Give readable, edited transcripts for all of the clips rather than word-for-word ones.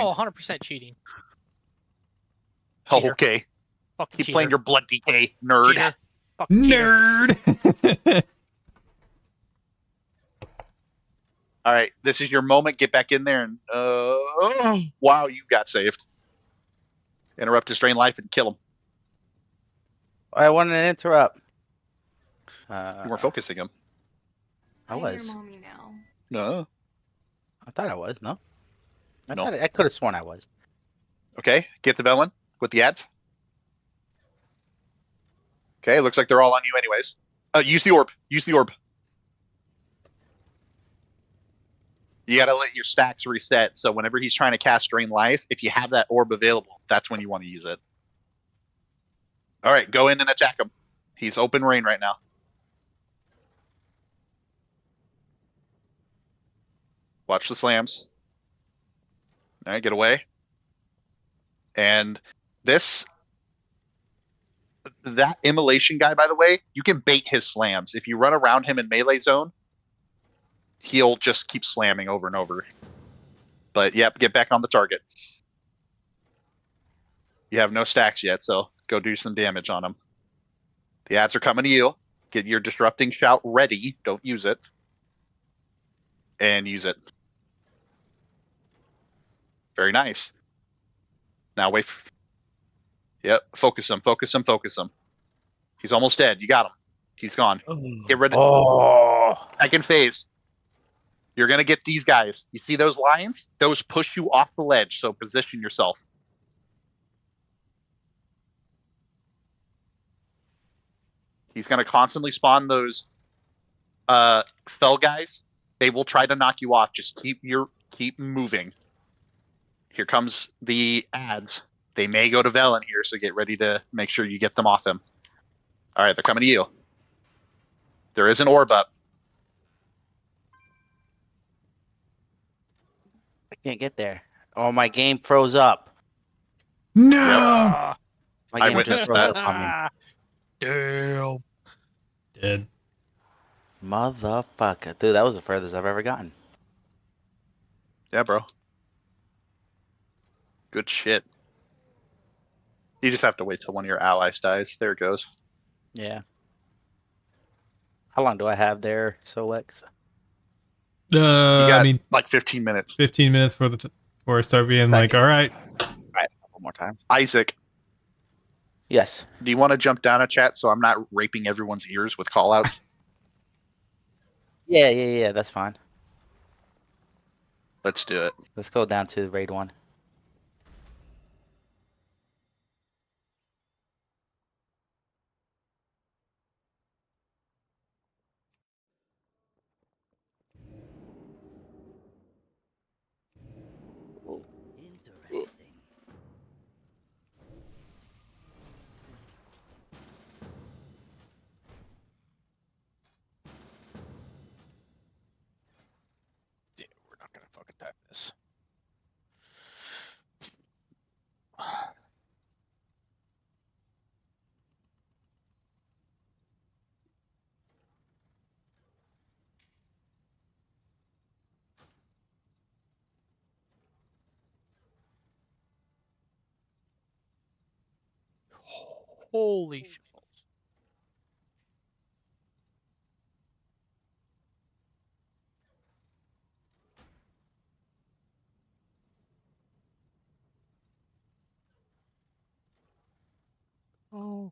Oh, 100% cheating. Oh, Cheater. okay. Fucking Keep cheater. playing your blood decay, nerd. Cheater. Fucking cheater. Nerd. All right, this is your moment. Get back in there and wow, you got saved. Interrupt his drain life and kill him. I wanted to interrupt. You weren't focusing him. I was. Your mommy now. No. I thought I was. No. No. I could have sworn I was. Okay, get the Velen with the ads. Okay, looks like they're all on you anyways. Use the orb. Use the orb. You gotta let your stacks reset, so whenever he's trying to cast Drain Life, if you have that orb available, that's when you want to use it. All right, go in and attack him. He's open rain right now. Watch the slams. All right, get away. And that immolation guy, by the way, you can bait his slams. If you run around him in melee zone, he'll just keep slamming over and over. But yep, get back on the target. You have no stacks yet, so go do some damage on him. The ads are coming to you. Get your disrupting shout ready. Don't use it. And use it. Very nice. Now wait. Yep, focus him, focus him, focus him. He's almost dead. You got him. He's gone. Get rid of second phase. You're going to get these guys. You see those lions? Those push you off the ledge, so position yourself. He's going to constantly spawn those fell guys. They will try to knock you off. Just keep moving. Here comes the ads. They may go to Velen here, so get ready to make sure you get them off him. All right, they're coming to you. There is an orb up. I can't get there. Oh, my game froze up. No. My game just froze up on me. Damn. Dead. Motherfucker. Dude, that was the furthest I've ever gotten. Yeah, bro. Good shit. You just have to wait till one of your allies dies. There it goes. Yeah. How long do I have there, Solex? You got, I mean, like 15 minutes. 15 minutes for I start being like, all right. All right, a couple more times. Isaac, Yes. do you want to jump down a chat so I'm not raping everyone's ears with callouts? Yeah, that's fine. Let's do it. Let's go down to raid 1. Interesting. Dude, we're not gonna fucking type this. Holy shit. Oh.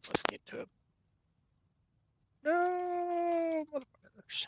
Let's get to it. No, motherfuckers.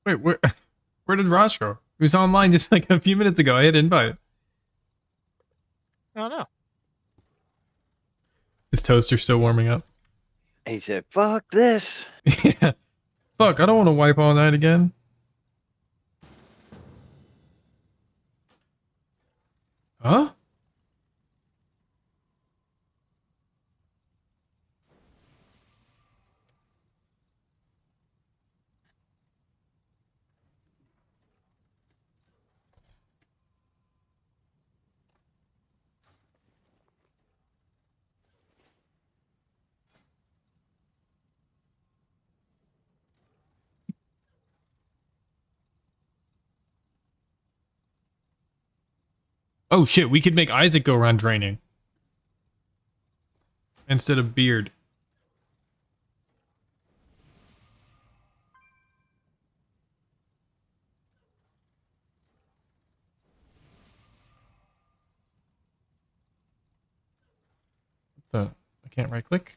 Wait, where did Raj go? He was online just like a few minutes ago. I hit invite. I don't know. His toaster's still warming up. He said, "Fuck this." Yeah. Fuck, I don't want to wipe all night again. Huh? Oh shit, we could make Isaac go around draining. Instead of Beard. can't right click.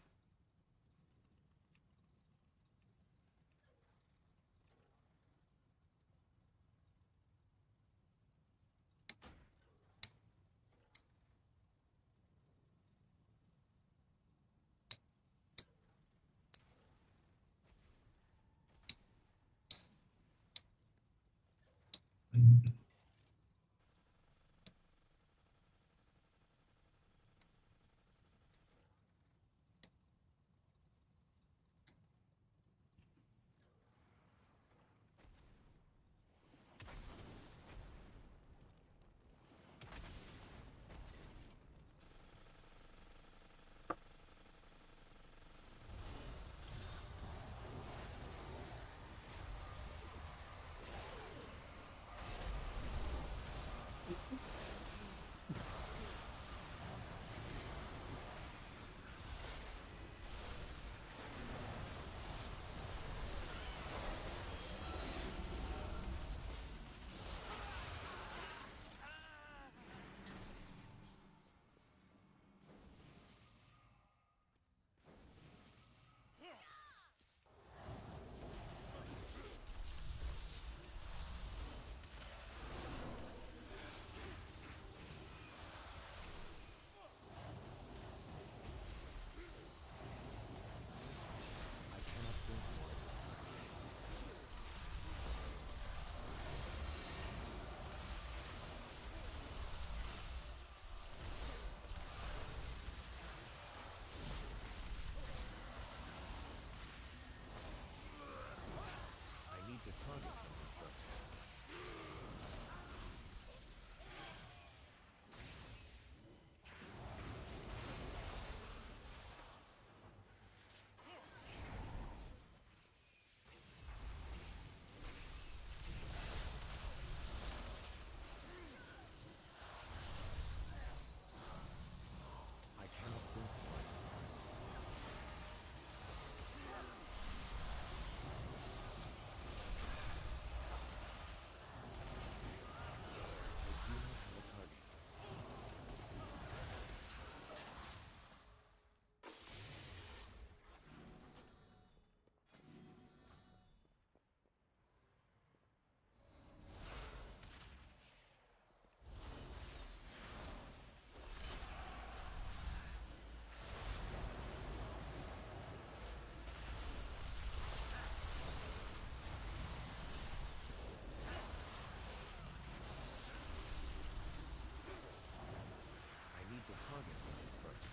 target something first.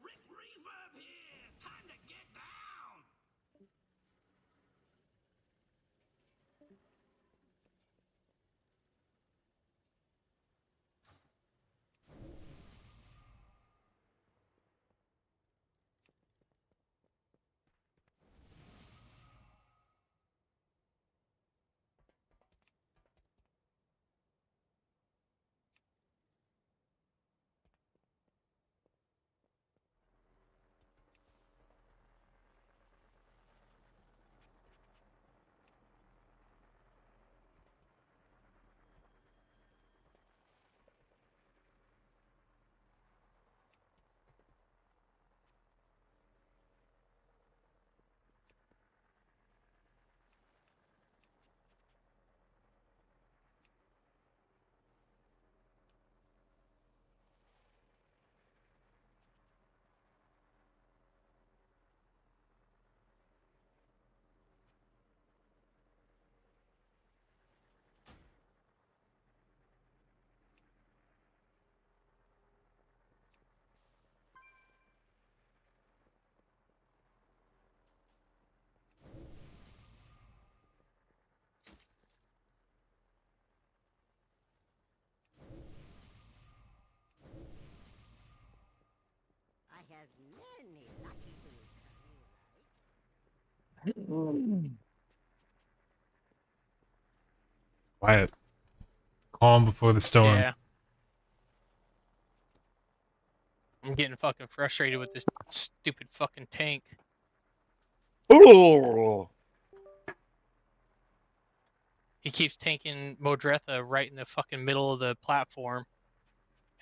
Rick reverb here! Time to get down! many lucky who's coming, Quiet. Calm before the storm. Yeah. I'm getting fucking frustrated with this stupid fucking tank. Oh, He keeps tanking Modretha right in the fucking middle of the platform.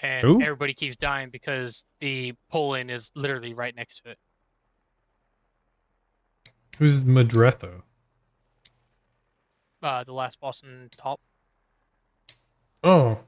And Who? everybody keeps dying because the pull-in is literally right next to it. Who's Madretho? The last boss in top. Oh.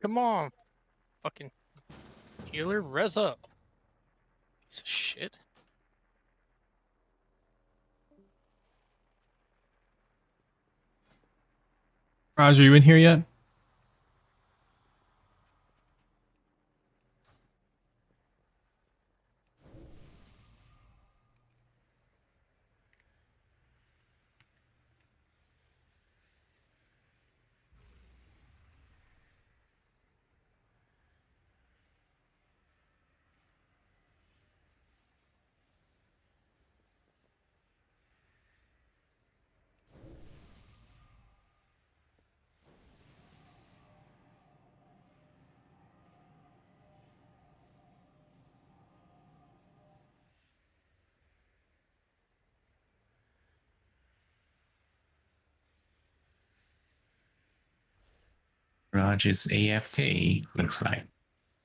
Come on, fucking healer, res up. Piece of shit. Raj, are you in here yet? Raj is AFK, looks like.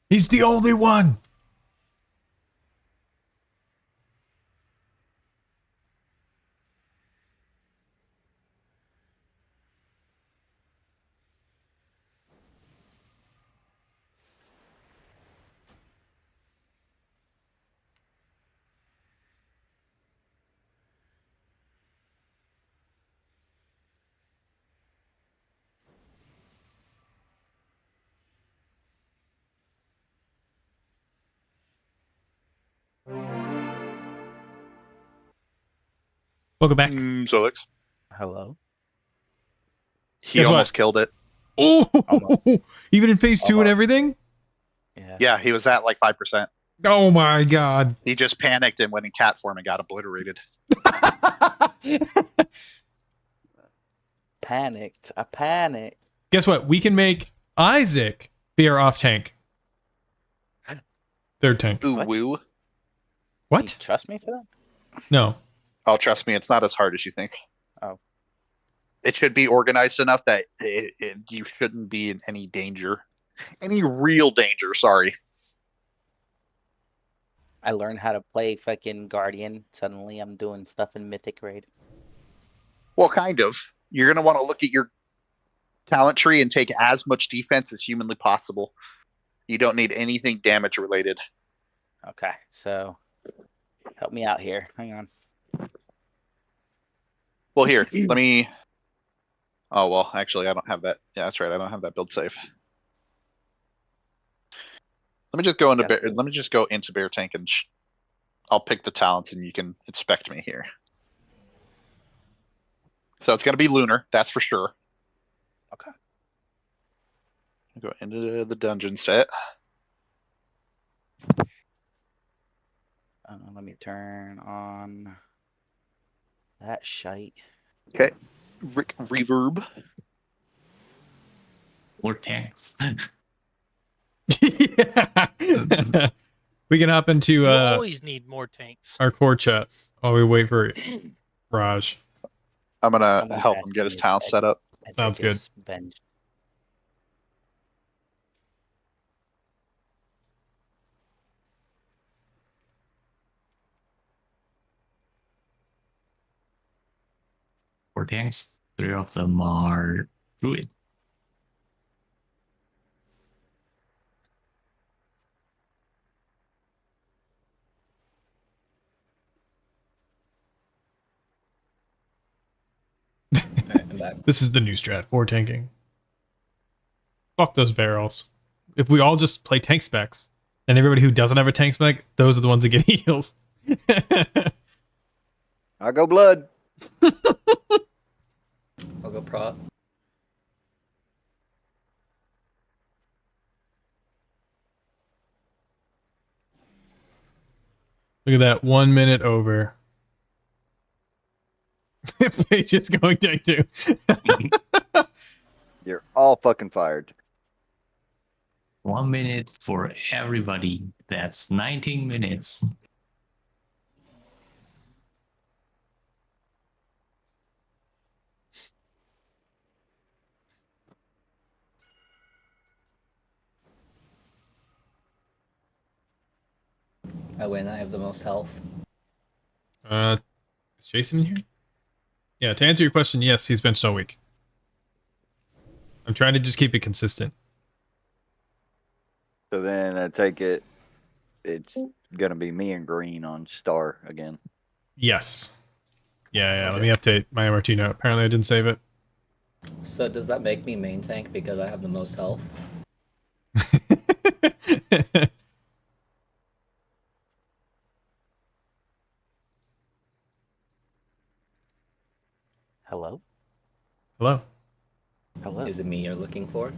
He's the only one. Welcome back. Zolix. hello. He Guess what? almost killed it. Oh, Almost. even in phase 2 and Almost. everything? Yeah. Yeah, he was at like 5%. Oh my god. He just panicked and went in cat form and got obliterated. Panicked. I panicked. Guess what? We can make Isaac be our off tank. Third tank. Ooh, What? woo. You What? trust me for that? No. Oh, trust me, it's not as hard as you think. Oh. It should be organized enough that you shouldn't be in any danger. Any real danger, sorry. I learned how to play fucking Guardian. Suddenly I'm doing stuff in Mythic raid. Well, kind of. You're going to want to look at your talent tree and take as much defense as humanly possible. You don't need anything damage related. Okay, so help me out here. Hang on. Well, here, let me. Oh, well, actually, I don't have that. Yeah, that's right. I don't have that build save. Let me just go into Yeah. bear. Let me just go into bear tank and I'll pick the talents and you can inspect me here. So it's going to be lunar, that's for sure. Okay. Go into the dungeon set. Let me turn on That shite. Okay. Reverb. More tanks. Yeah. We can hop into You always need more tanks. our core chat while we wait for Raj. I'm gonna Someone's help him get his asking if town set up. Edric Sounds good. is venged. Four tanks. 3 of them are Rune. Alright, I'm back. This is the new strat for tanking. Fuck those barrels. If we all just play tank specs, and everybody who doesn't have a tank spec, those are the ones that get heals. I go blood. I'll go prot. Look at that, 1 minute over. Paige is going tank too. You're all fucking fired. 1 minute for everybody. That's 19 minutes. I win. I have the most health. Is Jason in here? Yeah, to answer your question, yes, he's benched all week. I'm trying to just keep it consistent. So then I take it, it's gonna be me and Green on Star again. Yes. Yeah, let Okay. me update my MRT note. Apparently I didn't save it. So does that make me main tank because I have the most health? Hello? Hello? Hello? Is it me you're looking for?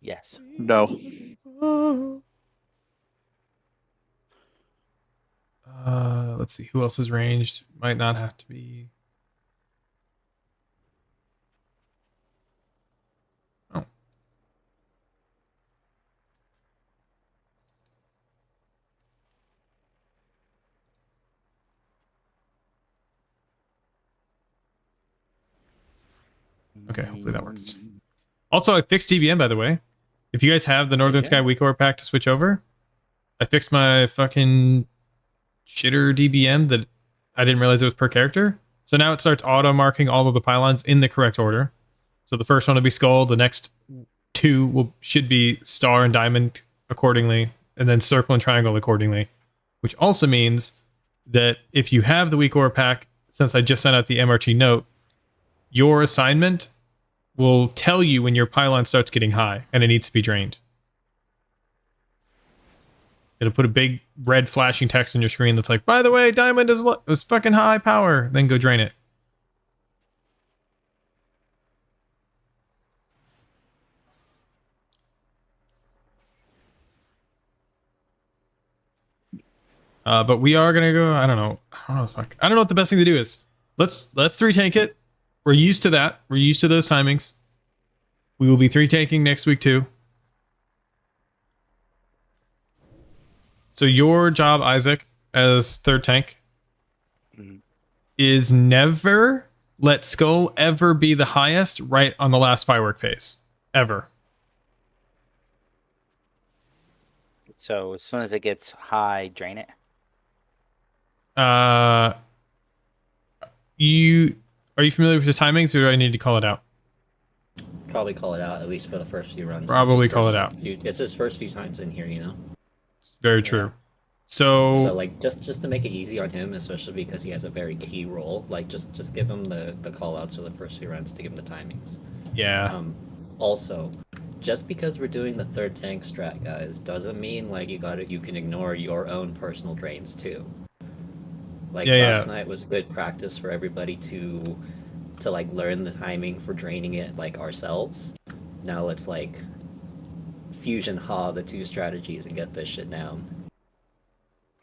Yes. No. Let's see. Who else is ranged? Might not have to be. Oh. Okay, hopefully that works. Also, I fixed DBM, by the way. If you guys have the Northern Did Sky ya? Weak Ore pack to switch over, I fixed my fucking shitter DBM that I didn't realize it was per character. So now it starts auto marking all of the pylons in the correct order. So the first one will be skull, the next two should be star and diamond accordingly, and then circle and triangle accordingly. Which also means that if you have the weak ore pack, since I just sent out the MRT note, your assignment will tell you when your pylon starts getting high and it needs to be drained. It'll put a big red flashing text on your screen that's like, by the way, diamond is fucking high power. Then go drain it. But we are gonna go. I don't know what the best thing to do is. Let's 3-tank it. We're used to that. We're used to those timings. We will be 3-tanking next week too. So your job, Isaac, as third tank, is never let Skull ever be the highest right on the last firework phase. Ever. So as soon as it gets high, drain it. Are you familiar with the timings, or do I need to call it out? Probably call it out, at least for the first few runs. Probably It's his call it first out. It's his first few times in here, you know? Very true. So like, just to make it easy on him, especially because he has a very key role, like, just give him the call outs for the first few runs to give him the timings. yeah. Also, just because we're doing the third tank strat, guys, doesn't mean like you can ignore your own personal drains too. Like last night was good practice for everybody to like learn the timing for draining it like ourselves. Now let's like fusion the two strategies and get this shit down.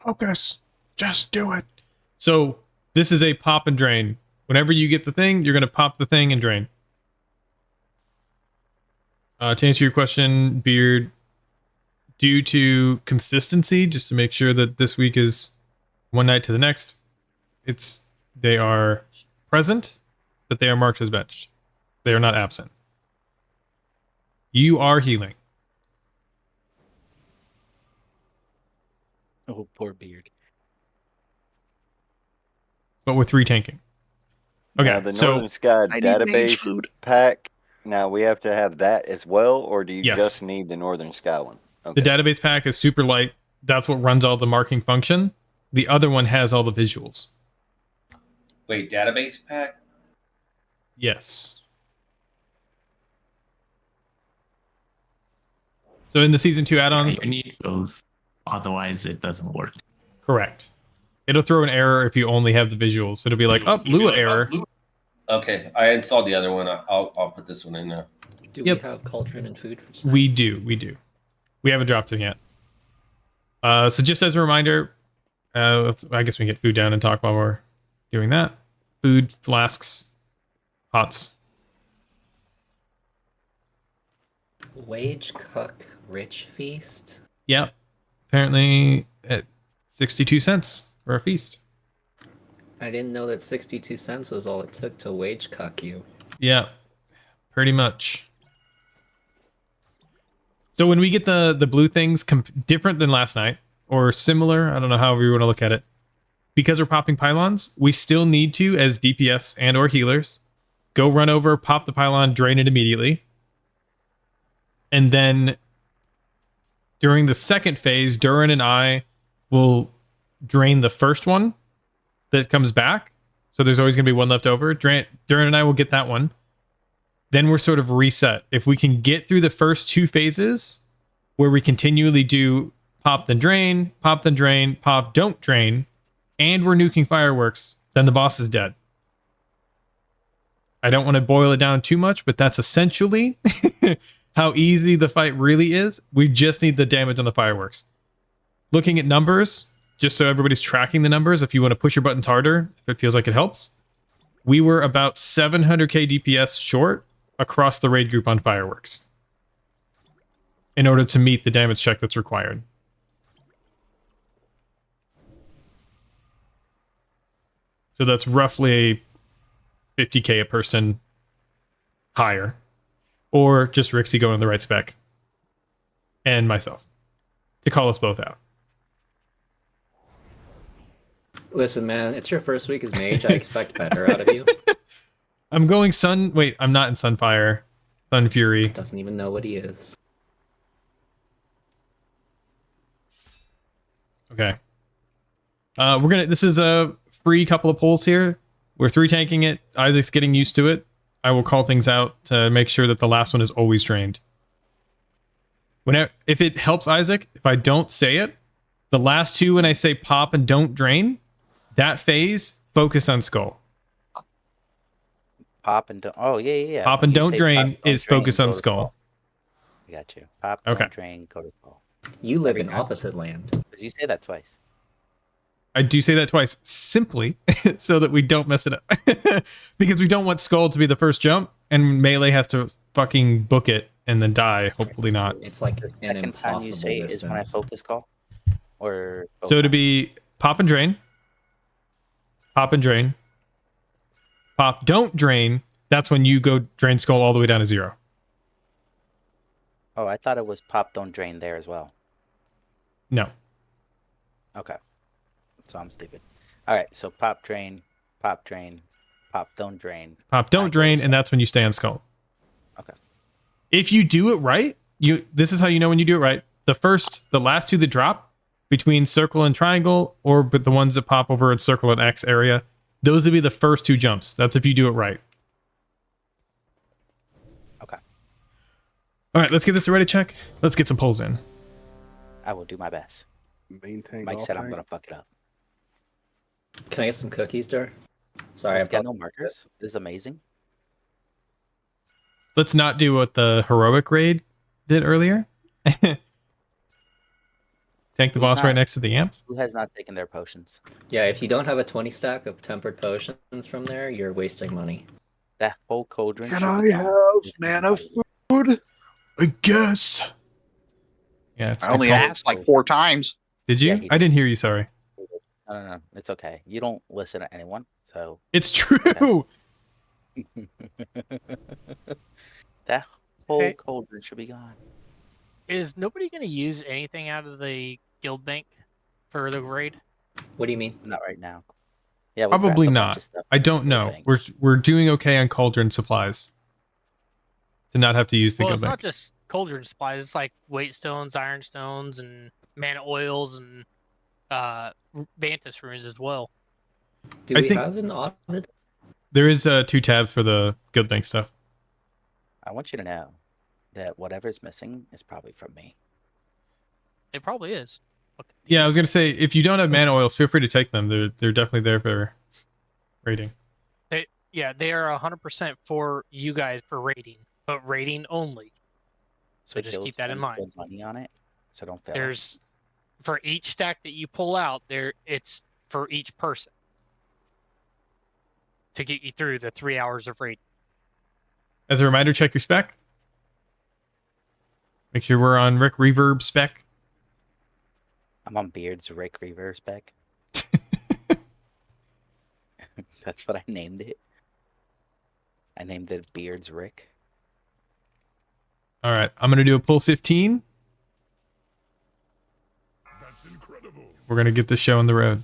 Focus. Just do it. So This is a pop and drain. Whenever you get the thing, you're going to pop the thing and drain. To answer your question, Beard, due to consistency, just to make sure that this week is one night to the next, they are present, but they are marked as benched. They are not absent. You are healing. Oh, poor Beard. But with 3 tanking. Okay, now, the so Northern Sky I need mage database food. pack. Now we have to have that as well, or do you Yes. just need the Northern Sky one? Okay. the database pack is super light. That's what runs all the marking function. The other one has all the visuals. Wait, database pack? Yes. So in the season 2 add-ons, You need both. Otherwise, it doesn't work. correct. It'll throw an error if you only have the visuals. It'll be like, oh, Lua error. Okay, I installed the other one. I'll put this one in now. Do Yep. we have cauldron and food for tonight? We do. We haven't dropped them yet. So just as a reminder, I guess we can get food down and talk while we're doing that. Food, flasks, pots. Wage cook rich feast. Yep. Apparently at 62 cents for a feast. I didn't know that 62 cents was all it took to wage cuck you. Yeah, pretty much. So when we get the blue things different than last night, or similar, I don't know however you want to look at it, because we're popping pylons, we still need to, as DPS and or healers, go run over, pop the pylon, drain it immediately. And then during the second phase, Durin and I will drain the first one that comes back. So there's always going to be one left over. Durin and I will get that one. Then we're sort of reset. If we can get through the first 2 phases where we continually do pop then drain, pop, don't drain, and we're nuking fireworks, then the boss is dead. I don't want to boil it down too much, but that's essentially how easy the fight really is. We just need the damage on the fireworks. Looking at numbers, just so everybody's tracking the numbers, if you want to push your buttons harder, if it feels like it helps, we were about 700k DPS short across the raid group on fireworks in order to meet the damage check that's required. So that's roughly 50k a person higher. Or just Rixie going the right spec. And myself. To call us both out. Listen, man, it's your first week as mage. I expect better out of you. I'm going Sun... Wait, I'm not in Sunfire. Sun Fury. Doesn't even know what he is. Okay. This is a free couple of pulls here. We're 3 tanking it. Isaac's getting used to it. I will call things out to make sure that the last one is always drained. If it helps Isaac, if I don't say it, the last 2 when I say pop and don't drain, that phase, focus on skull. Pop and don't. Oh yeah. Pop When and you don't say drain pop, don't is drain, focus go on to skull. I got you. Pop, Okay. don't drain, go to skull. You live Every in time. opposite land. Did you say that twice? I do say that twice, simply so that we don't mess it up. Because we don't want skull to be the first jump, and melee has to fucking book it and then die. Hopefully not. It's like The an second time impossible you say distance. is when I focus call? Or both So to times? be pop and drain, pop and drain, pop, don't drain, that's when you go drain skull all the way down to 0. Oh, I thought it was pop, don't drain there as well. No. Okay. So I'm stupid. All right. So pop, drain, pop, don't drain. Pop, don't drain, and that's when you stay on skull. Okay. If you do it right, this is how you know when you do it right. The last 2 that drop between circle and triangle, or but the ones that pop over at circle and X area, those would be the first 2 jumps. That's if you do it right. Okay. All right, let's get this a ready check. Let's get some pulls in. I will do my best. Maintain. Mike said I'm gonna fuck it up. Can I get some cookies, Dur? Sorry, I got no markers. This is amazing. Let's not do what the heroic raid did earlier. Tank the Who's boss right not? next to the amps. Who has not taken their potions? Yeah, if you don't have a 20 stack of tempered potions from there, you're wasting money. That whole cauldron Can should I be gone. have mana food? I guess. Yeah, it's I good only call. asked like 4 times. Did you? Yeah, he I did. didn't hear you. Sorry. No. It's okay. You don't listen to anyone, so It's true. that whole Hey. cauldron should be gone. Is nobody going to use anything out of the guild bank for the raid? What do you mean? Not right now. Yeah, we Probably grabbed a bunch not. of stuff I from don't the know. bank. We're doing okay on cauldron supplies. To not have to use the Well, guild it's not bank. just cauldron supplies. It's like weight stones, iron stones, and mana oils, and Vantus runes as well. Do I we think- have an audit? There is 2 tabs for the guild bank stuff. I want you to know that whatever's missing is probably from me. It probably is. Okay. Yeah, I was gonna say if you don't have mana oils, feel free to take them. They're definitely there for raiding. They are 100% for you guys for raiding, but raiding only. So The just guild keep that in spends mind. good money on it, so don't fail. There's for each stack that you pull out, it's for each person to get you through the 3 hours of raiding. As a reminder, check your spec. Make sure we're on Rick Reverb spec. I'm on Beard's Rick Reaver spec. That's what I named it. I named it Beard's Rick. All right, I'm gonna do a pull 15. That's incredible. We're gonna get this show on the road.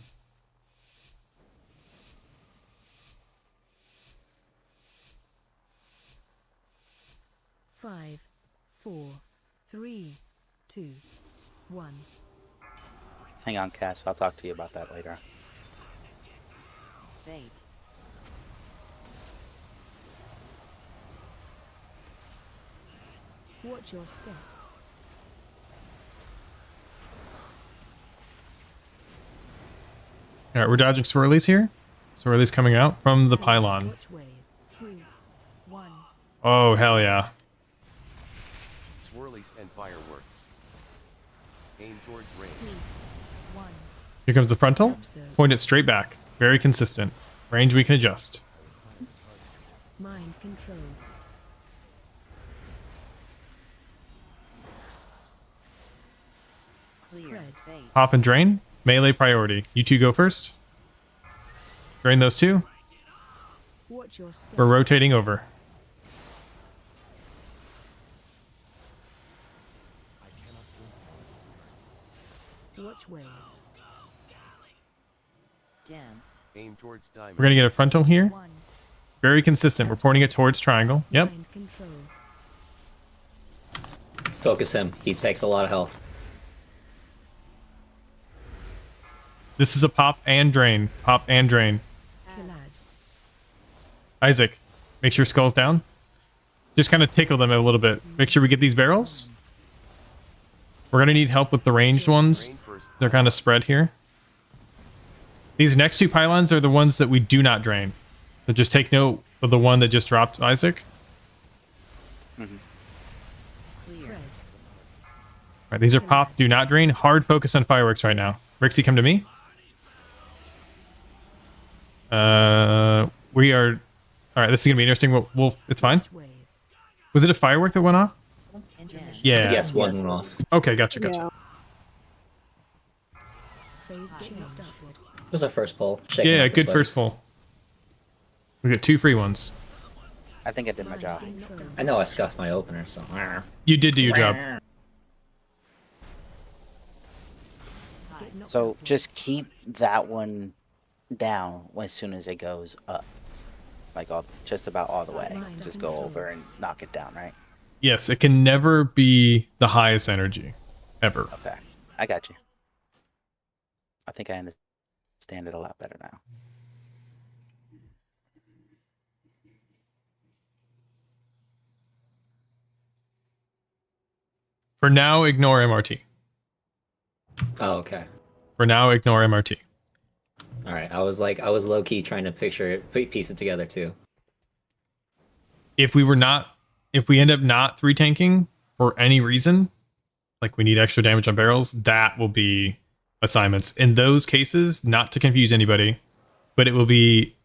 Five, 4, 3, 2, 1. Hang on, Cass. I'll talk to you about that later. Fate. Watch your step. All right, we're dodging swirlies here. Swirlies coming out from the pylon. Watch wave. 3, 1. Oh hell yeah! Swirlies and fireworks. Aim towards range. 3, 1. Here comes the frontal. Observe. Point it straight back. Very consistent. Range we can adjust. Mind control. Clear. Spread. Fate. Pop and drain. Melee priority. You 2 go first. Drain those 2. Watch your step. We're rotating over. Watch wave. Dance. Aim towards diamond. We're gonna get a frontal here. 1. Very consistent. We're pointing it towards triangle. Yep. Mind control. Focus him. He takes a lot of health. This is a pop and drain. Pop and drain. Collades. Isaac, make sure skull's down. Just kind of tickle them a little bit. Make sure we get these barrels. We're gonna need help with the ranged ones. Drain first. They're kind of spread here. These next 2 pylons are the ones that we do not drain. So just take note of the one that just dropped Isaac. Spread. All right, these are pop, do not drain. Hard focus on fireworks right now. Rixie, come to me. We are. All right, this is gonna be interesting. It's fine. Watch wave. Was it a firework that went off? Intention. Yeah. Yes, one went off. Okay, gotcha. Phase change. Upward. It was our first pull. Shaking Yeah, up the good first sweats. pull. We got 2 free ones. I think I did my Mind job. control. I know I scuffed my opener, so. You did do your job. Get knocked So upward. just keep that one down as soon as it goes up. Like just about all the way. Mind Just go control. over and knock it down, right? Yes, it can never be the highest energy, ever. Okay. I got you. I think I understand it a lot better now. For now, ignore MRT. Oh, okay. For now, ignore MRT. All right. I was low key trying to piece it together too. If we end up not 3 tanking for any reason, like we need extra damage on barrels, that will be assignments. In those cases, not to confuse anybody, but it will be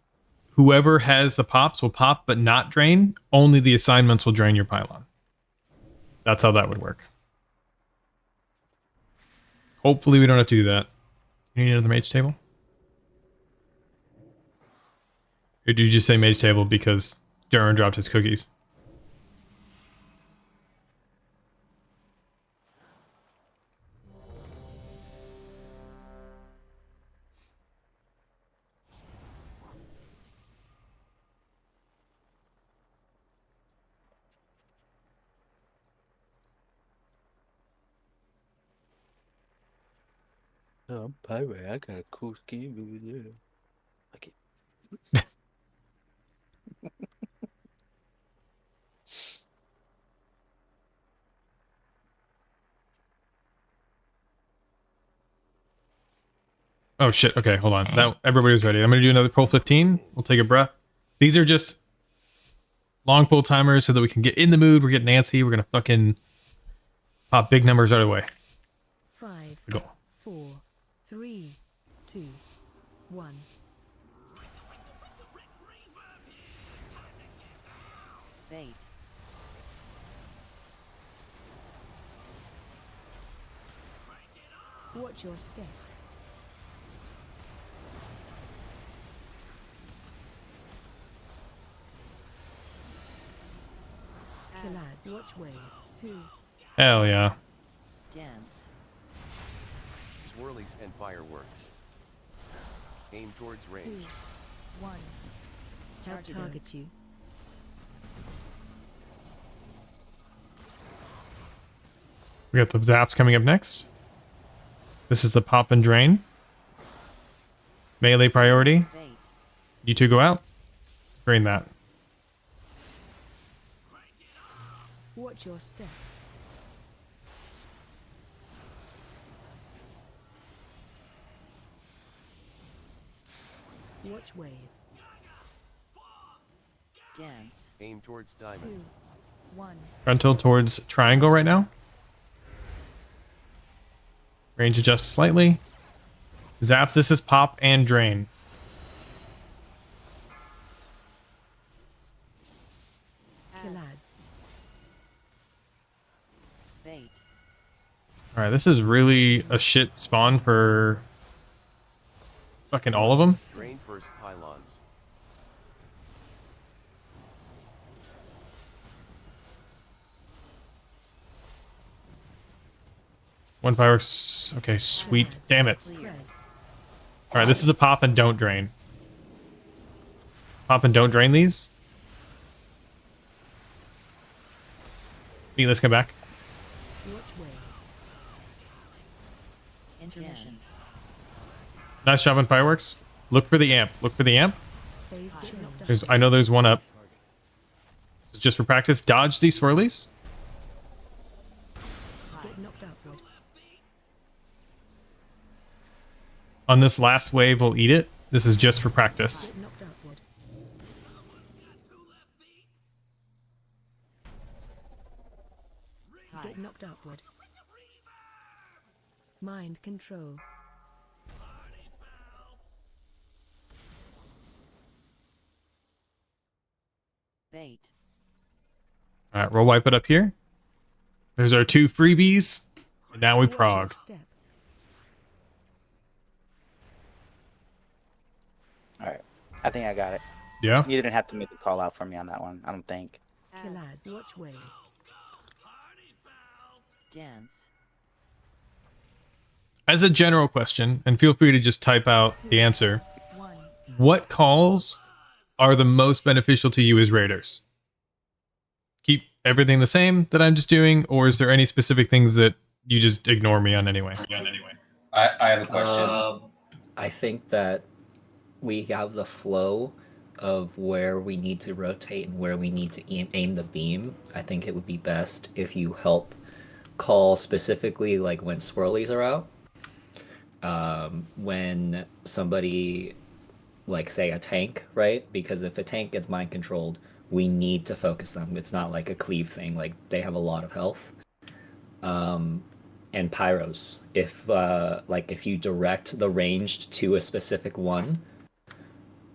whoever has the pops will pop but not drain. Only the assignments will drain your pylon. That's how that would work. Hopefully we don't have to do that. You need another mage table? Or did you just say mage table because Duran dropped his cookies? Oh, I'm pirate. I got a cool skin over there. Like it. Oh shit, okay, hold on. That everybody's ready. I'm gonna do another pull 15. We'll take a breath. These are just long pull timers so that we can get in the mood. We're getting antsy. We're gonna fucking pop big numbers right away. 5, Go. 4, 3, 2, 1. Fate. Watch your step. Collide. Watch wave. 2. Hell yeah. Dance. Swirlies and fireworks. Aim towards 2, range. 1. Target you. We got the zaps coming up next. This is the pop and drain. Melee priority. Fate. You two go out. Drain that. Watch your step. Watch wave. Dance. Aim towards 2, diamond. 1. Frontal towards triangle right now. Range adjust slightly. Zaps, this is pop and drain. Collades. Fate. Alright, this is really a shit spawn for fucking all of them. Drain first pylons. One fireworks. Okay, sweet. Damn it. Spread. Alright, this is a pop and don't drain. Pop and don't drain these. Let's come back. Watch wave. Intermission. Nice job on fireworks. Look for the amp. Look for the amp. Phase change. I know there's one up. This is just for practice. Dodge these swirlies. Get knocked outward. On this last wave, we'll eat it. This is just for practice. Get knocked outward. Get knocked outward. Mind control. Fate. Alright, we'll wipe it up here. There's our 2 freebies. And now we Watch your prog. step. All right. I think I got it. Yeah? You didn't have to make a call out for me on that one. I don't think. Collades. Watch wave. Dance. As a general question, and feel free to just type out the answer. 1. What calls are the most beneficial to you as raiders? Keep everything the same that I'm just doing, or is there any specific things that you just ignore me on anyway? I have a question. I think that we have the flow of where we need to rotate and where we need to aim the beam. I think it would be best if you help call specifically like when swirlies are out. When somebody, like say a tank, right? Because if a tank gets mind controlled, we need to focus them. It's not like a cleave thing. Like they have a lot of health. and pyros. If like if you direct the ranged to a specific one,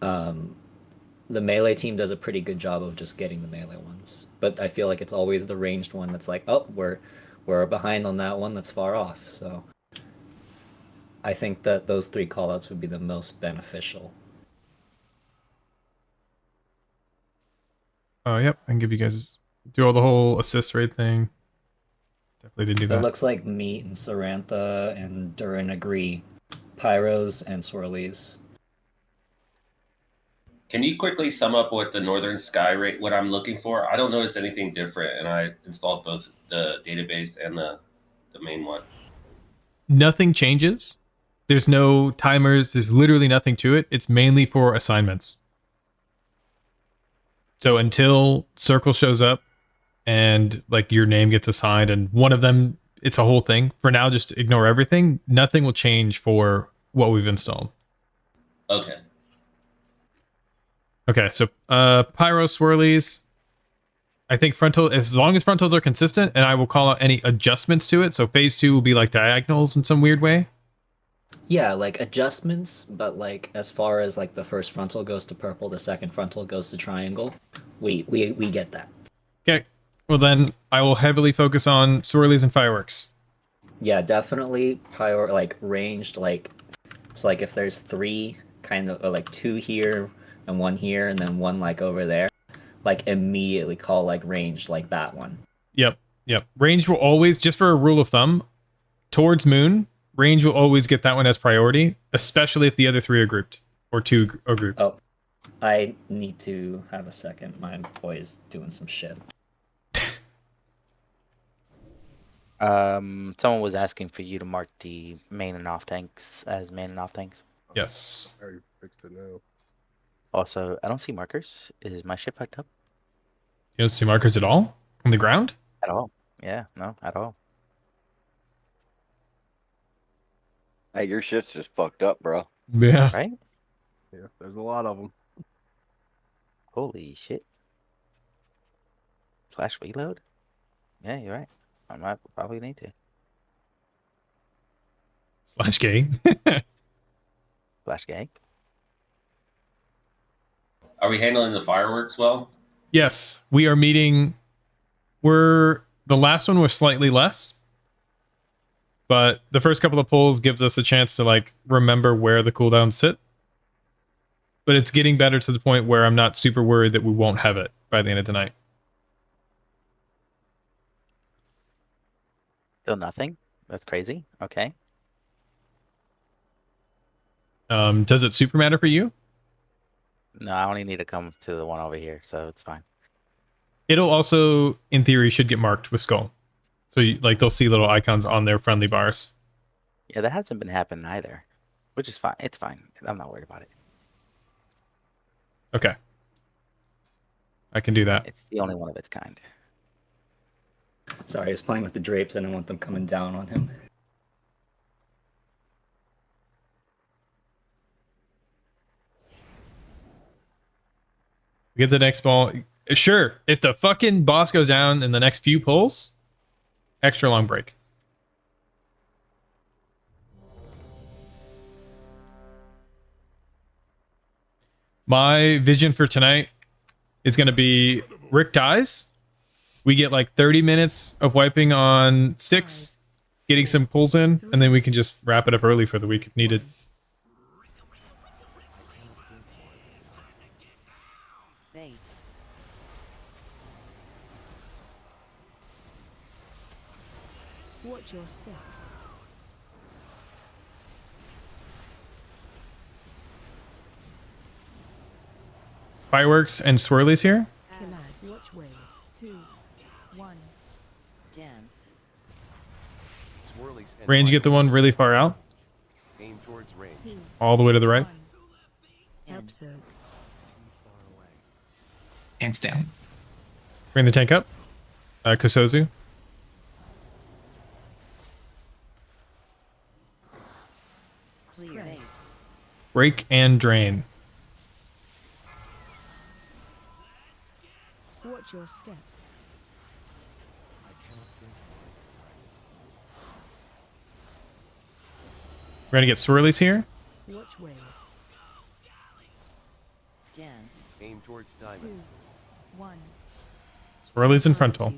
the melee team does a pretty good job of just getting the melee ones. But I feel like it's always the ranged one that's like, oh, we're behind on that one that's far off. So I think that those 3 callouts would be the most beneficial. Oh, yep. I can give you guys do all the whole assist rate thing. Definitely didn't do It that. looks like Meat and Sarantha and Durin agree. Pyros and Swirlies. Can you quickly sum up what the Northern Sky rate, what I'm looking for? I don't notice anything different, and I installed both the database and the main one. Nothing changes. There's no timers. There's literally nothing to it. It's mainly for assignments. So until Circle shows up and like your name gets assigned and one of them, it's a whole thing. For now, just ignore everything. Nothing will change for what we've installed. Okay. Okay, so Pyro Swirlies. I think frontal, as long as frontals are consistent, and I will call out any adjustments to it. So phase 2 will be like diagonals in some weird way. Yeah, like adjustments, but like as far as like the first frontal goes to purple, the second frontal goes to triangle, we get that. Okay, well then I will heavily focus on swirlies and fireworks. Yeah, definitely pyro like ranged, like it's like if there's 3 kind of or like 2 here and 1 here and then 1 like over there, like immediately call like ranged like that one. Yep. Range will always, just for a rule of thumb, towards moon, range will always get that one as priority, especially if the other 3 are grouped or 2 are grouped. Oh, I need to have a second. My boy is doing some shit. Someone was asking for you to mark the main and off tanks as main and off tanks. Yes. I already fixed it now. Also, I don't see markers. Is my ship fucked up? You don't see markers at all on the ground? At all? Yeah, no, at all. Hey, your shit's just fucked up, bro. Yeah. Right? Yeah, there's a lot of them. Holy shit. Slash reload? Yeah, you're right. I might probably need to. Slash gay. Slash gay. Are we handling the fireworks well? Yes, we are meeting. The last one was slightly less, but the first couple of pulls gives us a chance to like remember where the cooldowns sit. But it's getting better to the point where I'm not super worried that we won't have it by the end of the night. Still nothing? That's crazy. Okay. Does it super matter for you? No, I only need to come to the one over here, so it's fine. It'll also, in theory, should get marked with skull. So like they'll see little icons on their friendly bars. Yeah, that hasn't been happening either, which is fine. It's fine. I'm not worried about it. Okay. I can do that. It's the only one of its kind. Sorry, I was playing with the drapes. I didn't want them coming down on him. Get the next ball. Sure, if the fucking boss goes down in the next few pulls, extra long break. My vision for tonight is going to be Rick dies. We get like 30 minutes of wiping on sticks, getting some pulls in, and then we can just wrap it up early for the week if needed. Bait. Watch your step. Fireworks and swirlies here. Collide. Watch way. 2, 1. Dance. Swirlies and Range, get the one really far out, aim towards range. 2, all the way to the right. 1. Absurd. Hands down. Bring the tank up. Kosozu. Clear. Bait. Break and drain. Watch your step. We're gonna get swirlies here. Watch wave. Dance. Aim towards 2, diamond. 1. Swirlies in frontal.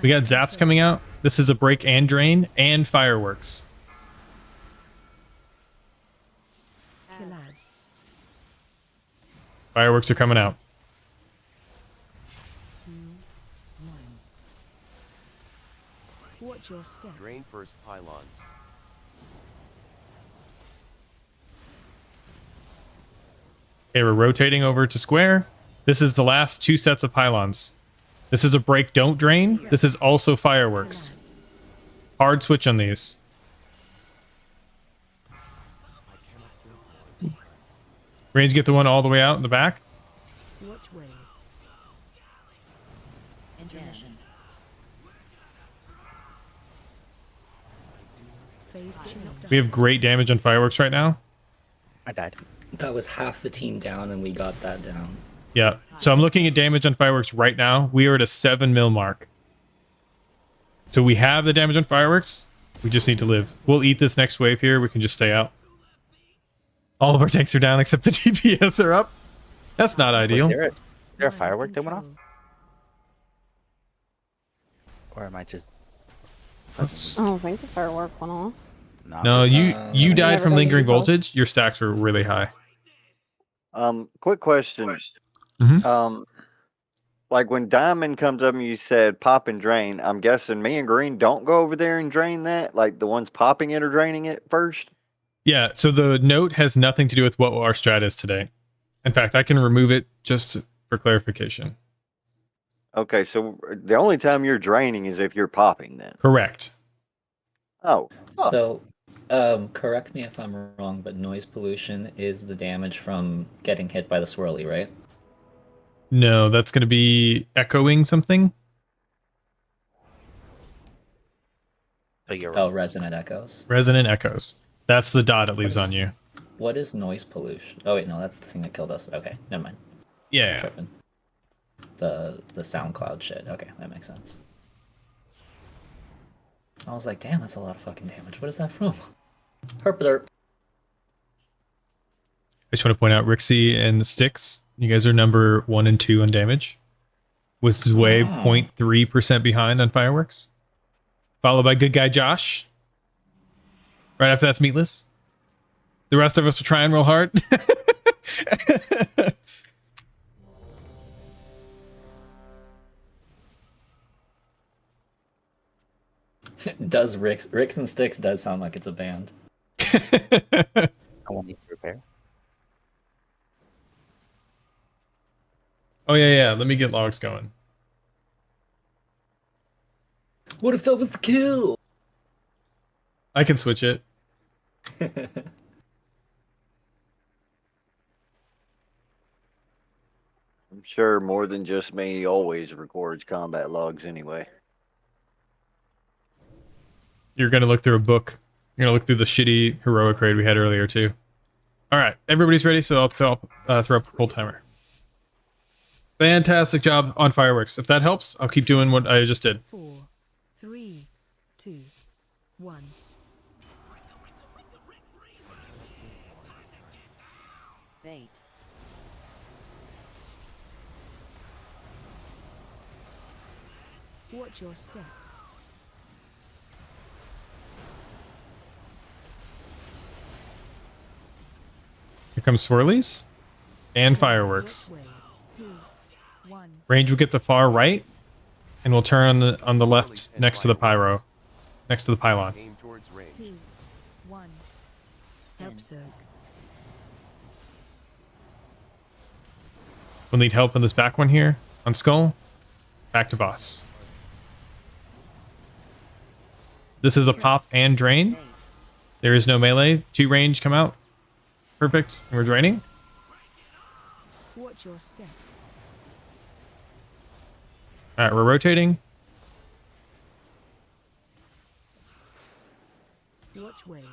We got zaps coming out. This is a break and drain and fireworks. Killads. Fireworks are coming out. 2, 1. Watch your step. Drain first pylons. Okay, we're rotating over to square. This is the last 2 sets of pylons. This is a break, don't drain. This is also fireworks. Hard switch on these. Range get the one all the way out in the back. Watch wave. Intermission. Phase change. We have great damage on fireworks right now. I died. That was half the team down, and we got that down. Yeah. So I'm looking at damage on fireworks right now. We are at a 7 mil mark. So we have the damage on fireworks. We just need to live. We'll eat this next wave here. We can just stay out. All of our tanks are down except the DPS are up. That's not ideal. Is there a firework that went off? Or am I just... I don't think the firework went off. No, you died from lingering Never done voltage. Your stacks were really high. Quick question. Mhm. Like when diamond comes up and you said pop and drain, I'm guessing me and green don't go over there and drain that? Like the ones popping it or draining it first? Yeah, so the note has nothing to do with what our strat is today. In fact, I can remove it just for clarification. Okay, so the only time you're draining is if you're popping then. Correct. Oh. So, correct me if I'm wrong, but noise pollution is the damage from getting hit by the swirly, right? No, that's going to be echoing something. Oh, resonant echoes. Resonant echoes. That's the dot it leaves on you. What is noise pollution? Oh wait, no, that's the thing that killed us. Okay, never mind. Yeah. Tripping. The SoundCloud shit. Okay, that makes sense. I was like, damn, that's a lot of fucking damage. What is that from? Herpler. I just want to point out Rixie and the Sticks. You guys are number 1 and 2 on damage. With Zway 0.3% behind on fireworks. Followed by good guy Josh. Right after that's Meatless. The rest of us are trying real hard. Does Ricks and Sticks does sound like it's a band. I want these to repair. Oh yeah. Let me get logs going. What if that was the kill? I can switch it. I'm sure more than just me always records combat logs anyway. You're going to look through a book. You're going to look through the shitty heroic raid we had earlier too. All right, everybody's ready, so I'll throw up the whole timer. Fantastic job on fireworks. If that helps, I'll keep doing what I just did. 4, 3, 2, 1. Bait. Watch your step. Here comes swirlies and fireworks. Wave. 2, 1. Range will get the far right, and we'll turn on the left next to the pyro, next to the pylon. Aim towards range. 2, 1. Help soak. We'll need help in this back one here on skull. Back to boss. This is a pop and drain. There is no melee. 2 range come out. Perfect. And we're draining. Watch your step. All right, we're rotating. Watch wave.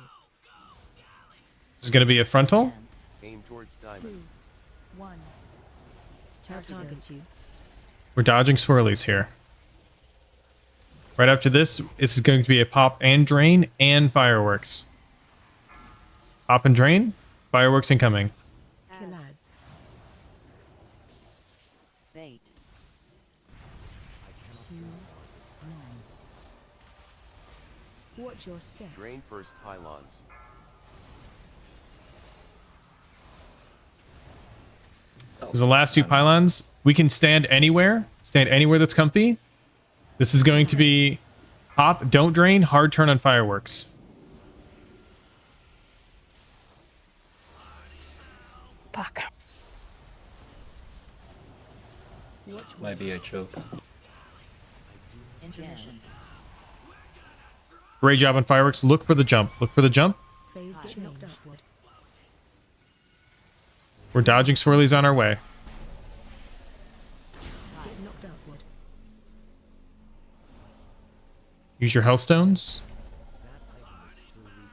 This is going to be a frontal. Aim towards 2, diamond. 1. Target you. We're dodging swirlies here. Right after this is going to be a pop and drain and fireworks. Pop and drain, fireworks incoming. Kill ads. Bait. 2, 9. Watch your step. Drain first pylons. There's the last 2 pylons. We can stand anywhere. Stand anywhere that's comfy. This is going to be pop, don't drain, hard turn on fireworks. Fuck. Might be a choke. Intermission. Great job on fireworks. Look for the jump. Look for the jump. Phase change. Upward. We're dodging swirlies on our way. Get knocked upward. Use your health stones.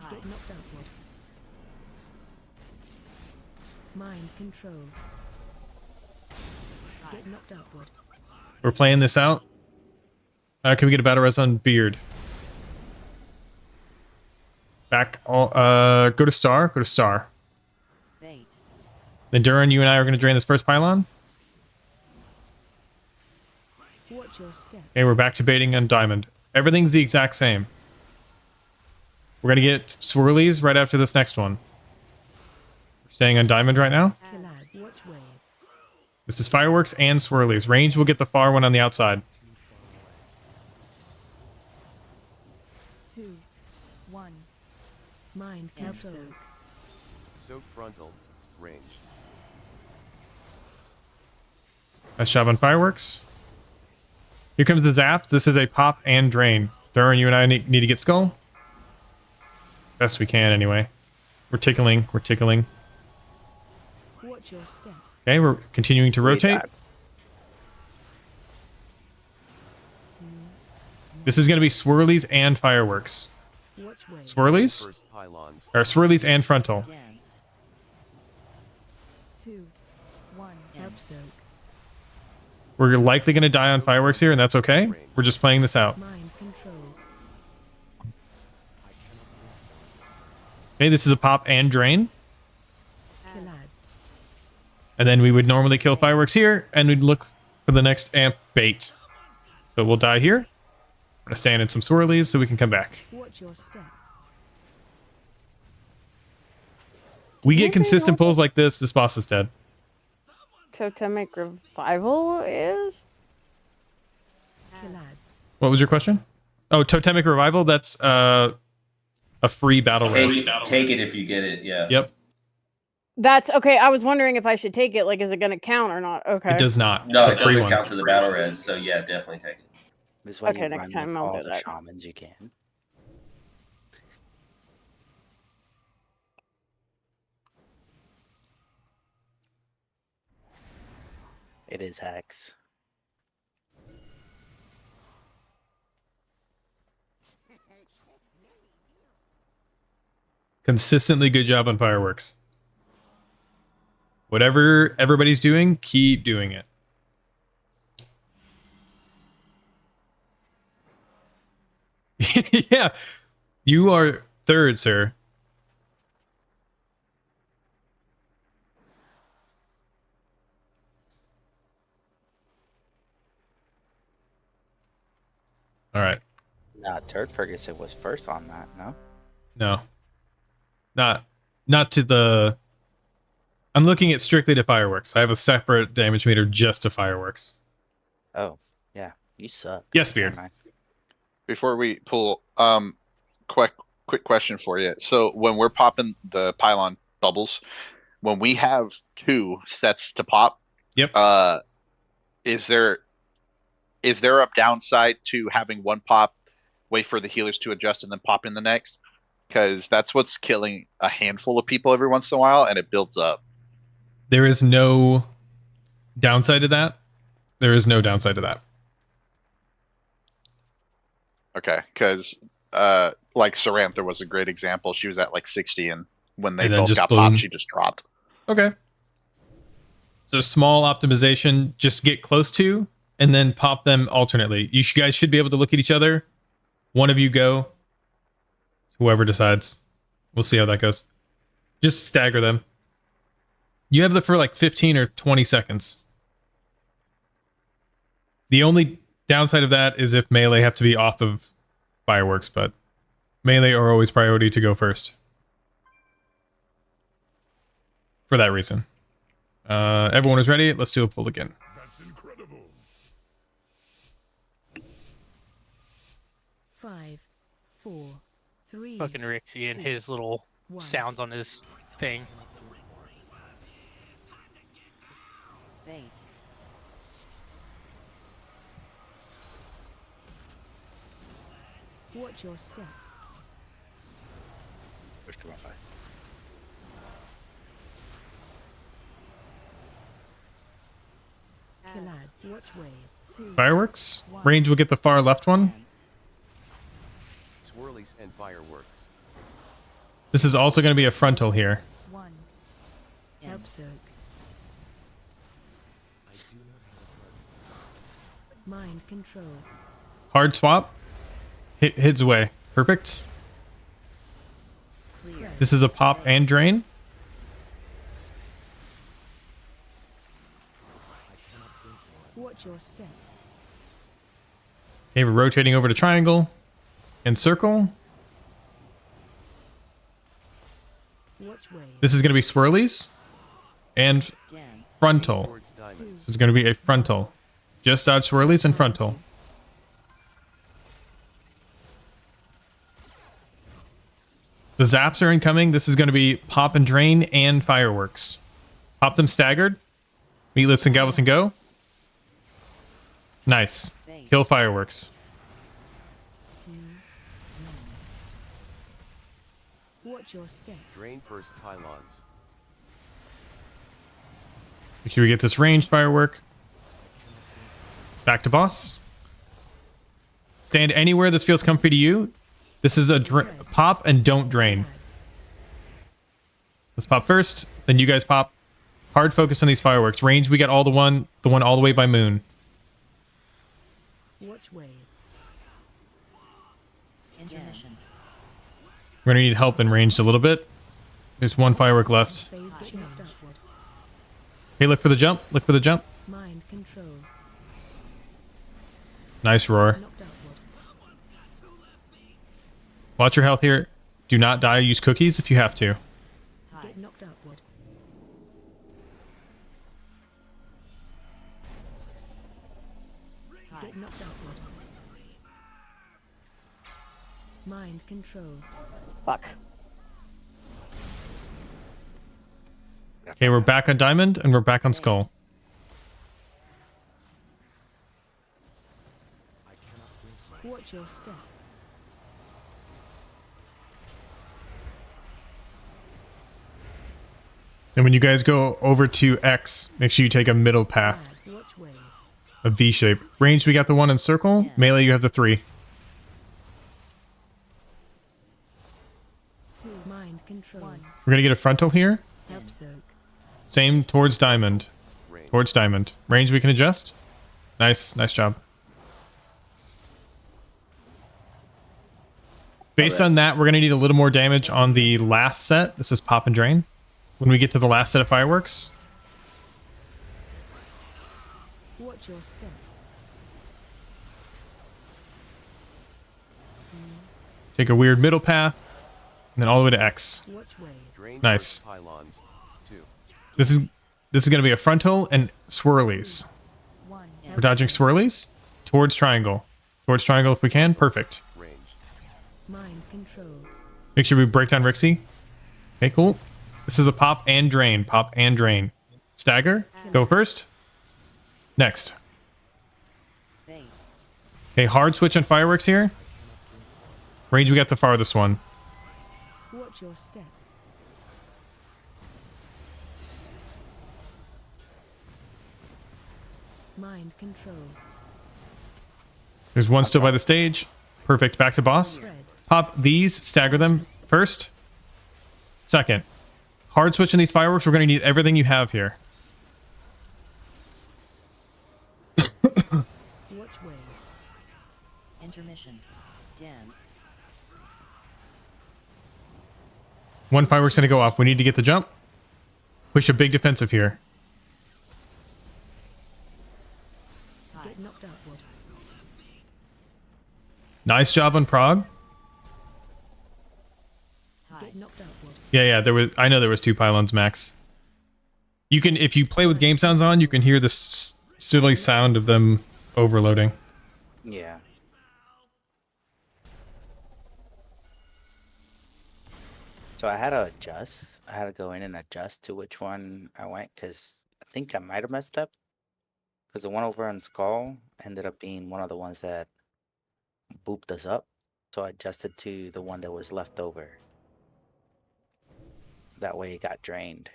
Get knocked upward. Mind control. Get knocked upward. We're playing this out. Can we get a battle res on Beard? Back. All. Go to star. Go to star. Bait. Then Duran, you and I are going to drain this first pylon. Watch your step. Okay, we're back to baiting on diamond. Everything's the exact same. We're going to get swirlies right after this next one. We're staying on diamond right now. Kill ads. Watch wave. This is fireworks and swirlies. Range will get the far one on the outside. 2, 1. Mind control. Soak frontal. Range. Nice job on fireworks. Here comes the zap. This is a pop and drain. Duran, you and I need to get skull. Best we can, anyway. We're tickling. We're tickling. Watch your step. Okay, we're continuing to rotate. This is going to be swirlies and fireworks. Watch wave. Swirlies? First pylons. Or swirlies and frontal. Dance. 2, 1. Help soak. We're likely going to die on fireworks here, and that's okay. We're just playing this out. Mind control. Okay, this is a pop and drain. Kill ads. And then we would normally kill fireworks here, and we'd look for the next amp bait. But we'll die here. We're going to stand in some swirlies so we can come back. Watch your step. We get consistent pulls like this boss is dead. Totemic revival is? Kill ads. What was your question? Oh, Totemic Revival, that's a free battle res. Take it if you get it, yeah. Yep. That's okay. I was wondering if I should take it. Like, is it going to count or not? Okay. It does not. No, It's a it free doesn't one. count to the battle res, so yeah, definitely take it. This is why Okay, you next run time with I'll all do the that. shamans you can. It is Hex. Consistently good job on fireworks. Whatever everybody's doing, keep doing it. Yeah, you are third, sir. All right. Nah, Turd Ferguson was first on that, no? No. Not to the... I'm looking at strictly to fireworks. I have a separate damage meter just to fireworks. Oh, yeah. You suck. Yes, Beard. Never mind. Before we pull, quick question for you. So when we're popping the pylon bubbles, when we have 2 sets to pop, yep. Is there a downside to having one pop, wait for the healers to adjust, and then pop in the next? Because that's what's killing a handful of people every once in a while, and it builds up. There is no downside to that. There is no downside to that. Okay, because like Sarantha was a great example. She was at like 60, and when they And then both just got boom. popped, she just dropped. Okay. So small optimization, just get close to, and then pop them alternately. You guys should be able to look at each other One of you go. Whoever decides. We'll see how that goes. Just stagger them. You have them for like 15 or 20 seconds. The only downside of that is if melee have to be off of fireworks, but melee are always priority to go first. For that reason. Everyone is ready. Let's do a pull again. That's incredible. 5, 4, 3. Fucking Rixie and his little sounds on his thing. Bait. Watch your step. Push to 1-5. Killads. Watch wave. 3, Fireworks. Range will get the far left one. Swirlies and fireworks. This is also going to be a frontal here. 1. Help Zerg. Mind control. Hard swap. Hits away. Perfect. Clear. This is a pop and drain. Watch your step. Okay, we're rotating over to triangle and circle. Watch wave. This is going to be swirlies and frontal. This is going to be a frontal. Just dodge swirlies and frontal. The zaps are incoming. This is going to be pop and drain and fireworks. Pop them staggered. Meatless and Galvus and go. Nice. Kill fireworks. Watch your step. Drain first pylons. Make sure we get this ranged firework. Back to boss. Stand anywhere this feels comfy to you. This is a pop and don't drain. Let's pop first, then you guys pop. Hard focus on these fireworks. Range, we got all the one all the way by moon. Watch wave. Intermission. We're gonna need help in ranged a little bit. There's one firework left. Phase change. Okay, look for the jump. Look for the jump. Mind control. Nice roar. Knocked outward. Watch your health here. Do not die. Use cookies if you have to. Get knocked outward. Get knocked outward. Mind control. Fuck. Okay, we're back on diamond and we're back on skull. Watch your step. And when you guys go over to X, make sure you take a middle path. Watch wave. A V shape. Range, we got the one in circle. Melee, you have the 3. Mind control. We're gonna get a frontal here. Help Zerg. Same towards diamond. Towards diamond. Range we can adjust. Nice job. Based on that, we're gonna need a little more damage on the last set. This is pop and drain. When we get to the last set of fireworks. Watch your step. Take a weird middle path. And then all the way to X. Watch wave. Drain Nice. first pylons. 2. This is gonna be a frontal and swirlies. 1. We're dodging swirlies. Towards triangle. Towards triangle if we can. Perfect. Range. Mind control. Make sure we break down Rixie. Okay, cool. This is a pop and drain. Pop and drain. Stagger. Go first. Next. Bait. Okay, hard switch on fireworks here. Range, we got the farthest one. Watch your step. Mind control. There's one still by the stage. Perfect. Back to boss. Pop these. Stagger them first. Second. Hard switch on these fireworks. We're going to need everything you have here. Watch wave. Intermission. Dense. One firework's gonna go off. We need to get the jump. Push a big defensive here. Get knocked outward. Nice job on Prog. Get knocked outward. Yeah, there was. I know there was 2 pylons max. You can, if you play with game sounds on, you can hear the silly sound of them overloading. Yeah. So I had to adjust. I had to go in and adjust to which one I went because I think I might have messed up. Because the one over on Skull ended up being one of the ones that booped us up. So I adjusted to the one that was left over. That way it got drained.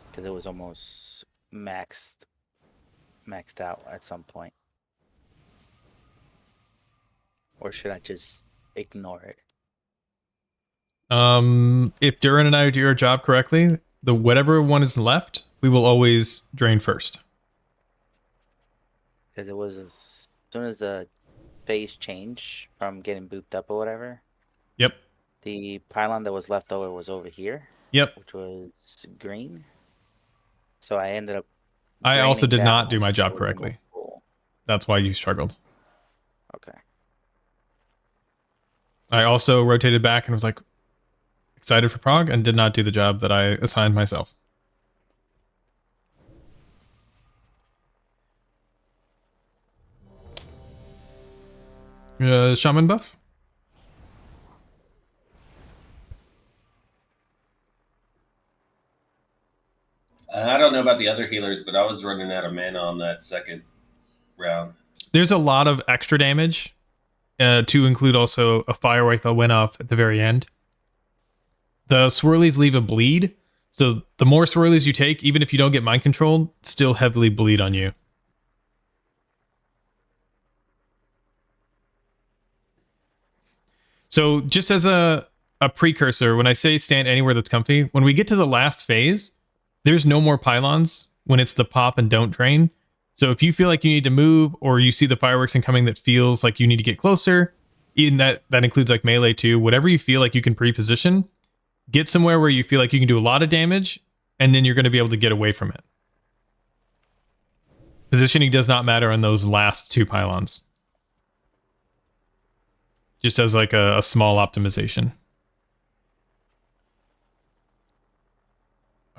Because it was almost maxed out at some point. Or should I just ignore it? If Duran and I do our job correctly, the whatever one is left, we will always drain first. Because it was as soon as the phase changed from getting booped up or whatever. Yep. The pylon that was left over was over here. Yep. Which was green. So I ended up. I also did draining not that do my one, so job it was correctly. full. That's why you struggled. Okay. I also rotated back and was like excited for Prog and did not do the job that I assigned myself. Shaman buff? I don't know about the other healers, but I was running out of mana on that second round. There's a lot of extra damage, to include also a firework that went off at the very end. The swirlies leave a bleed, so the more swirlies you take, even if you don't get mind control, still heavily bleed on you. So just as a precursor, when I say stand anywhere that's comfy, when we get to the last phase, there's no more pylons when it's the pop and don't drain. So if you feel like you need to move, or you see the fireworks incoming that feels like you need to get closer, even that includes like melee too, whatever you feel like you can pre-position, get somewhere where you feel like you can do a lot of damage, and then you're going to be able to get away from it. Positioning does not matter on those last 2 pylons. Just as like a small optimization.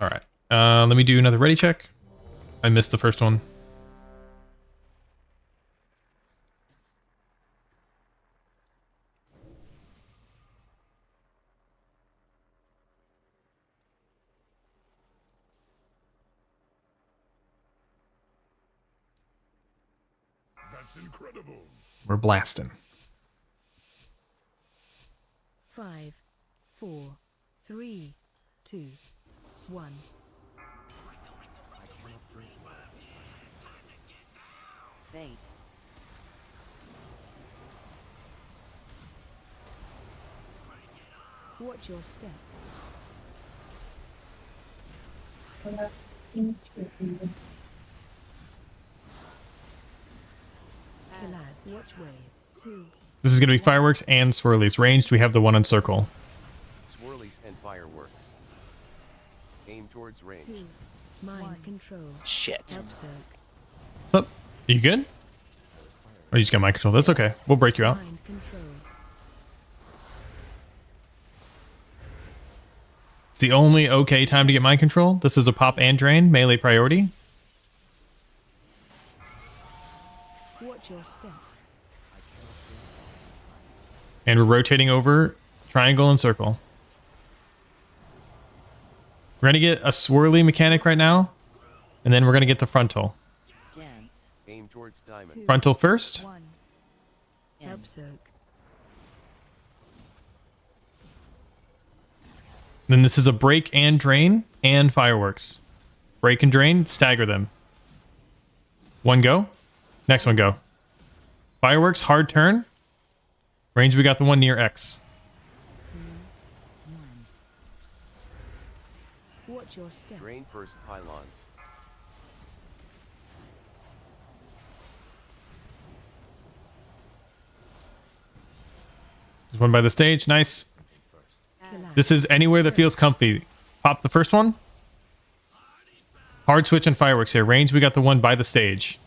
All right. Let me do another ready check. I missed the first one. That's incredible. We're blasting. 5, 4, 3, 2, 1. Fate. Watch your step. Collapse. Watch wave. 2. This is going to be fireworks and swirlies. Ranged, we have the one on circle. Swirlies and fireworks. Aim towards range. 2. Mind control. Shit. Upsurge. What's up? Are you good? Oh, you just got mind control. That's okay. We'll break you out. Mind control. It's the only okay time to get mind control. This is a pop and drain, melee priority. Watch your step. And we're rotating over triangle and circle. We're going to get a swirly mechanic right now, and then we're going to get the frontal. Dense. Aim towards diamond. Frontal first. 1. Upsurge. Then this is a break and drain and fireworks. Break and drain, stagger them. One go. Next one go. Fireworks, hard turn. Range, we got the one near X. 2, 1. Watch your step. Drain first pylons. There's one by the stage. Nice. This is anywhere that feels comfy. Pop the first one. Hard switch and fireworks here. Range, we got the one by the stage.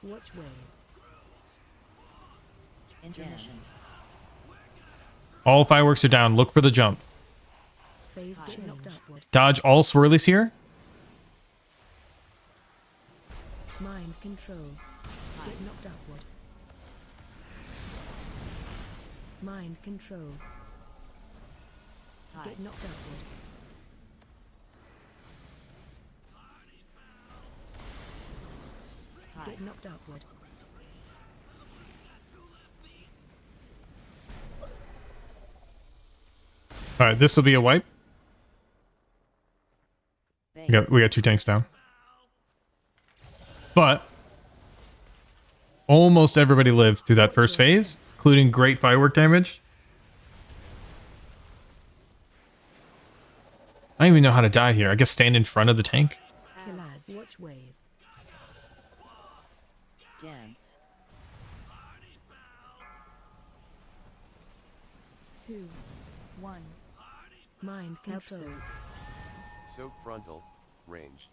Watch wave. Intermission. All fireworks are down. Look for the jump. Phase change. Upward. Dodge all swirlies here. Mind control. Get knocked upward. Mind control. Get knocked upward. Get knocked upward. All right, this will be a wipe. We got 2 tanks down. But almost everybody lived through that first phase, including great firework damage. I don't even know how to die here. I guess stand in front of the tank. Watch wave. Dance. 2, 1. Mind control. Soak frontal, range.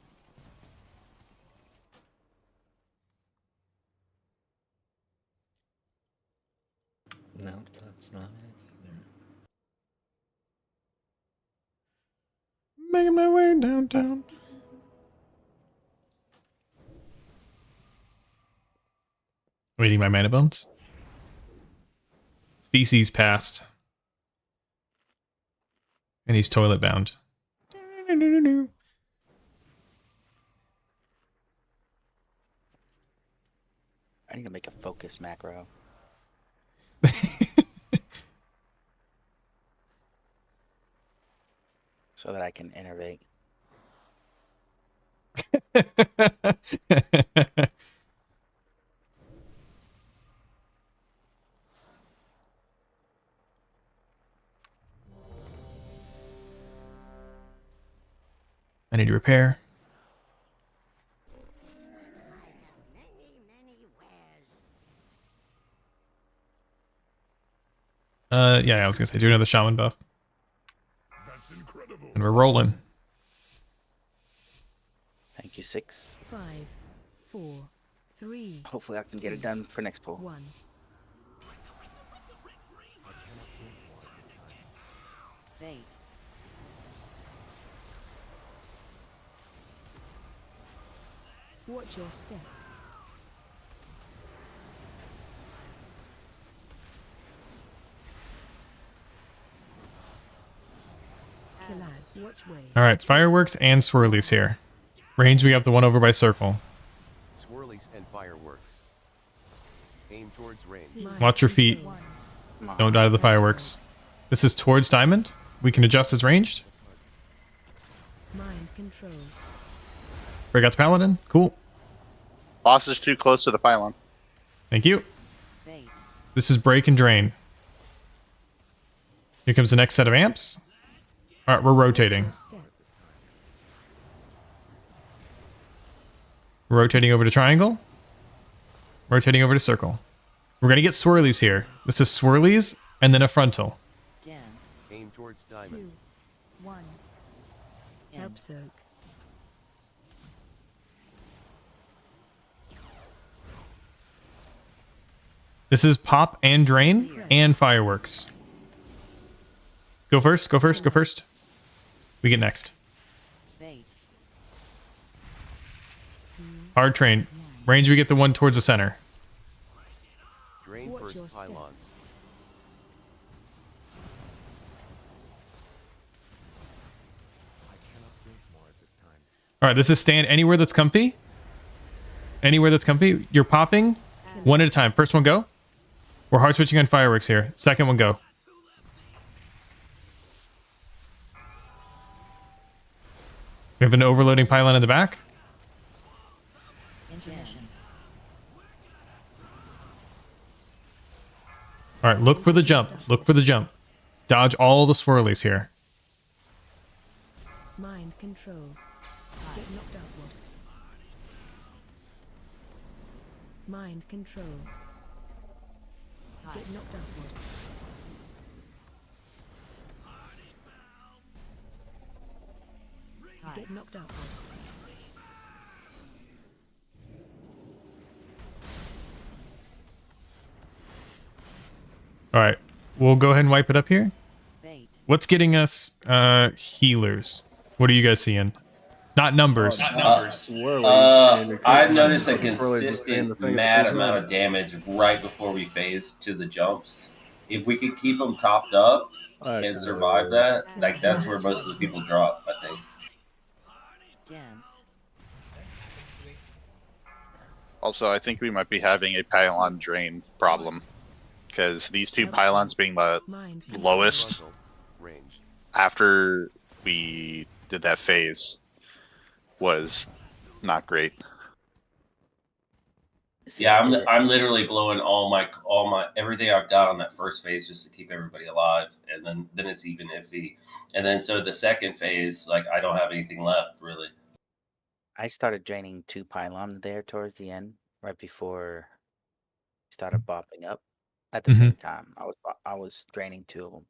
No, that's not it either. Making my way downtown. Waiting my mana bones. Feces passed. And he's toilet bound. I need to make a focus macro. So that I can innovate. I need to repair. Yeah, I was gonna say do another shaman buff. That's incredible. And we're rolling. Thank you, 6. 5, 4, 3. Hopefully I can get it done for next pull. 1. Fate. Watch your step. Collapse. Watch wave. Alright, fireworks and swirlies here. Range, we have the one over by circle. Swirlies and fireworks. Aim towards range. Watch your feet. Don't die to the fireworks. This is towards diamond. We can adjust as ranged. Mind control. Break out the paladin. Cool. Boss is too close to the pylon. Thank you. Fate. This is break and drain. Here comes the next set of amps. Alright, we're rotating. Step. Rotating over to triangle. Rotating over to circle. We're going to get swirlies here. This is swirlies and then a frontal. Dance. Aim towards diamond. 2, 1. Help soak. This is pop and drain and fireworks. Go first, go first, go first. We get next. Fate. Hard train. Range, we get the one towards the center. Drain Watch first your step. pylons. Alright, this is stand anywhere that's comfy. Anywhere that's comfy. You're popping one at a time. First one go. We're hard switching on fireworks here. Second one go. We have an overloading pylon in the back. Intermission. Alright, look for the jump. Look for the jump. Dodge all the swirlies here. Mind control. Get knocked upward. Mind control. Get knocked upward. Get knocked upward. All right, we'll go ahead and wipe it up here. Bait. What's getting us healers? What are you guys seeing? It's not numbers. I noticed a consistent mad amount of damage right before we phase to the jumps. If we could keep them topped up and survive that, like that's where most of the people drop, I think. Dance. Also, I think we might be having a pylon drain problem because these two pylons being the lowest after we did that phase was not great. Yeah, I'm literally blowing all my everything I've got on that first phase just to keep everybody alive, and then it's even iffy. And then so the second phase, like I don't have anything left really. I started draining 2 pylons there towards the end, right before we started bopping up. At the same time, I was draining 2 of them.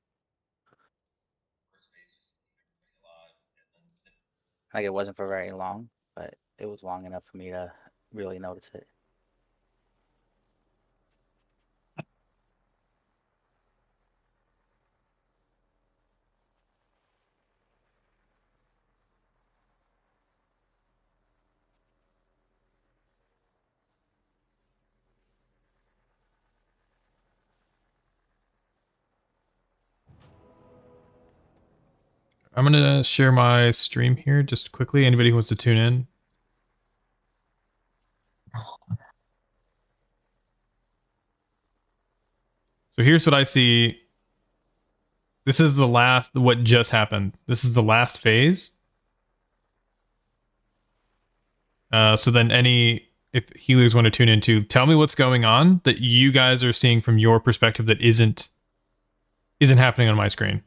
Like it wasn't for very long, but it was long enough for me to really notice it. I'm gonna share my stream here just quickly. Anybody who wants to tune in. So here's what I see. This is the last, what just happened. This is the last phase. So then if healers want to tune into, tell me what's going on that you guys are seeing from your perspective that isn't happening on my screen.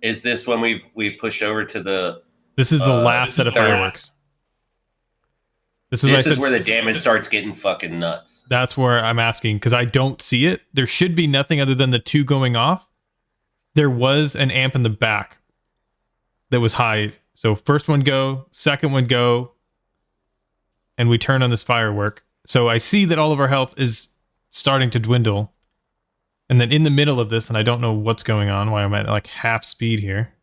Is this when we pushed over to the? This is the last set of fireworks. This is where the damage starts getting fucking nuts. That's where I'm asking, because I don't see it. There should be nothing other than the 2 going off. There was an amp in the back that was high. So first one go, second one go, and we turn on this firework. So I see that all of our health is starting to dwindle. And then in the middle of this, and I don't know what's going on, why I'm at like half speed here.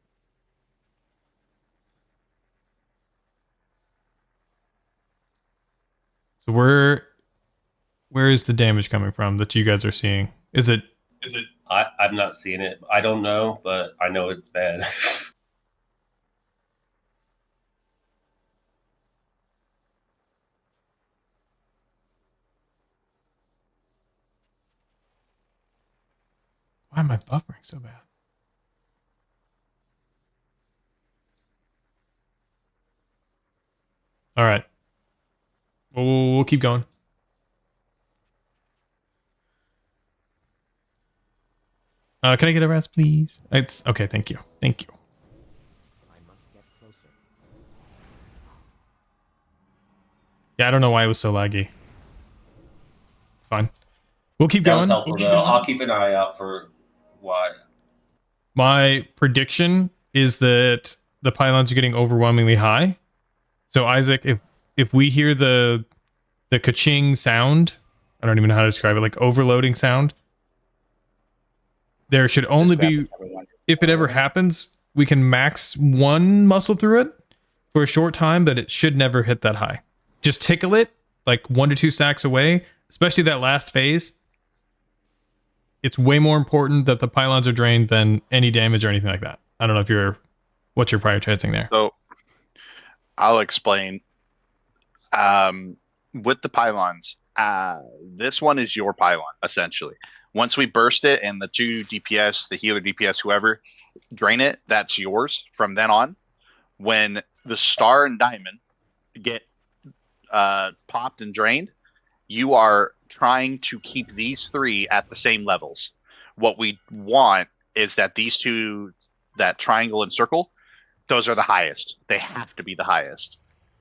So where is the damage coming from that you guys are seeing? Is it? I'm not seeing it. I don't know, but I know it's bad. Why am I buffering so bad? All right. We'll keep going. Can I get a rest, please? It's okay. Thank you. Thank you. Yeah, I don't know why it was so laggy. It's fine. We'll keep That going. was helpful, though. I'll keep an eye out for why. My prediction is that the pylons are getting overwhelmingly high. So Isaac, if we hear the ka-ching sound, I don't even know how to describe it, like overloading sound, there should only be, if it ever happens, we can max 1 muscle through it for a short time, but it should never hit that high. Just tickle it like 1 to 2 stacks away, especially that last phase. It's way more important that the pylons are drained than any damage or anything like that. I don't know what you're prioritizing there. So I'll explain. With the pylons, this one is your pylon, essentially. Once we burst it and the 2 DPS, the healer DPS, whoever, drain it, that's yours from then on. When the star and diamond get popped and drained, you are trying to keep these 3 at the same levels. What we want is that these 2, that triangle and circle, those are the highest. They have to be the highest,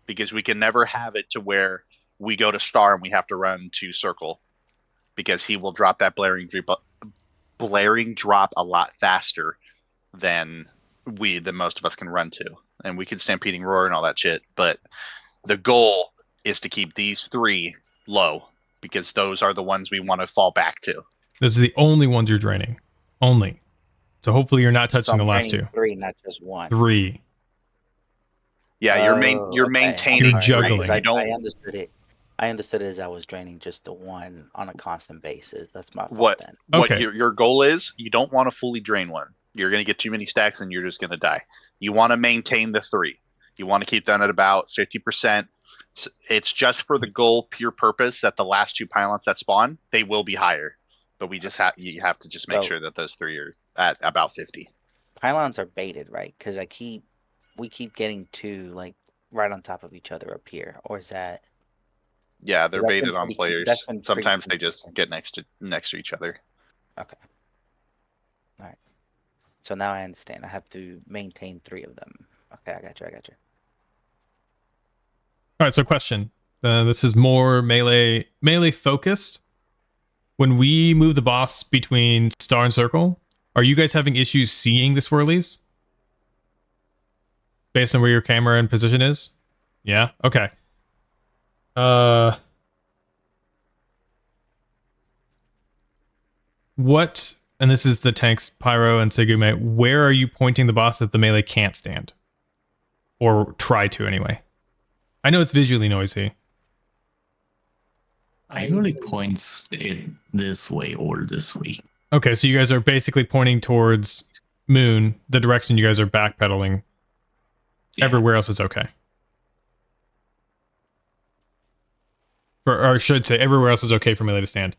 because we can never have it to where we go to star and we have to run to circle because he will drop that blaring drop a lot faster than most of us can run to. And we can stampeding roar and all that shit. But the goal is to keep these 3 low because those are the ones we want to fall back to. Those are the only ones you're draining. Only. So hopefully you're not touching I'm the last draining 2. 3, not just 1. 3. Yeah, you're maintaining. You're juggling. I understood it. I understood it as I was draining just the 1 on a constant basis. That's my fault then. What your goal is, you don't want to fully drain 1. You're going to get too many stacks and you're just going to die. You want to maintain the 3. You want to keep them at about 50%. It's just for the goal, pure purpose that the last 2 pylons that spawn, they will be higher. But you have to just make sure that those 3 are at about 50. Pylons are baited, right? Because we keep getting 2 like right on top of each other up here, or is that? Yeah, they're baited on players. Sometimes they just consistent. get next to each other. Okay. All right. So now I understand. I have to maintain 3 of them. Okay, I got you. All right, so question. This is more melee focused. When we move the boss between star and circle, are you guys having issues seeing the swirlies? Based on where your camera and position is? Yeah? Okay. What, and this is the tanks, Pyro and Segume, where are you pointing the boss that the melee can't stand? Or try to, anyway. I know it's visually noisy. I usually points it this way or this way. Okay, so you guys are basically pointing towards Moon, the direction you guys are backpedaling. Yeah. Everywhere else is okay. Or I should say, everywhere else is okay for melee to stand.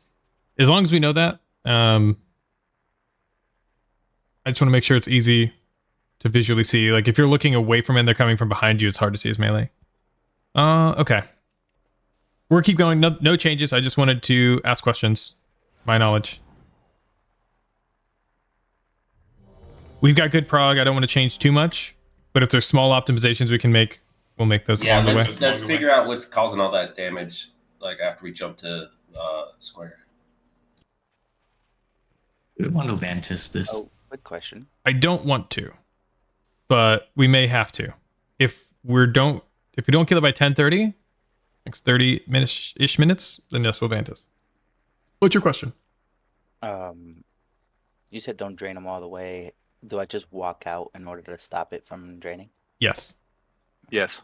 As long as we know that, I just want to make sure it's easy to visually see. Like, if you're looking away from it and they're coming from behind you, it's hard to see as melee. Okay. We'll keep going. No changes. I just wanted to ask questions. My knowledge. We've got good prog. I don't want to change too much. But if there's small optimizations we can make, we'll make those along the way. Let's figure out what's causing all that damage, like after we jump to square. We want to Vantus this. Oh, good question. I don't want to, but we may have to. If we don't kill it by 10:30, next 30 minutes, then yes, we'll Vantus. What's your question? You said don't drain them all the way. Do I just walk out in order to stop it from draining? Yes. Yes.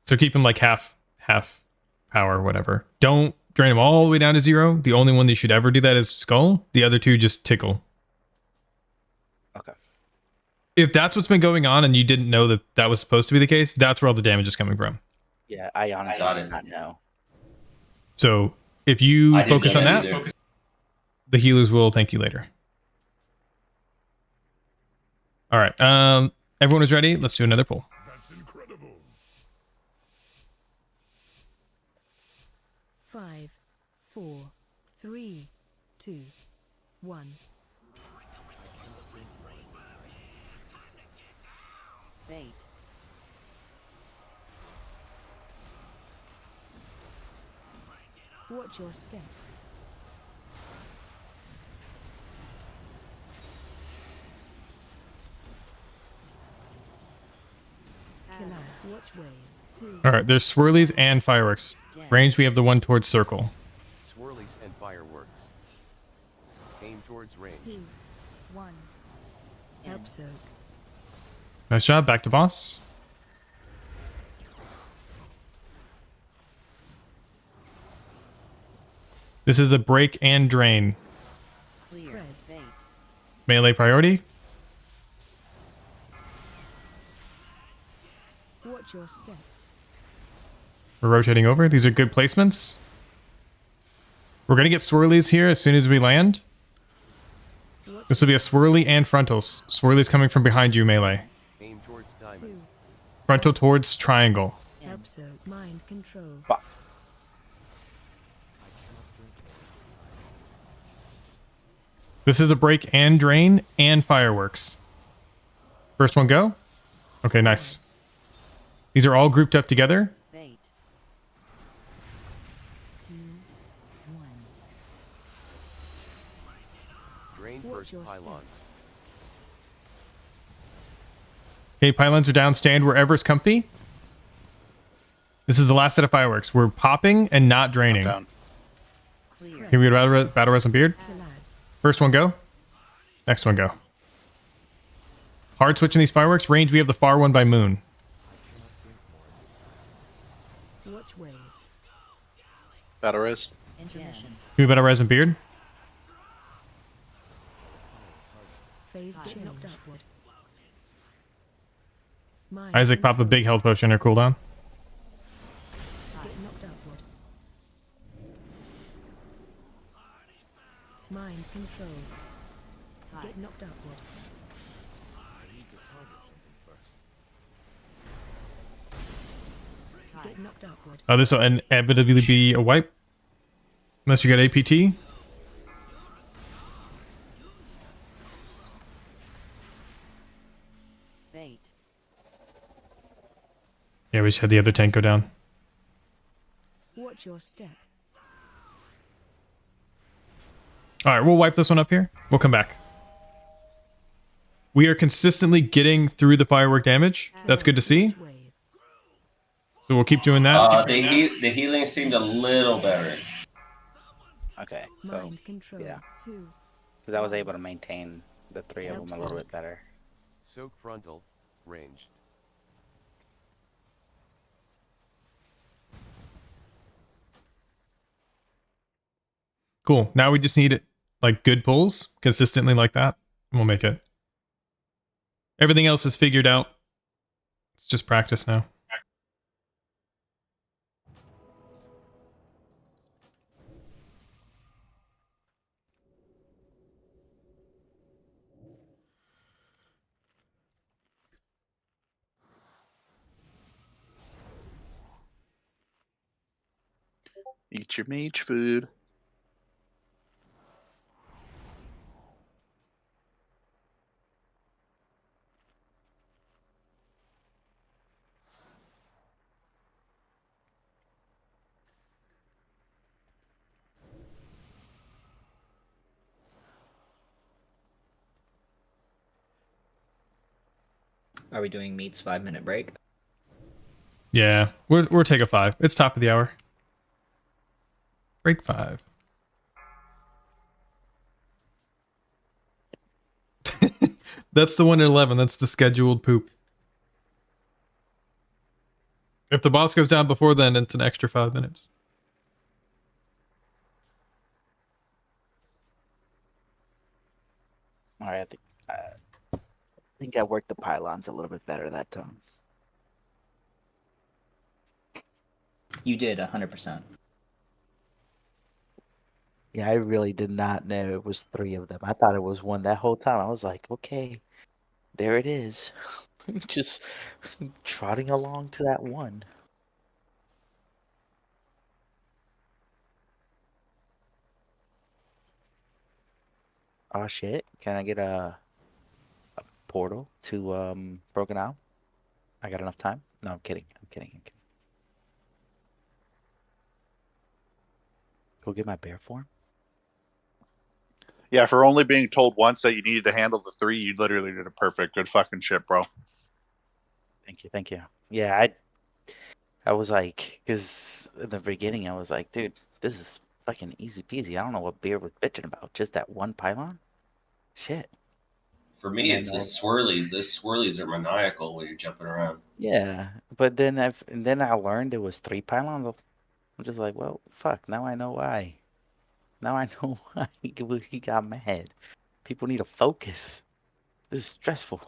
So keep them like half power, whatever. Don't drain them all the way down to 0. The only one that you should ever do that is Skull. The other 2 just tickle. Okay. If that's what's been going on and you didn't know that that was supposed to be the case, that's where all the damage is coming from. Yeah, I honestly did not know. So if you focus on that, the healers will thank you later. All right. Everyone is ready. Let's do another pull. That's incredible. 5, 4, 3, 2, 1. Bait. Watch your step. Watch way. All right, there's swirlies and fireworks. Range, we have the one towards circle. Swirlies and fireworks. Aim towards range. 2, 1. Help soak. Nice job. Back to boss. This is a break and drain. Clear. Bait. Melee priority. Watch your step. We're rotating over. These are good placements. We're going to get swirlies here as soon as we land. This will be a swirly and frontals. Swirlies coming from behind you, melee. Aim towards diamond. Frontal towards triangle. Help soak. Mind control. This is a break and drain and fireworks. First one go. Okay, nice. These are all grouped up together. Bait. Watch your step. Okay, pylons are down. Stand wherever's comfy. This is the last set of fireworks. We're popping and not draining. Clear. Here we go. Battle Res and Beard. First one go. Next one go. Hard switching these fireworks. Range, we have the far one by Moon. Watch wave. Battle Res. Intermission. Can we Battle Res and Beard? Phase change. Upward. Mind Isaac, pop a control. big health potion or cooldown. Get knocked upward. Mind control. Get knocked upward. Get knocked upward. This will inevitably be a wipe. Unless you get APT. Bait. Yeah, we just had the other tank go down. Watch your step. Alright, we'll wipe this one up here. We'll come back. We are consistently getting through the firework damage. That's good to see. Watch wave. So we'll keep doing that. The healing seemed a little better. Okay, so Mind control. yeah. 2. because I was able to maintain the three of them a little bit better. Soak frontal, ranged. Cool. Now we just need like good pulls consistently like that. And we'll make it. Everything else is figured out. It's just practice now. Eat your mage food. Are we doing meets 5-minute break? Yeah, we're take a 5. It's top of the hour. Break 5. That's the one at 11. That's the scheduled poop. If the boss goes down before then, it's an extra 5 minutes. All right, I think I worked the pylons a little bit better that time. You did 100%. Yeah, I really did not know it was 3 of them. I thought it was one that whole time. I was like, okay, there it is. Just trotting along to that one. Oh shit! Can I get a portal to Broken Isle? I got enough time? No, I'm kidding. I'm kidding. Go get my bear form. Yeah, for only being told once that you needed to handle the 3, you literally did it perfect. Good fucking shit, bro. Thank you, thank you. Yeah, I was like, because in the beginning I was like, dude, this is fucking easy peasy. I don't know what Beer was bitching about. Just that one pylon? Shit. For me, it's the swirlies. The swirlies are maniacal when you're jumping around. Yeah, but then I learned it was 3 pylons. I'm just like, well, fuck. Now I know why. Now I know why he got mad. People need to focus. This is stressful.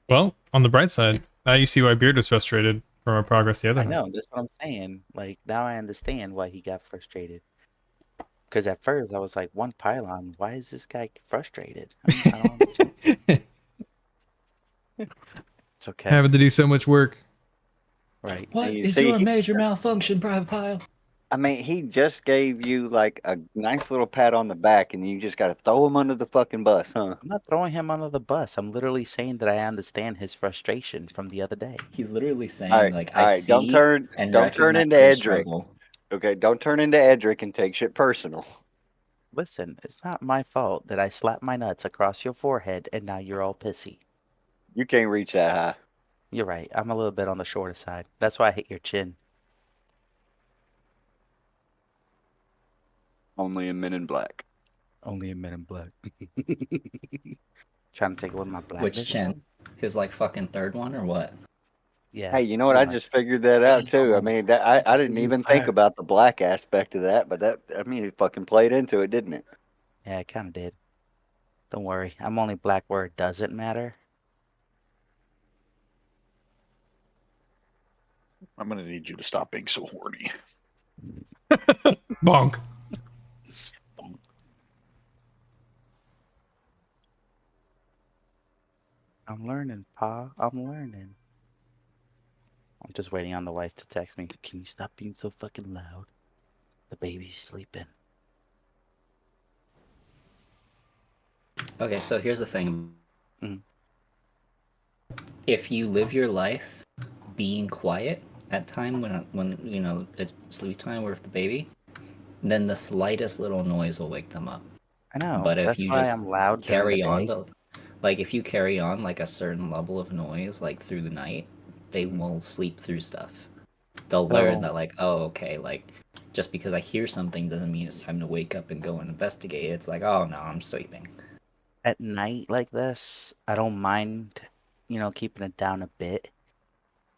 Well, on the bright side, now you see why Beard was frustrated from our progress the other I night. know. That's what I'm saying. Like, now I understand why he got frustrated. Because at first I was like, 1 pylon. Why is this guy frustrated? I don't understand. It's okay. Having to do so much work. Right. What You is see, your he- major malfunction, Private Pile? I mean, he just gave you like a nice little pat on the back, and you just got to throw him under the fucking bus, huh? I'm not throwing him under the bus. I'm literally saying that I understand his frustration from the other day. He's literally saying, All right, like, all I right, see don't turn and into recognize your Edric. struggle. Okay, don't turn into Edric and take shit personal. Listen, it's not my fault that I slapped my nuts across your forehead and now you're all pissy. You can't reach that high. You're right. I'm a little bit on the shorter side. That's why I hit your chin. Only in Men in Black. Only in Men in Black. Trying to take it with my black. Which chin? His like fucking third one or what? Yeah. Hey, you know what? I just figured that out too. I mean, that I didn't you even fire. think about the black aspect of that, but that, I mean, it fucking played into it, didn't it? Yeah, it kind of did. Don't worry. I'm only black where it doesn't matter. I'm gonna need you to stop being so horny. Bonk. I'm learning, Pa. I'm learning. I'm just waiting on the wife to text me. Can you stop being so fucking loud? The baby's sleeping. Okay, so here's the thing. Mm. If you live your life being quiet at time when you know it's sleep time with the baby, then the slightest little noise will wake them up. I know. But if That's you why just I'm loud carry during the on day. like if you carry on like a certain level of noise like through the night, they will sleep through stuff. They'll learn that like, oh, okay, like just because I hear something doesn't mean it's time to wake up and go and investigate. It's like, oh no, I'm sleeping. At night like this, I don't mind, keeping it down a bit.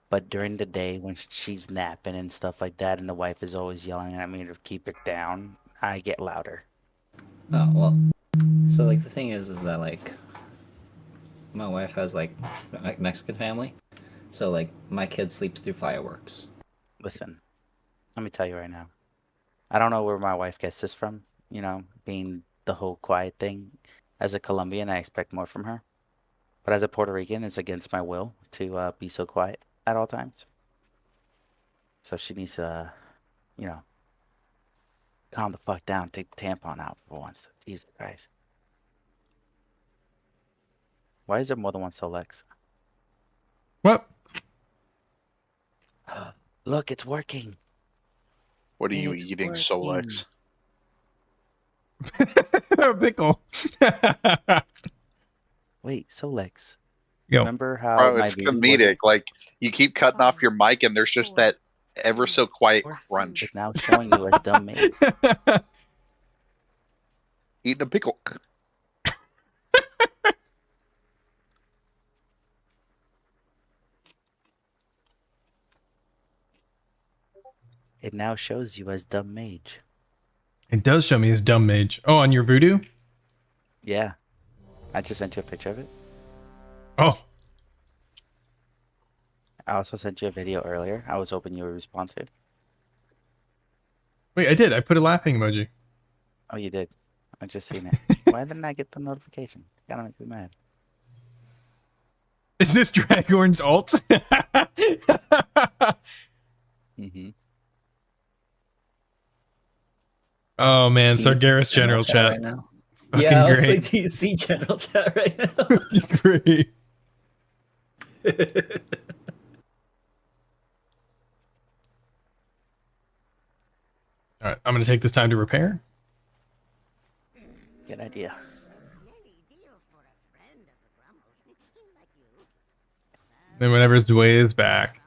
But during the day when she's napping and stuff like that, and the wife is always yelling at me to keep it down, I get louder. Oh well. So like the thing is that like my wife has like a Mexican family, so like my kid sleeps through fireworks. Listen, let me tell you right now. I don't know where my wife gets this from, being the whole quiet thing. As a Colombian, I expect more from her. But as a Puerto Rican, it's against my will to be so quiet at all times. So she needs to, calm the fuck down, take the tampon out for once. Jesus Christ. Why is there more than one Solex? What? Look, it's working. What are you It's eating, working. Solex? Pickle. Wait, Solex. Yo. Remember how Bro, my it's baby comedic. wasn't- Like, you keep cutting off your mic, and there's just that ever so quiet crunch. It's now showing you as dumb maid. Eating a pickle. It now shows you as dumb mage. It does show me as dumb mage. Oh, on your voodoo? Yeah. I just sent you a picture of it. Oh. I also sent you a video earlier. I was hoping you would respond to. Wait, I did. I put a laughing emoji. Oh, you did. I just seen it. Why didn't I get the notification? Gotta make me mad. Is this Dragorn's alt? Mm-hmm. Oh man, Sargeras general chat. right now. Fucking Yeah, I was great. like, do you see general chat right now? Great. All right, I'm gonna take this time to repair. Good idea. Then whenever Dwayne is back.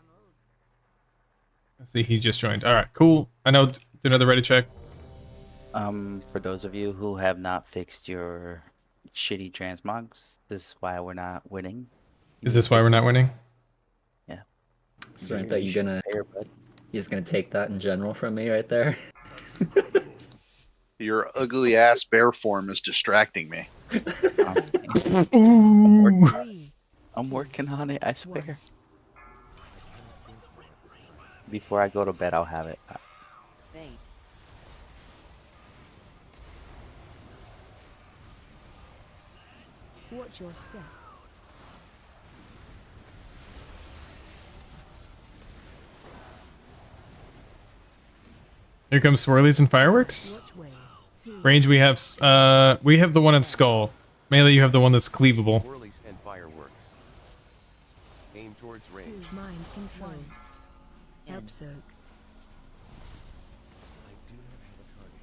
Let's see, he just joined. All right, cool. I know. Do another ready check. For those of you who have not fixed your shitty transmogs, this is why we're not winning. Is this why we're not winning? Yeah. So I thought you're just gonna take that in general from me right there. Your ugly ass bear form is distracting me. I'm working on it, I swear. Before I go to bed, I'll have it. Bait. Watch your step. Here comes swirlies and fireworks. Watch way. Range we have the one in skull. Melee you have the one that's cleavable. Swirlies and fireworks. Aim towards range. Mind control. Help soak.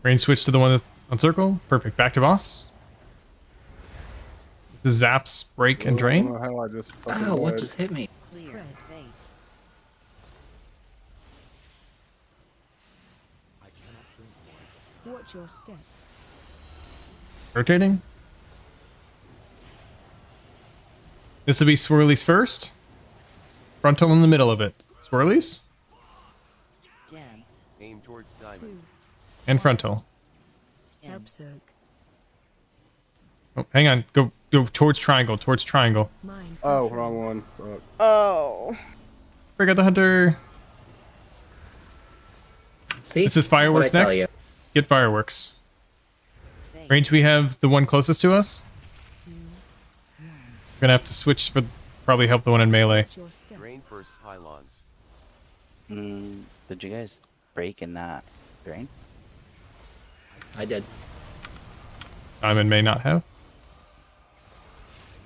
Range switch to the one On circle. Perfect. Back to boss. This is zaps, break, and drain. How I just fucking Oh, what died. just hit me? Spread bait. Watch your step. Rotating. This will be swirlies first. Frontal in the middle of it. Swirlies Dance. Aim towards diamond. and frontal. Help soak. Oh, hang on. Go towards triangle. Towards triangle. Mind Oh, control. wrong one. Fuck. Oh. Break out the hunter. See? This is fireworks What'd I tell next. you? Get fireworks. Bait. Range, we have the one closest to us. We're gonna have to switch for probably help the one in melee. Watch your step. Drain first pylons. Did you guys break and not drain? I did. Diamond may not have.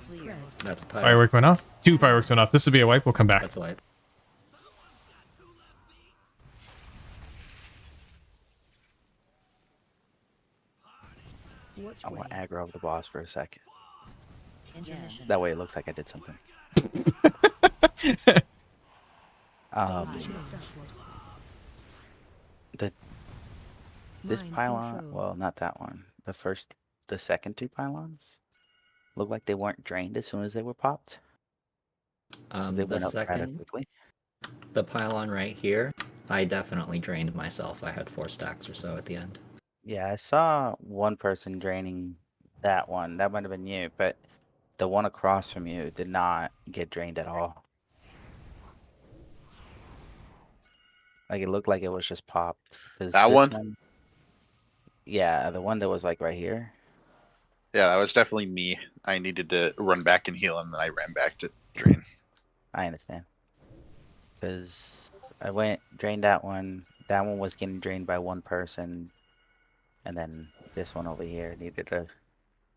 Clear. That's a pilot. Firework went off. 2 fireworks went off. This will be a wipe. We'll come back. That's a wipe. Watch I way. want to aggro over the boss for a second. Intermission. That way it looks like I did something. Position of dashboard. This Mind pylon, control. well, not that one. The second 2 pylons look like they weren't drained as soon as they were popped. 'Cause they The went up rather second, quickly. the pylon right here, I definitely drained myself. I had 4 stacks or so at the end. Yeah, I saw one person draining that one. That might have been you, but the one across from you did not get drained at all. Like it looked like it was just popped. 'Cause That this one? Yeah, the one that was like right here. Yeah, that was definitely me. I needed to run back and heal, and then I ran back to drain. I understand. Because I drained that one. That one was getting drained by one person. And then this one over here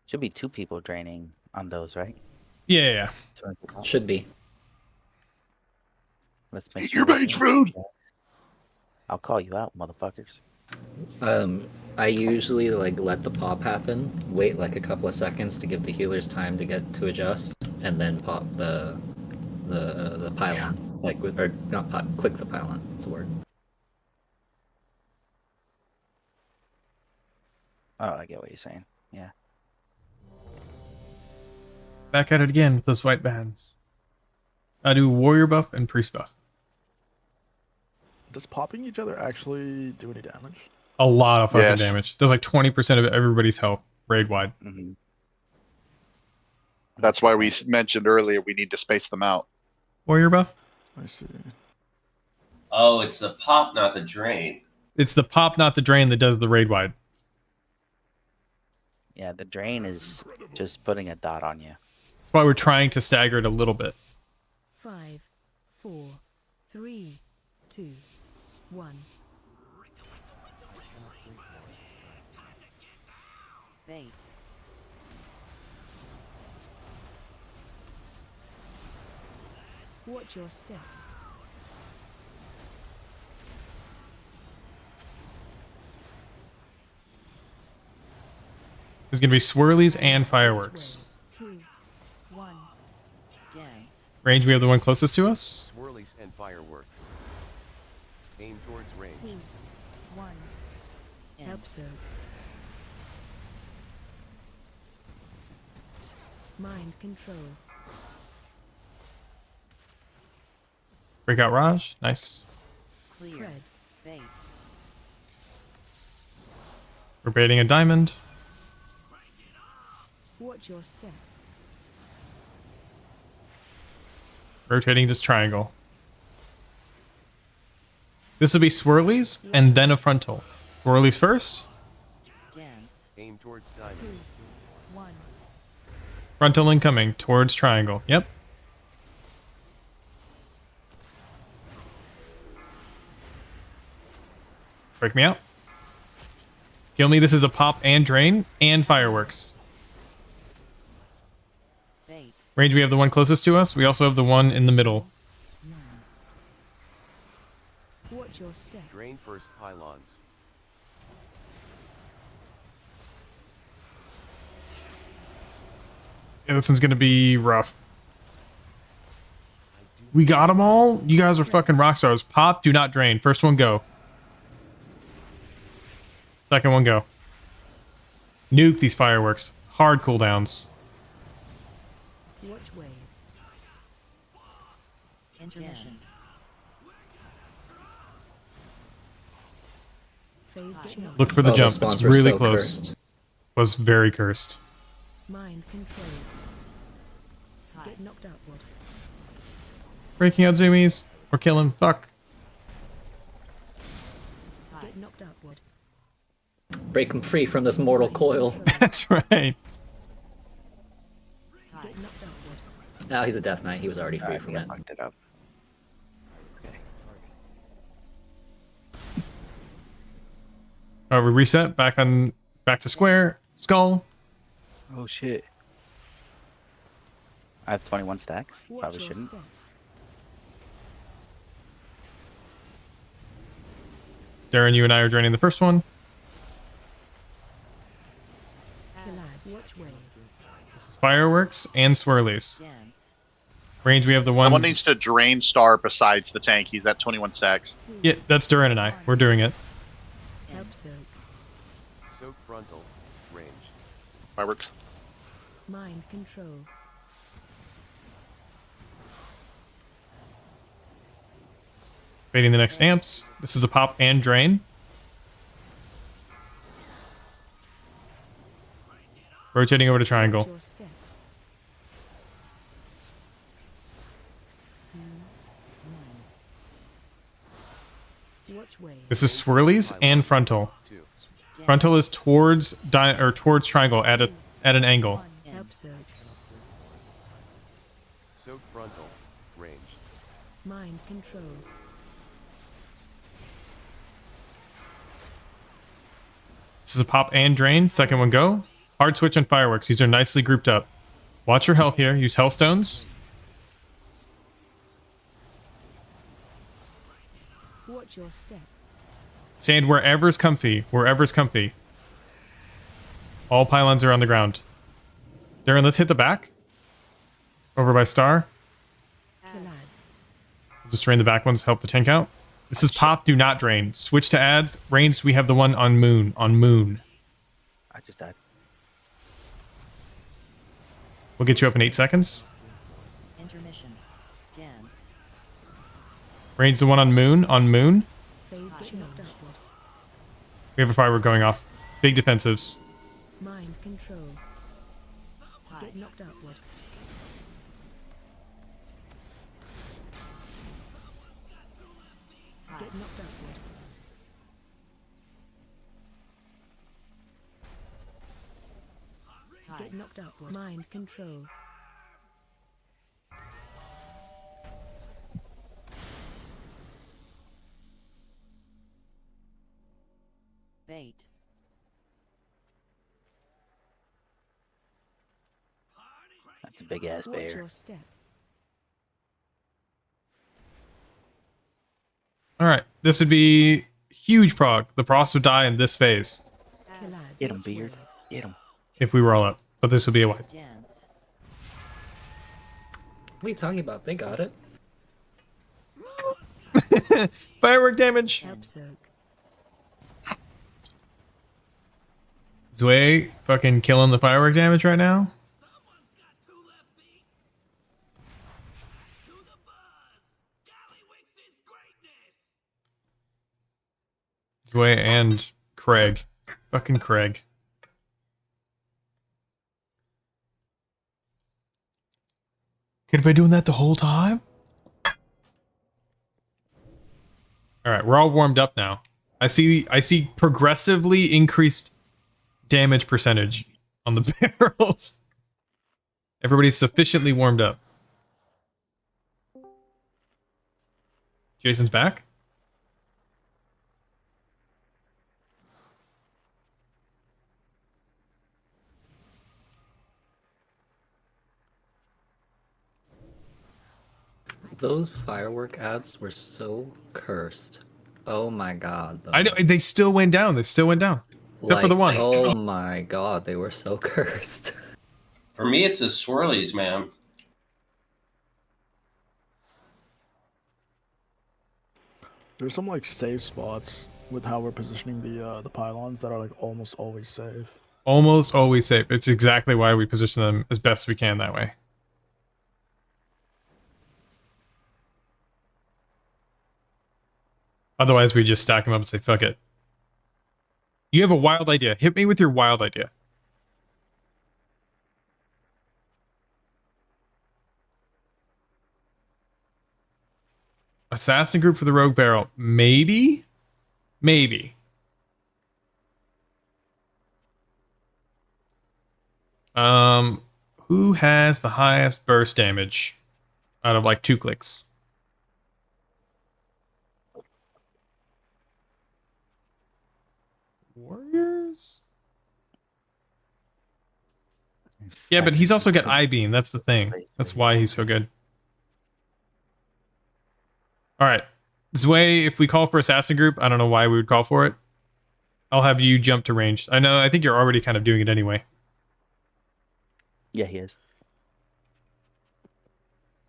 should be 2 people draining on those, right? Yeah. So Should be. let's make Eat sure. your we're mate's doing food! that. I'll call you out, motherfuckers. I usually like let the pop happen, wait like a couple of seconds to give the healers time to get to adjust, and then pop the pylon. Like or not pop, click the pylon. That's the word. Oh, I get what you're saying. Yeah. Back at it again with those white bands. I do warrior buff and priest buff. Does popping each other actually do any damage? A lot of fucking Yes. damage. Does like 20% of everybody's health raid wide. Mm-hmm. That's why we mentioned earlier we need to space them out. Warrior buff? I see. Oh, it's the pop, not the drain. It's the pop, not the drain, that does the raid wide. Yeah, the drain is just putting a dot on you. That's why we're trying to stagger it a little bit. 5, 4, 3, 2, 1. Bait. Watch your step. There's going to be swirlies and fireworks. 2, 1. Dance. Range, we have the one closest to us. Swirlies and fireworks. Aim towards range. 2, 1. Help soak. Mind control. Breakout Raj. Nice. Clear. Spread. Bait. We're baiting a diamond. Watch your step. Rotating this triangle. This will be swirlies and then a frontal. Swirlies first. Dance. Aim towards diamond. 2, 1. Frontal incoming towards triangle. Yep. Break me out. Kill me. This is a pop and drain and fireworks. Bait. Range, we have the one closest to us. We also have the one in the middle. Watch your step. Drain first pylons. Yeah, this one's gonna be rough. We got them all? You guys are fucking rock stars. Pop, do not drain. First one, go. Second one, go. Nuke these fireworks. Hard cooldowns. Watch wave. Intermission. Phase change. Look for the Oh, jump. spawns It's were really so close. cursed. Was very cursed. Mind control. Get knocked outward. Breaking out zoomies. We're killing. Fuck. Get knocked outward. Break him free from this mortal coil. That's right. Get knocked outward. Now he's a Death Knight. He was already free Alright, from yeah, it. fucked it up. We reset. Back to square. Skull. Oh shit. I have 21 stacks. Watch Probably your shouldn't. step. Darren, you and I are draining the first one. Collide. Watch wave. This is fireworks and swirlies. Dance. Range, we have the one. Someone needs to drain Star besides the tank. He's at 21 stacks. Yeah, that's Darren and I. We're doing it. Help soak. Soak frontal. Range. Fireworks. Mind control. Waiting the next amps. This is a pop and drain. Rotating over to Watch triangle. your step. 2, 1. Watch wave. This is swirlies and frontal. Frontal is towards towards triangle at an angle. Help soak. Soak frontal. Range. Mind control. This is a pop and drain. Second one, go. Hard switch on fireworks. These are nicely grouped up. Watch your health here. Use hellstones. Watch your step. Sand wherever's comfy. Wherever's comfy. All pylons are on the ground. Darren, let's hit the back. Over by Star. Collides. Just drain the back ones, help the tank out. This is pop, do not drain. Switch to ads. Ranged, we have the one on moon. On moon. I just died. We'll get you up in 8 seconds. Intermission. Dance. Range the one on moon. On moon. Phase change. Upward. We have a firework going off. Big defensives. Mind control. Get knocked outward. Get knocked outward. Get knocked outward. Mind control. Bait. That's a big ass Watch bear. your step. All right. This would be huge prog. The Prost would die in this phase Collide. Get him, Watch Beard. wave. Get him. if we were all up. But this would be a wipe. Dance. What are you talking about? They got it. Firework damage. Help soak. Zway fucking killing the firework damage right now. Zway and Craig. Fucking Craig. Could have been doing that the whole time? Alright, we're all warmed up now. I see progressively increased damage percentage on the barrels. Everybody's sufficiently warmed up. Jason's back. Those firework ads were so cursed. Oh my god. Though. I know they still went down. They still went down. Except for the one. Oh my god, they were so cursed. For me, it's the swirlies, man. There's some like safe spots with how we're positioning the pylons that are like almost always safe. Almost always safe. It's exactly why we position them as best we can that way. Otherwise, we just stack them up and say, fuck it. You have a wild idea. Hit me with your wild idea. Assassin group for the rogue barrel. Maybe? Maybe. Who has the highest burst damage out of like 2 clicks? Warriors? Yeah, but he's also got I-beam. That's the thing. That's why he's so good. Alright. Zwei, if we call for assassin group, I don't know why we would call for it. I'll have you jump to range. I think you're already kind of doing it anyway. Yeah, he is.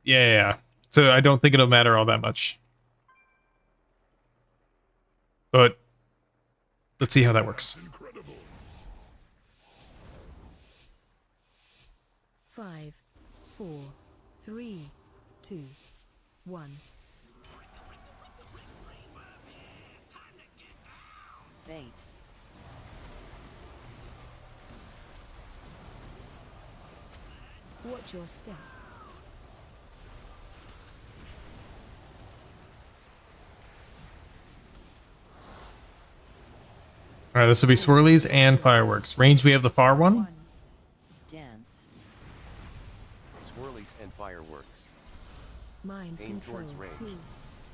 Yeah. So I don't think it'll matter all that much. But let's see how that works. 5, 4, 3, 2, 1. Bait. Watch your step. Alright, this will be swirlies and fireworks. Range, we have the far one. Dance. Swirlies and fireworks. Mind Aim control. towards range.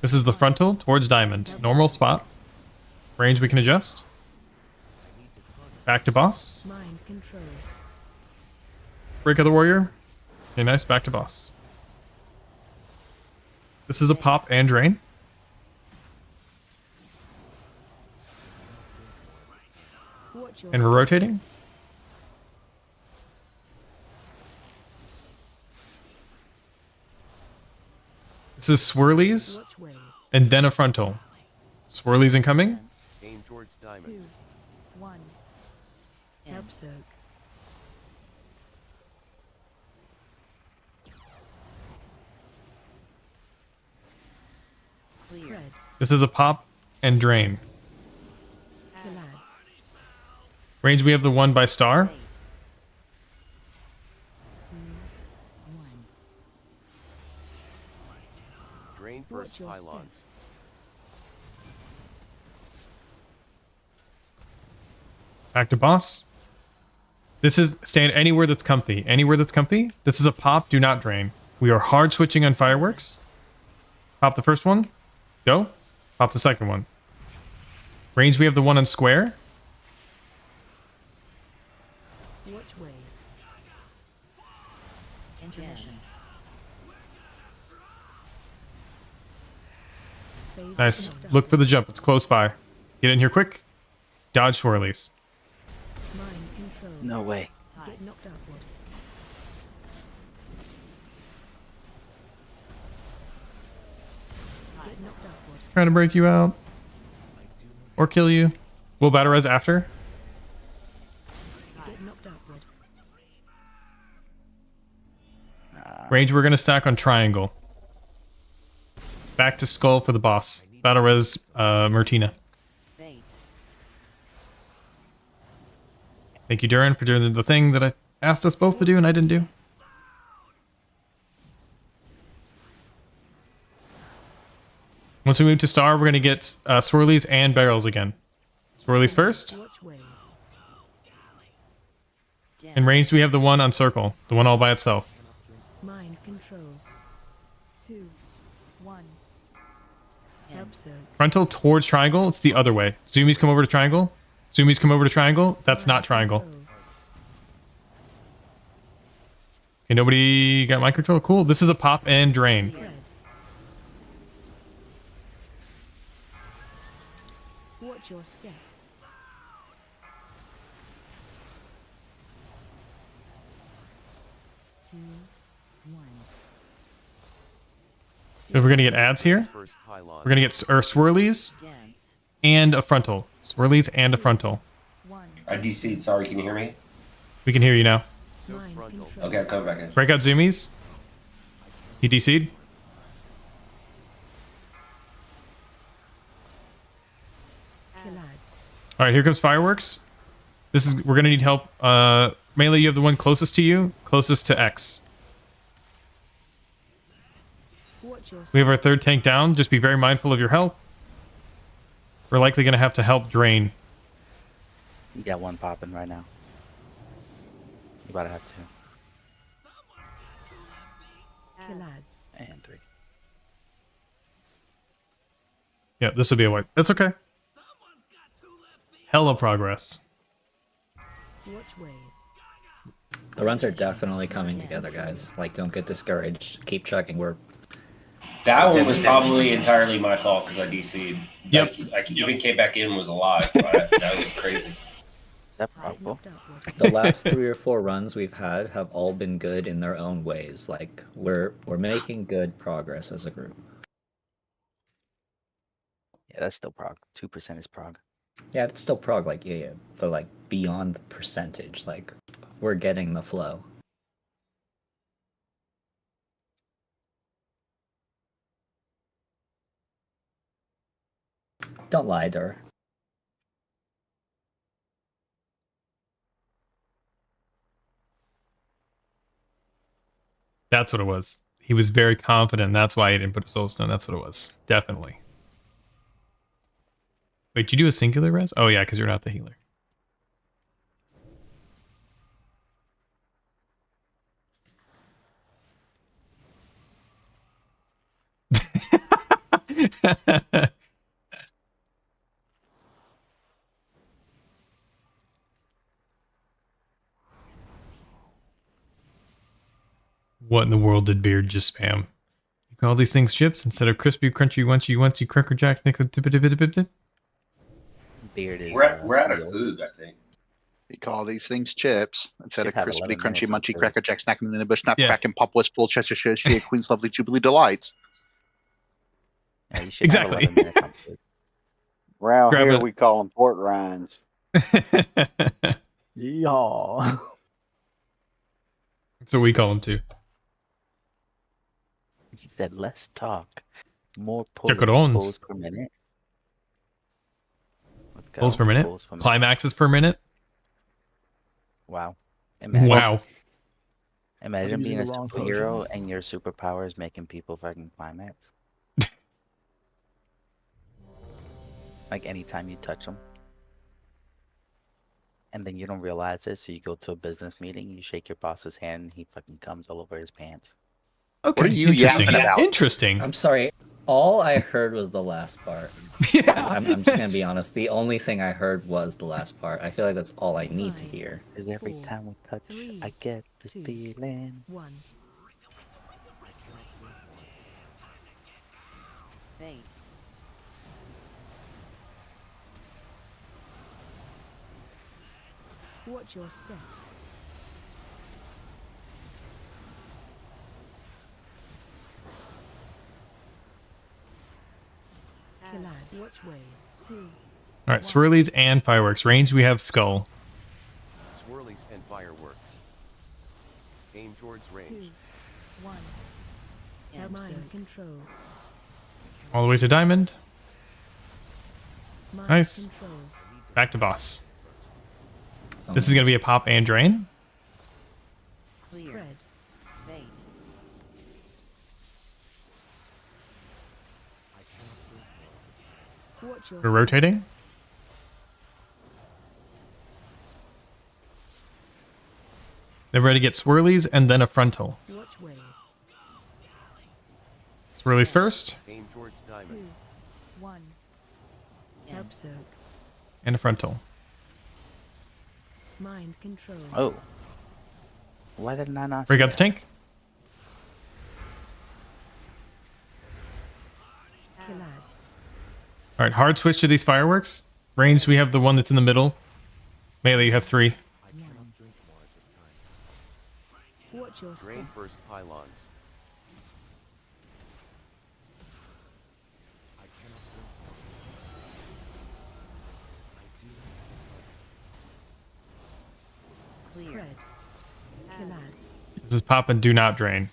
This is the frontal towards diamond. Normal spot. Range we can adjust. Back to boss. Mind control. Break of the warrior. Okay, nice. Back to boss. This is a pop and drain. Watch your And we're rotating. This is swirlies. Watch way. And then a frontal. Swirlies incoming. Aim towards 2, diamond. 1. Help soak. Spread. This is a pop and drain. The lads. Range, we have the one by star. 2, 1. Drain first your step. pylons. Back to boss. This is stand anywhere that's comfy. Anywhere that's comfy. This is a pop, do not drain. We are hard switching on fireworks. Pop the first one. Go. Pop the second one. Range, we have the one on square. Watch way. Intermission. Phase Nice. knocked Look for the upward. jump. It's close by. Get in here quick. Dodge swirlies. Mind control. No way. Get knocked upward. Get knocked upward. Trying to break you out. Or kill you. We'll battle res after. Get knocked upward. Range, we're going to stack on triangle. Back to skull for the boss. Battle res Martina. Bait. Thank you, Duran, for doing the thing that I asked us both to do and I didn't do. Once we move to star, we're going to get swirlies and barrels again. Swirlies first. Watch way. In range, we have the one on circle. The one all by itself. Mind control. 2, 1. Help soak. Frontal towards triangle. It's the other way. Zoomies come over to triangle. Zoomies come over to triangle. That's not triangle. Okay, nobody got mic control. Cool. This is a pop and drain. Spread. Watch your step. 2, 1. So we're gonna get ads here. We're gonna get our swirlies and a frontal. Swirlies and a frontal. I DC'd. Sorry, can you hear me? We can hear you now. Okay, I'm coming back in. Breakout zoomies. He DC'd. All right, here comes fireworks. We're gonna need help. Melee, you have the one closest to you, closest to X. We have our third tank down. Just be very mindful of your health. We're likely gonna have to help drain. You got one popping right now. You about to have two. And 3. Yeah, this will be a wipe. That's okay. Hella progress. The runs are definitely coming together, guys. Like, don't get discouraged. Keep checking. That one was probably entirely my fault because I DC'd. Yep. I even came back in and was alive. That was crazy. Is that probable? The last 3 or 4 runs we've had have all been good in their own ways. Like, we're making good progress as a group. Yeah, that's still Prog. 2% is Prog. Yeah, it's still Prog. Like, yeah. But like beyond the percentage, like we're getting the flow. Don't lie to her. That's what it was. He was very confident. That's why he didn't put a soul stone. That's what it was. Definitely. Wait, did you do a singular res? Oh, yeah, because you're not the healer. What in the world did Beard just spam? You call these things chips instead of crispy, crunchy, once you cracker jacks, nickel, dip. Beard is. We're out of food, I think. We call these things chips instead of Should have crispy, 11 crunchy, minutes of munchy, food. cracker jack, snacking in the bush, nut, Yeah. cracking, pop, west, bull, Cheshire, shea, Queen's lovely Jubilee delights. Yeah, you should have Exactly. 11 minutes on food. Around Grab here, it. we call them port rinds. Yeehaw. That's what we call them too. He said, let's talk. More Chacrons. pulls per minute. Let's go. Pulls per minute. Pulls per minute. Climaxes per minute. Wow. Imagine, Wow. Imagine I'm being a using the wrong superhero potions. and your superpower is making people fucking climax. Like anytime you touch them. And then you don't realize it, so you go to a business meeting, you shake your boss's hand, and he fucking comes all over his pants. Okay. What are you Interesting. yapping about? Interesting. I'm sorry. All I heard was the last part. Yeah. I'm just gonna be honest. The only thing I heard was the last part. I feel like that's all I need to hear. Because every 4, time we touch, 3, I get this 2, feeling. 1. Fate. Watch your step. Watch way. 3. All right, swirlies and fireworks. Range, we have skull. Swirlies and fireworks. Aim towards 2, range. 1. Mind control. All the way to diamond. Mind Nice. control. Back to boss. This is going to be a pop and drain. Spread. Fate. Watch your We're rotating. Then we're ready to get swirlies and then a frontal. Watch way. Swirlies first Aim towards 2, diamond. 1. Help soak. and a frontal. Mind control. Oh. Why did I not We see got that? the tank. Killads. All right, hard switch to these fireworks. Range, we have the one that's in the middle. Melee, you have 3. Watch Watch your Drain step. first pylons. I cannot Spread. Kill ads. This is pop and do not drain.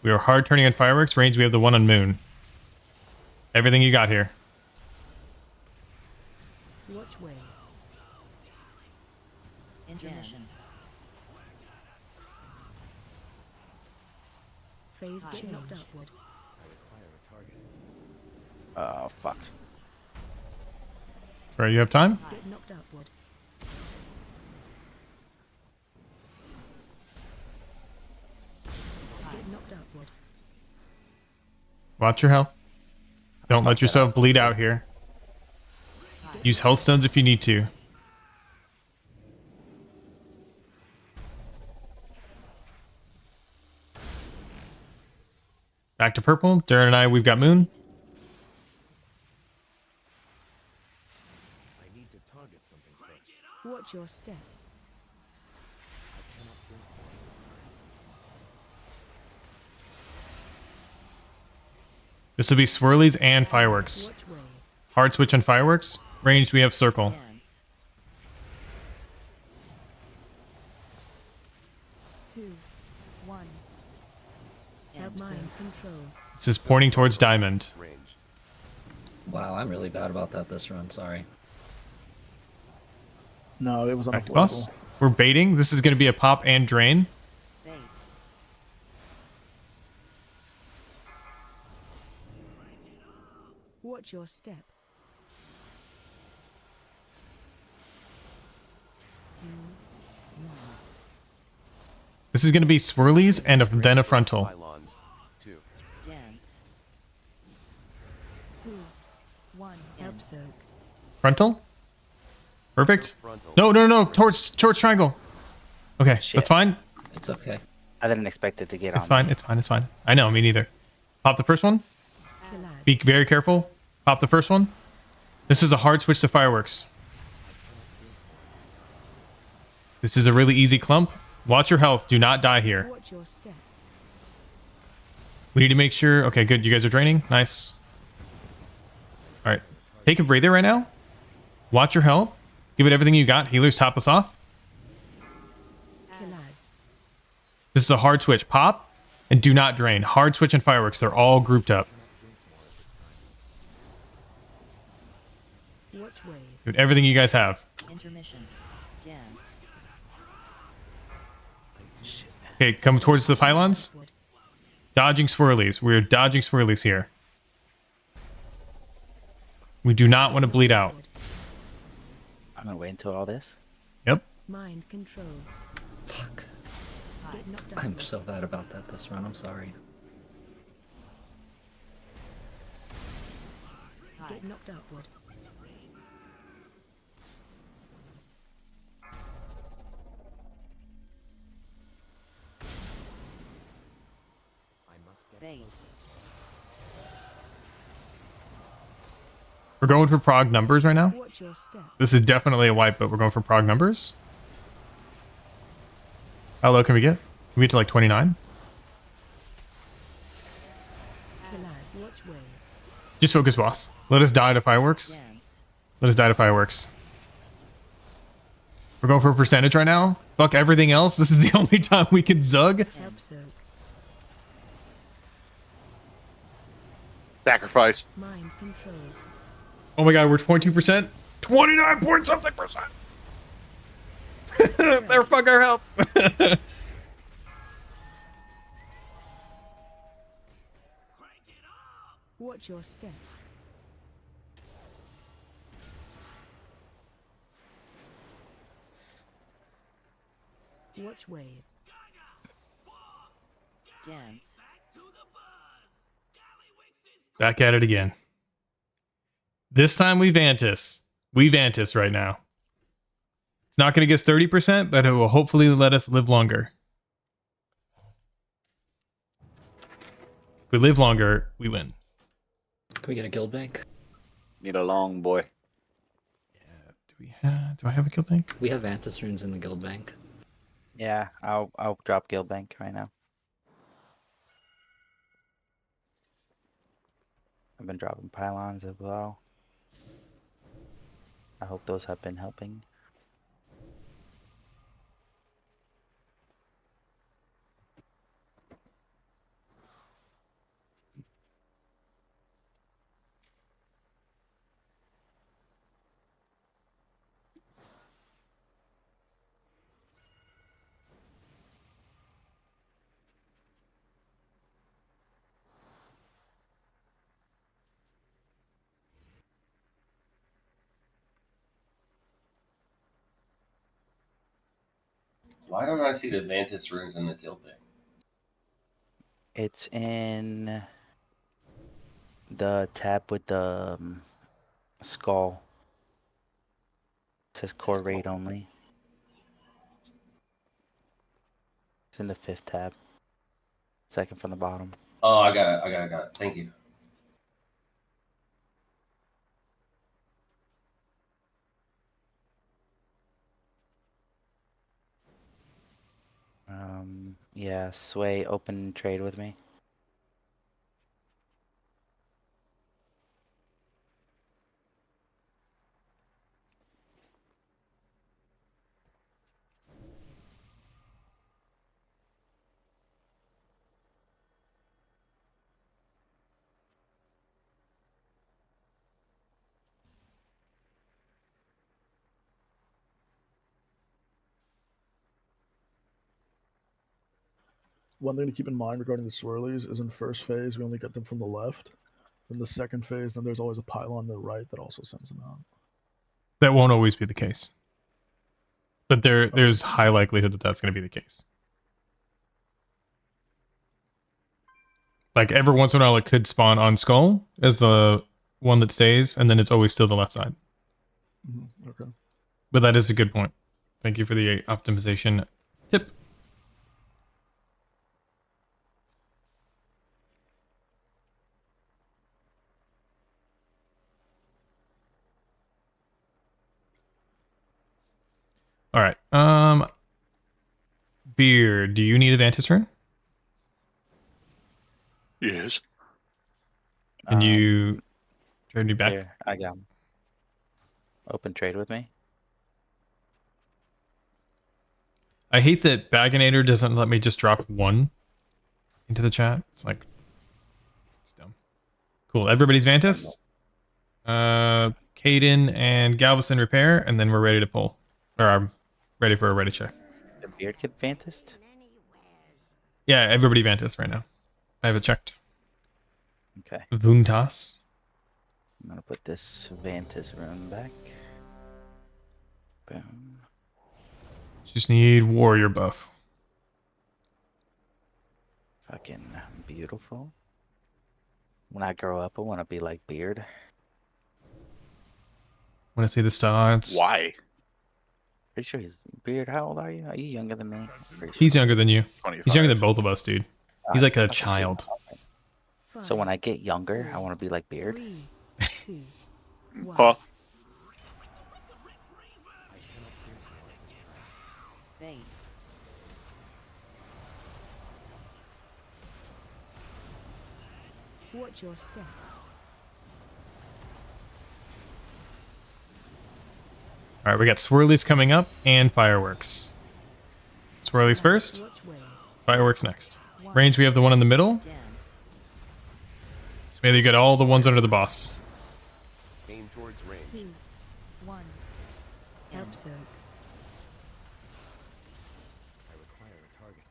We are hard turning on fireworks. Range, we have the one on moon. Everything you got here. Watch way. Intermission. Phase change. Knocked upward. Oh, fuck. Sorry, you have time? Get knocked upward. Get knocked upward. Watch your health. Don't let yourself bleed out here. Use health stones if you need to. Back to purple. Darren and I, we've got moon. I need to target something first. Watch your step. This will be swirlies and fireworks. Watch way. Hard switch on fireworks. Ranged, we have circle. 2, 1. Help mind control. This is pointing towards diamond. Range. Wow, I'm really bad about that this run. Sorry. No, it was Back to unavoidable. us. We're baiting. This is going to be a pop and drain. Bait. Watch your step. 2, 1. This is going to be swirlies and then a frontal. Pylons. 2. Dance. 2, 1. Help soak. Frontal? Perfect. Frontal. No. Towards triangle. Okay, Shit. that's fine. It's okay. I didn't expect it to get It's on. fine. me. It's fine. I know, me neither. Pop the first one. Kill ads. Be very careful. Pop the first one. This is a hard switch to fireworks. This is a really easy clump. Watch your health. Do not die here. Watch your step. We need to make sure. Okay, good. You guys are draining. Nice. All right. Take a breather right now. Watch your health. Give it everything you got. Healers, top us off. Kill ads. This is a hard switch. Pop and do not drain. Hard switch and fireworks. They're all grouped up. Watch way. Give it everything you guys have. Intermission. Dance. Okay, come towards the pylons. Dodging swirlies. We're dodging swirlies here. We do not want to bleed out. I'm gonna wait until all this. Yep. Mind control. Fuck. Get knocked I'm upward. so bad about that this run. I'm sorry. Get knocked upward. I must get Bait. We're going for Prog numbers right now. Watch your step. This is definitely a wipe, but we're going for Prog numbers. How low can we get? Can we get to like 29? Kill ads. Watch way. Just focus, boss. Let us die to fireworks. Dance. Let us die to fireworks. We're going for a percentage right now. Fuck everything else. This is the only time we can zug. Help soak. Sacrifice. Mind control. Oh my god, we're 22%. 29 point something percent. They're fuck our health. Watch your step. Watch wave. Dance. Back at it again. This time we Vantus. We Vantus right now. It's not going to get us 30%, but it will hopefully let us live longer. If we live longer, we win. Can we get a guild bank? Need a long boy. Do I have a kill bank? We have Vantus runes in the guild bank. Yeah, I'll drop Guild Bank right now. I've been dropping pylons as well. I hope those have been helping. Why don't I see the Vantus runes in the guild bank? It's in the tab with the skull. It says core raid only. It's in the 5th tab. Second from the bottom. Oh, I got it. Thank you. Yeah, Sway, open trade with me. One thing to keep in mind regarding the swirlies is in first phase, we only get them from the left. In the second phase, then there's always a pylon on the right that also sends them out. That won't always be the case. But there's high likelihood that that's going to be the case. Like every once in a while it could spawn on Skull as the one that stays, and then it's always still the left side. Okay. But that is a good point. Thank you for the optimization tip. All right. Beard, do you need a Vantus rune? Yes. Can you trade me back? Here, I got 'em. Open trade with me. I hate that Baginator doesn't let me just drop one into the chat. It's like, it's dumb. Cool. Everybody's Vantus. Caden and Galveston repair, and then we're ready to pull. Or I'm ready for a ready check. The beard get Vantus? Yeah, everybody Vantus right now. I have it checked. Okay. Vuntas. I'm gonna put this Vantus rune back. Boom. Just need warrior buff. Fucking beautiful. When I grow up, I want to be like Beard. Want to see the stats? Why? Pretty sure he's Beard. How old are you? Are you younger than me? He's younger than you. 25. He's younger than both of us, dude. He's like a child. So when I get younger, I want to be like Beard. 3, 2, 1. Huh? Bait. Watch your step. All right, we got swirlies coming up and fireworks. Swirlies first, fireworks next. Range, we have the one in the middle. So maybe you get all the ones under the boss. Aim towards range. 2, 1. Help soak. I require a target.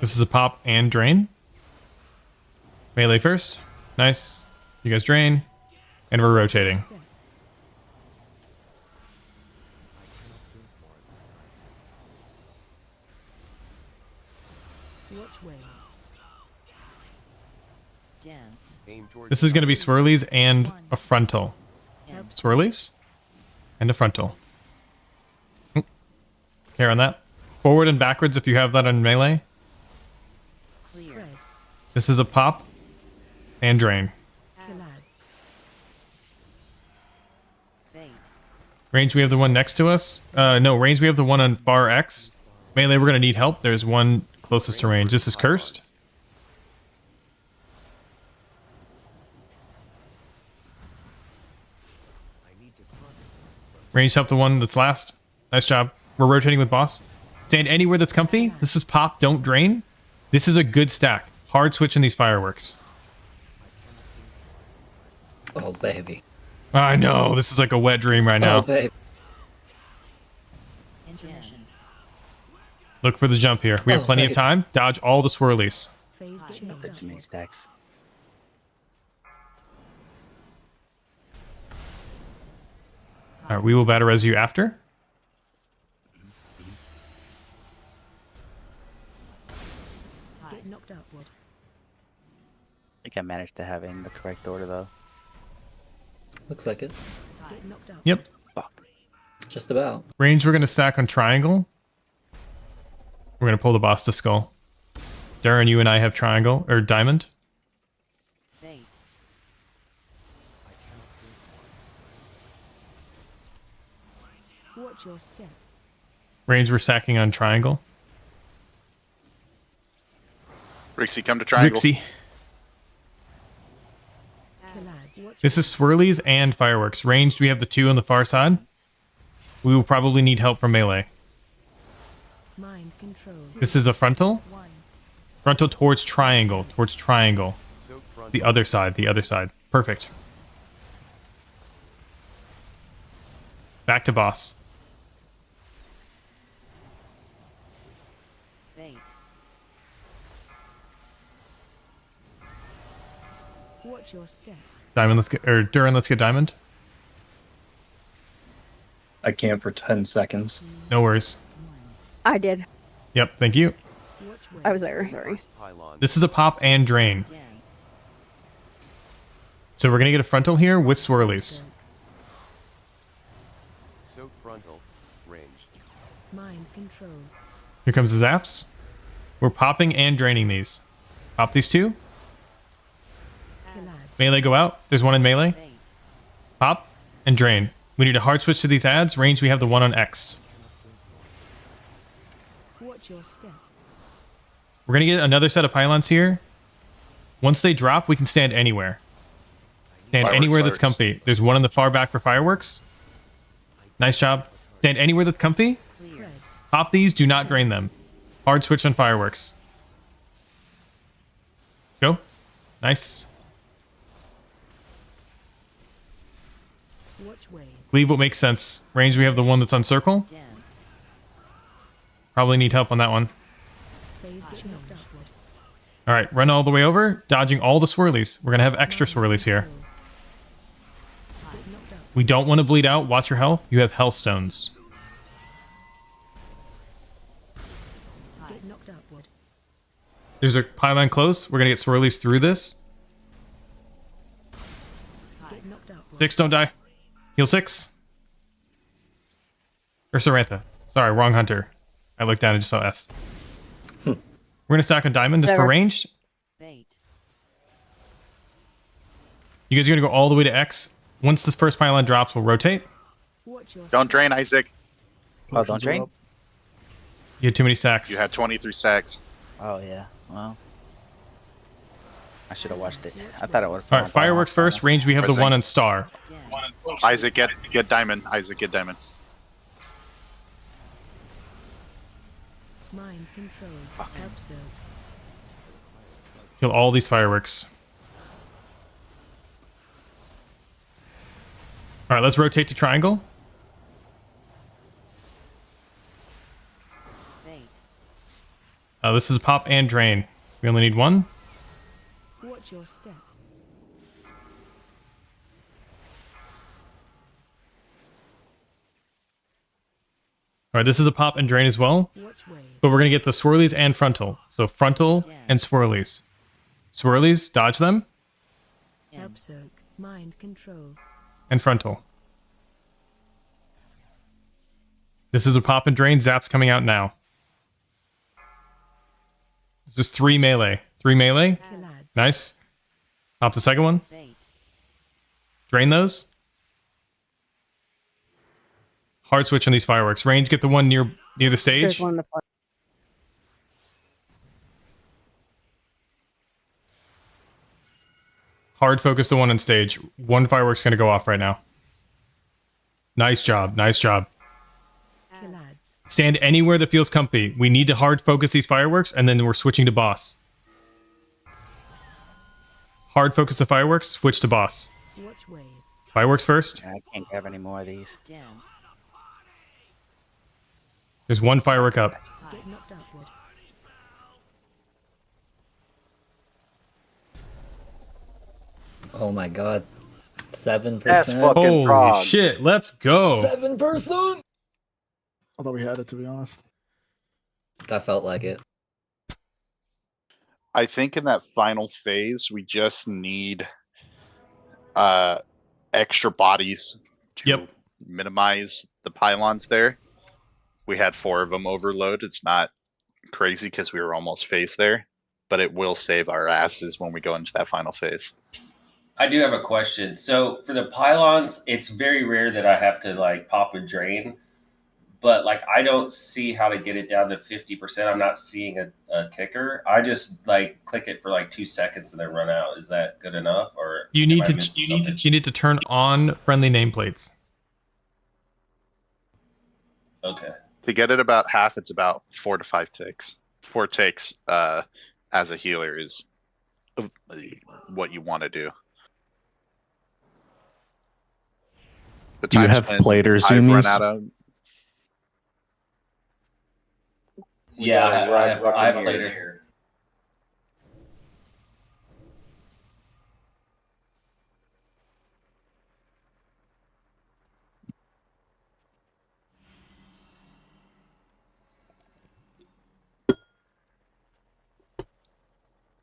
This is a pop and drain. Melee first. Nice. You guys drain. And we're rotating. Watch way. Dance. Aim towards This is going to be swirlies and a frontal. Swirlies and a frontal. Care on that. Forward and backwards if you have that on melee. Spread. This is a pop and drain. Killads. Range, we have the one next to us. No, range, we have the one on far X. Melee, we're going to need help. There's one closest to range. This is cursed. Range, help the one that's last. Nice job. We're rotating with boss. Stand anywhere that's comfy. This is pop, don't drain. This is a good stack. Hard switching these fireworks. Oh, baby. I know. This is like a wet dream right now. Oh, baby. Look for the jump here. We have plenty of time. Dodge all the swirlies. Phase Too many stacks. All right, we will battle res you after. Get knocked upward. I think I managed to have it in the correct order though. Looks like it. Get knocked upward. Yep. Just about. Range, we're going to stack on triangle. We're going to pull the boss to skull. Darren, you and I have triangle, or diamond. Watch your step. Range, we're stacking on triangle. Rixie, come to triangle. Rixie. This is swirlies and fireworks. Ranged, we have the two on the far side. We will probably need help from melee. Mind control. This is a frontal. Frontal towards triangle. Towards triangle. The other side. The other side. Perfect. Back to boss. Watch your step. Diamond, let's get, or Duran, let's get diamond. I can't for 10 seconds. No worries. I did. Yep, thank you. I was there. Sorry. This is a pop and drain. So we're going to get a frontal here with swirlies. Soak frontal, ranged. Mind control. Here comes the zaps. We're popping and draining these. Pop these two. Melee go out. There's one in melee. Pop and drain. We need a hard switch to these ads. Range, we have the one on X. Watch your step. We're going to get another set of pylons here. Once they drop, we can stand anywhere. Stand anywhere that's comfy. There's one in the far back for fireworks. Nice job. Stand anywhere that's comfy. Pop these. Do not drain them. Hard switch on fireworks. Go. Nice. Leave what makes sense. Range, we have the one that's on circle. Probably need help on that one. Alright, run all the way over, dodging all the swirlies. We're going to have extra swirlies here. We don't want to bleed out. Watch your health. You have health stones. There's a pylon close. We're going to get swirlies through this. 6, don't die. Heal 6. Or Sarantha. Sorry, wrong hunter. I looked down and just saw S. We're going to stack a diamond just for ranged. You guys are going to go all the way to X. Once this first pylon drops, we'll rotate. Don't drain, Isaac. Oh, don't drain? You had too many stacks. You had 23 stacks. Oh, yeah. Well, I should have watched it. I thought it would have. All right, fireworks first. Range, we have the one on star. Isaac, get diamond. Isaac, get diamond. Mind control. Absorb. Kill all these fireworks. All right, let's rotate to triangle. This is pop and drain. We only need one. Watch your step. All right, this is a pop and drain as well. But we're going to get the swirlies and frontal. So frontal and swirlies. Swirlies, dodge them. Absorb. Mind control. And frontal. This is a pop and drain. Zap's coming out now. This is 3 melee. 3 melee. Nice. Pop the second one. Drain those. Hard switch on these fireworks. Range, get the one near the There's stage. one in the front. Hard focus the one on stage. One firework's gonna go off right now. Nice job. Nice job. Stand anywhere that feels comfy. We need to hard focus these fireworks, and then we're switching to boss. Hard focus the fireworks, switch to boss. Watch wave. Fireworks first. I can't grab any more of these. There's one firework up. Get knocked upward. Oh my god. 7%. That's fucking Holy Prog. shit, let's go. 7%? I thought we had it, to be honest. That felt like it. I think in that final phase, we just need extra bodies to minimize the pylons there. We had 4 of them overload. It's not crazy because we were almost phase there, but it will save our asses when we go into that final phase. I do have a question. So for the pylons, it's very rare that I have to like pop a drain, but like I don't see how to get it down to 50%. I'm not seeing a ticker. I just like click it for like 2 seconds and then run out. Is that good enough, or You need to turn on friendly nameplates. Okay. To get it about half, it's about 4 to 5 ticks. 4 ticks as a healer is what you want to do. Do you have plater zoomies? Yeah, I have plater here.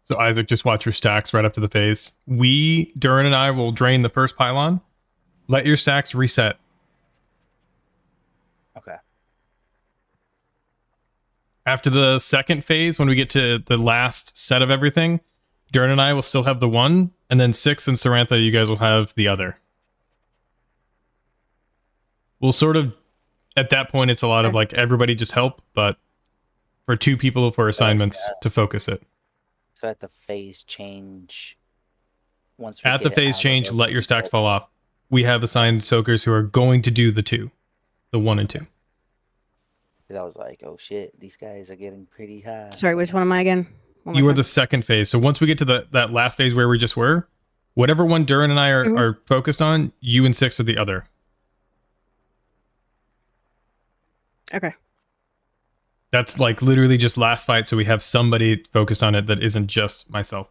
So Isaac, just watch your stacks right up to the phase. Durin and I will drain the first pylon. Let your stacks reset. Okay. After the second phase, when we get to the last set of everything, Durin and I will still have the one, and then Six and Sarantha, you guys will have the other. We'll sort of, at that point, it's a lot of like everybody just help, but for 2 people for assignments to focus it. So at the phase change, once At the phase change, let your stacks fall off. We have assigned soakers who are going to do the 1 and 2. Because I was like, oh shit, these guys are getting pretty high. Sorry, which one am I again? You are the second phase. So once we get to that last phase where we just were, whatever one Durin and I are focused on, you and Six are the other. Okay. That's like literally just last fight, so we have somebody focused on it that isn't just myself.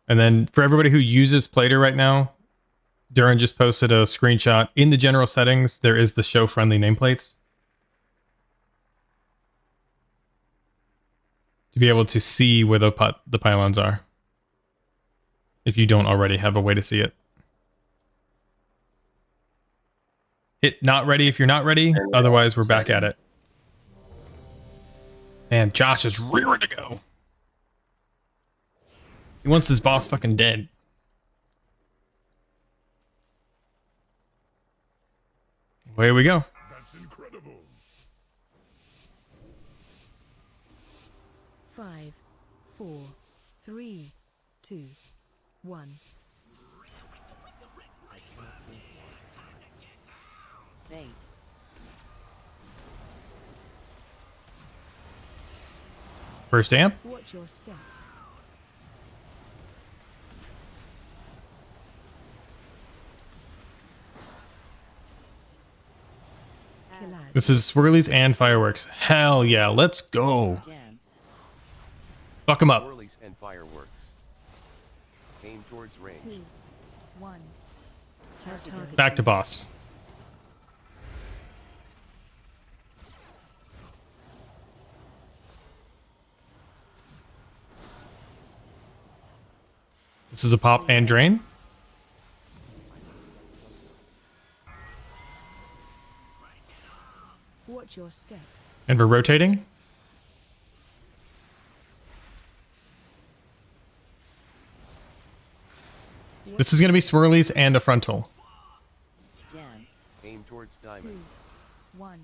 And then for everybody who uses Plater right now, Durin just posted a screenshot. In the general settings, there is the show friendly nameplates. To be able to see where the pylons are. If you don't already have a way to see it. Hit not ready if you're not ready. Otherwise, we're back at it. Man, Josh is rearing to go. He wants his boss fucking dead. Away we go. That's incredible. 5, 4, 3, 2, 1. Bait. First amp. Watch your step. This is swirlies and fireworks. Hell yeah, let's go. Fuck him up. Swirlies and fireworks. Aim towards range. 2, 1. Back to boss. This is a pop and drain. Watch your step. And we're rotating. This is going to be swirlies and a frontal. Dance. Aim towards diamond. 2, 1.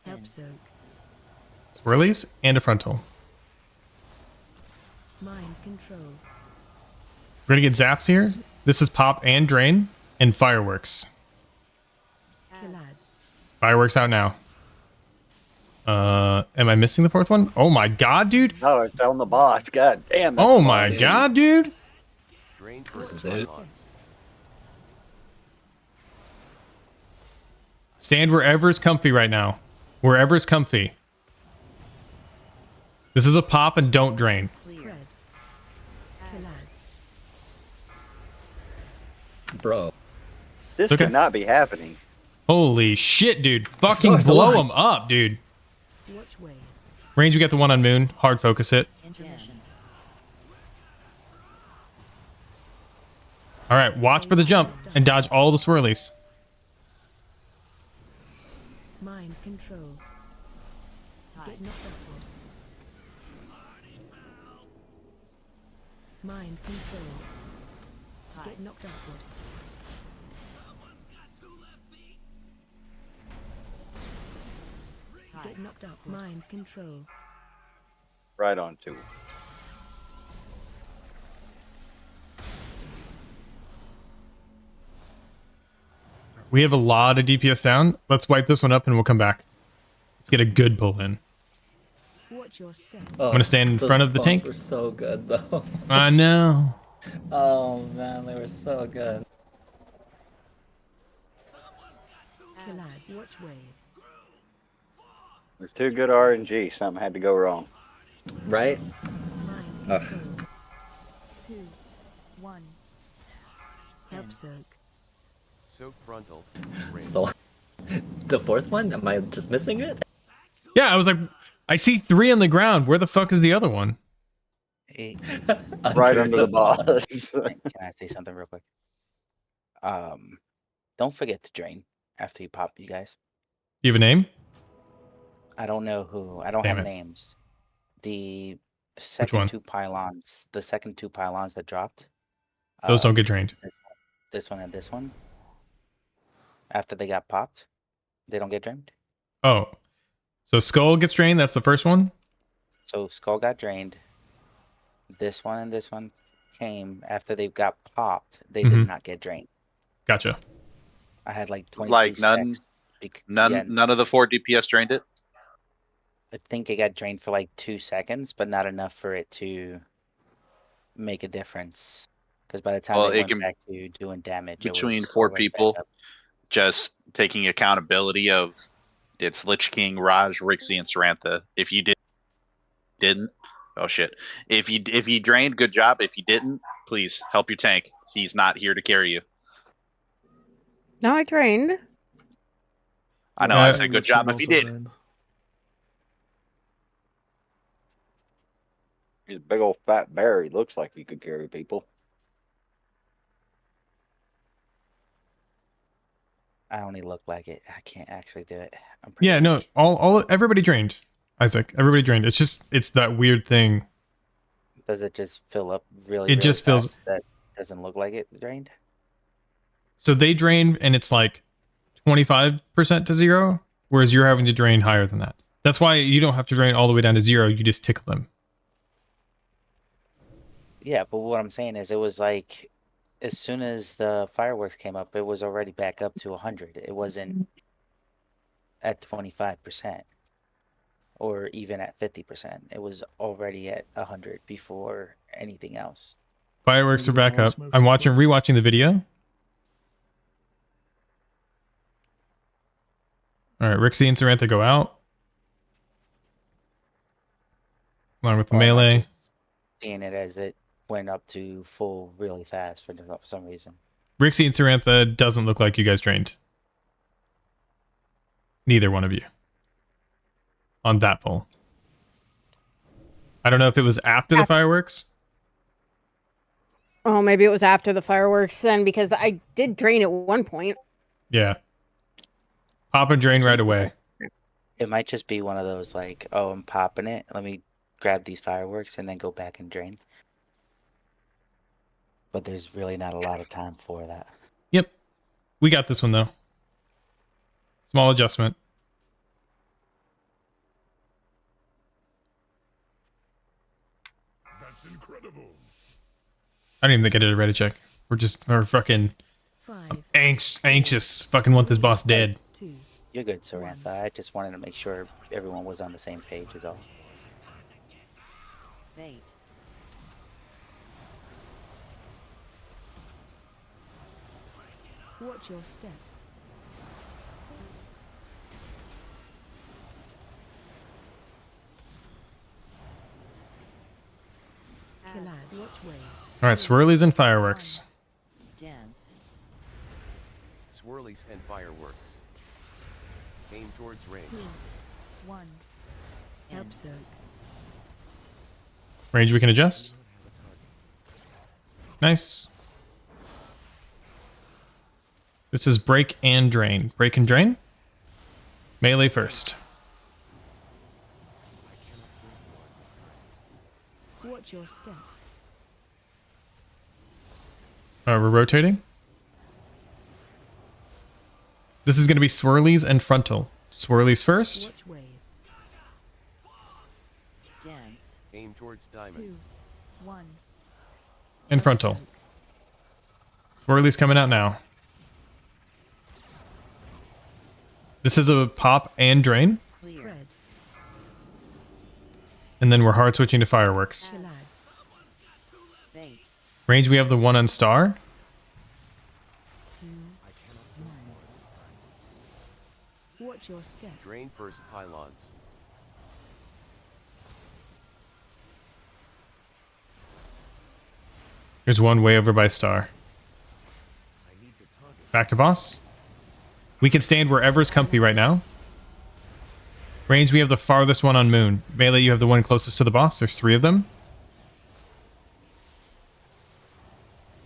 Help soak. Swirlies and a frontal. Mind control. We're going to get zaps here. This is pop and drain and fireworks. Killads. Fireworks out now. Am I missing the fourth one? Oh my god, dude. No, it's on the boss. God damn. That's Oh my god, dude. Drain This towards is it. pylons. Stand wherever's comfy right now. Wherever's comfy. This is a pop and don't drain. Spread. Killads. Bro. This Okay. could not be happening. Holy shit, dude. Fucking Stars blow alive. them up, dude. Watch way. Range, we got the one on moon. Hard focus it. Intermission. Alright, watch for the jump and dodge all the swirlies. Mind control. Get knocked upward. Mind control. Get knocked upward. Get knocked up. Mind control. Right on to. We have a lot of DPS down. Let's wipe this one up and we'll come back. Let's get a good pull in. Watch your step. I'm gonna stand in those front of the spawns tank. Were so good though. I know. Oh man, they were so good. Killads. Watch way. There's too good RNG. Something had to go wrong. Right? Mind Ugh. control. 2, 1. Help soak. Soak frontal. Range. So, the fourth one? Am I just missing it? Yeah, I was like, I see 3 on the ground. Where the fuck is the other one? Hey, Right under the boss. can I say something real quick? Don't forget to drain after you pop, you guys. Do you have a name? I don't know who. I don't Damn have it. names. The one? second two pylons that dropped. Those don't get drained. This one and this one. After they got popped, they don't get drained. Oh. So skull gets drained. That's the first one? So skull got drained. This one and this one came after they got popped. They Mhm. did not get drained. Gotcha. I had like 20 Like none, none of the 4 DPS drained it. I think it got drained for like 2 seconds, but not enough for it to make a difference. Because by the time Well, they it went can- back to doing damage, it Between was 4 already back people, up. just taking accountability of it's Lich King, Raj, Rixie, and Sarantha. If you didn't, oh shit. If you drained, good job. If you didn't, please help your tank. He's not here to carry you. No, I trained. I know. I said good job if you did. He's a big old fat bear. He looks like he could carry people. I only look like it. I can't actually do it. Yeah, no, everybody drained. Isaac, everybody drained. It's that weird thing. Does it just fill up really? It really just feels- fast that doesn't look like it drained. So they drain and it's like 25% to 0, whereas you're having to drain higher than that. That's why you don't have to drain all the way down to 0. You just tickle them. Yeah, but what I'm saying is, it was like as soon as the fireworks came up, it was already back up to 100. It wasn't at 25%, or even at 50%. It was already at 100 before anything else. Fireworks are back up. I'm rewatching the video. All right, Rixie and Sarantha go out. Along with the Or am I melee. just seeing it as it went up to full really fast for some reason. Rixie and Sarantha doesn't look like you guys drained. Neither one of you. On that pull. I don't know if it was after the fireworks. Oh, maybe it was after the fireworks then, because I did drain at one point. Yeah. Pop and drain right away. It might just be one of those like, oh, I'm popping it. Let me grab these fireworks and then go back and drain. But there's really not a lot of time for that. Yep. We got this one, though. Small adjustment. That's incredible. I don't even think I did a ready check. We're fucking anxious. Fucking want this boss dead. You're good, Sarantha. I just wanted to make sure everyone was on the same page is all. Fate. Watch your step. Collide. Watch way. All right, swirlies and fireworks. Dance. Swirlies and fireworks. Aim towards range. 1. Help soak. Range we can adjust. Nice. This is break and drain. Break and drain. Melee first. Watch your step. We're rotating. This is going to be swirlies and frontal. Swirlies first. Watch wave. Dance. Aim towards diamond. 2. 1. And frontal. Swirlies coming out now. This is a pop and drain. Spread. And then we're hard switching to fireworks. Collides. Fate. Range we have the 1 on star. 2. 1. Watch your step. Drain first pylons. There's one way over by star. Back to boss. We can stand wherever's comfy right now. Range, we have the farthest one on moon. Melee, you have the one closest to the boss. There's 3 of them.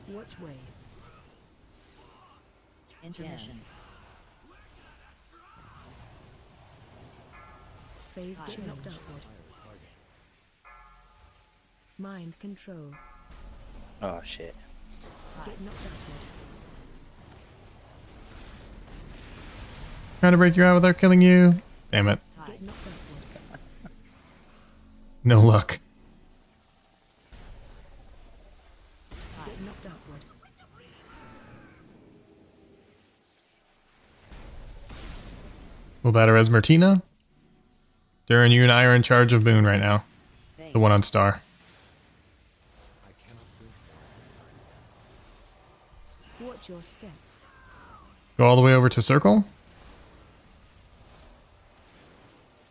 Watch wave. Intermission. Phase change. Knocked upward. Mind control. Oh shit. Get knocked upward. Trying to break you out without killing you. Damn it. Get knocked upward. No luck. Get knocked upward. We'll batter as Martina. Darren, you and I are in charge of Boone right now. The one on star. Watch your step. Go all the way over to circle.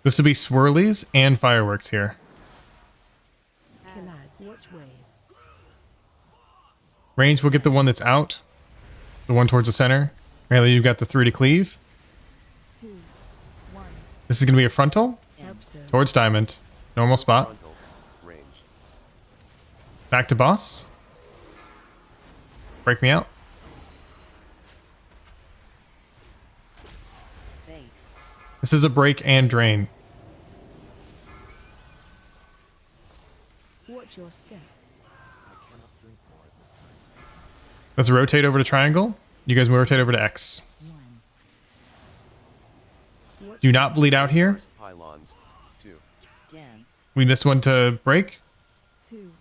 This will be swirlies and fireworks here. Collides. Watch wave. Range, we'll get the one that's out. The one towards the center. Melee, you've got the 3 to cleave. 2. 1. This is going to be a frontal. Towards diamond. Normal spot. Frontal. Range. Back to boss. Break me out. Fate. This is a break and drain. Watch your step. Let's rotate over to triangle. You guys will rotate over to X. 1. Do not bleed out here. First pylons. 2. Dance. We missed one to break. 2.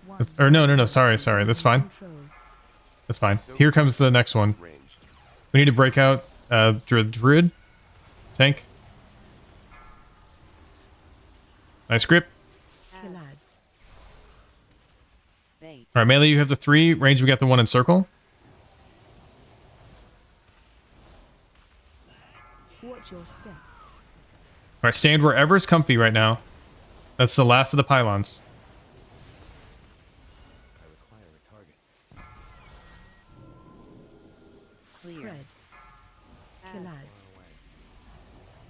1. Or no. Sorry. That's fine. Control. That's fine. Here comes the next one. Range. We need to break out Druid. Tank. Nice grip. Collides. Fate. Alright, melee, you have the 3. Range, we got the 1 in circle. Watch your step. Alright, stand wherever's comfy right now. That's the last of the pylons. Spread. Collides.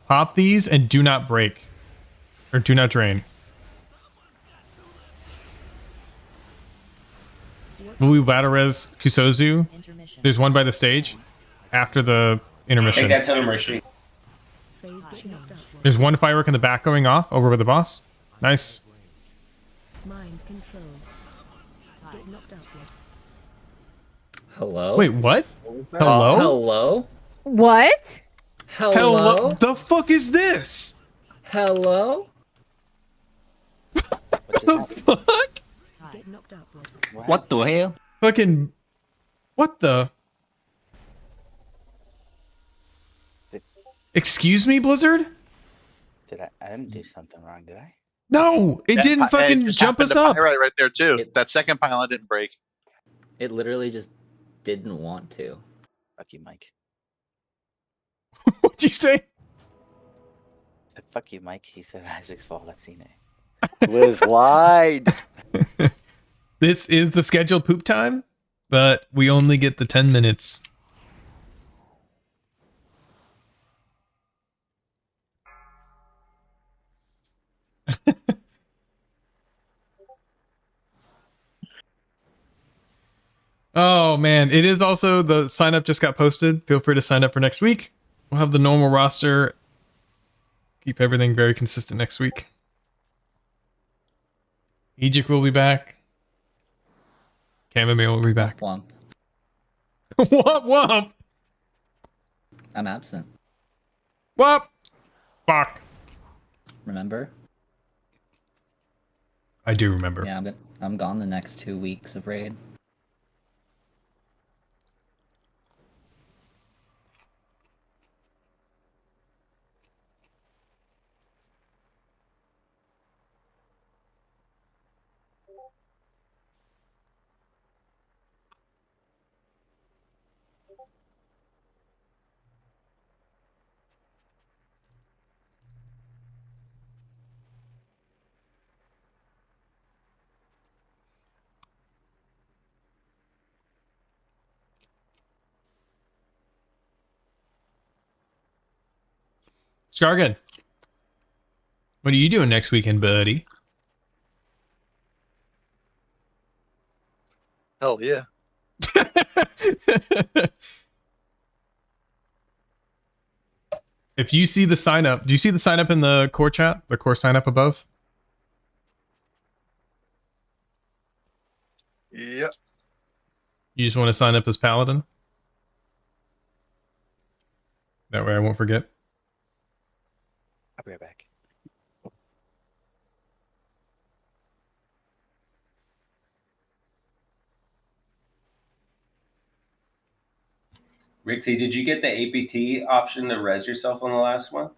Pop these and do not break. Or do not drain. Will we battle res Kusozu? There's one by the stage. After the intermission. Take that to the machine. Phase change. There's one firework in the back going off over with the boss. Nice. Mind control. Get knocked upward. Hello? Wait, what? that? Hello? Hello? What? Hello? The fuck is this? Hello? The fuck? Get knocked out, Rod. What the hell? Fucking. What the? Excuse me, Blizzard? I didn't do something wrong, did I? No, it didn't fucking just jump happened us to up. pyrite right there too. That second pylon didn't break. It literally just didn't want to. Fuck you, Mike. What'd you say? I said, fuck you, Mike. He said Isaac's fault. I've seen it. Liz lied. This is the scheduled poop time, but we only get the 10 minutes. Oh man, it is also the sign up just got posted. Feel free to sign up for next week. We'll have the normal roster. Keep everything very consistent next week. Egypt will be back. Chamomile will be back. Womp. Womp womp. I'm absent. Womp. Fuck. Remember? I do remember. Yeah, I'm gone the next 2 weeks of raid. Scargan, what are you doing next weekend, buddy? Hell yeah. If you see the sign up, do you see the sign up in the core chat? The core sign up above? Yep. You just want to sign up as Paladin? That way I won't forget. I'll be right back. Rixie, did you get the APT option to res yourself on the last one?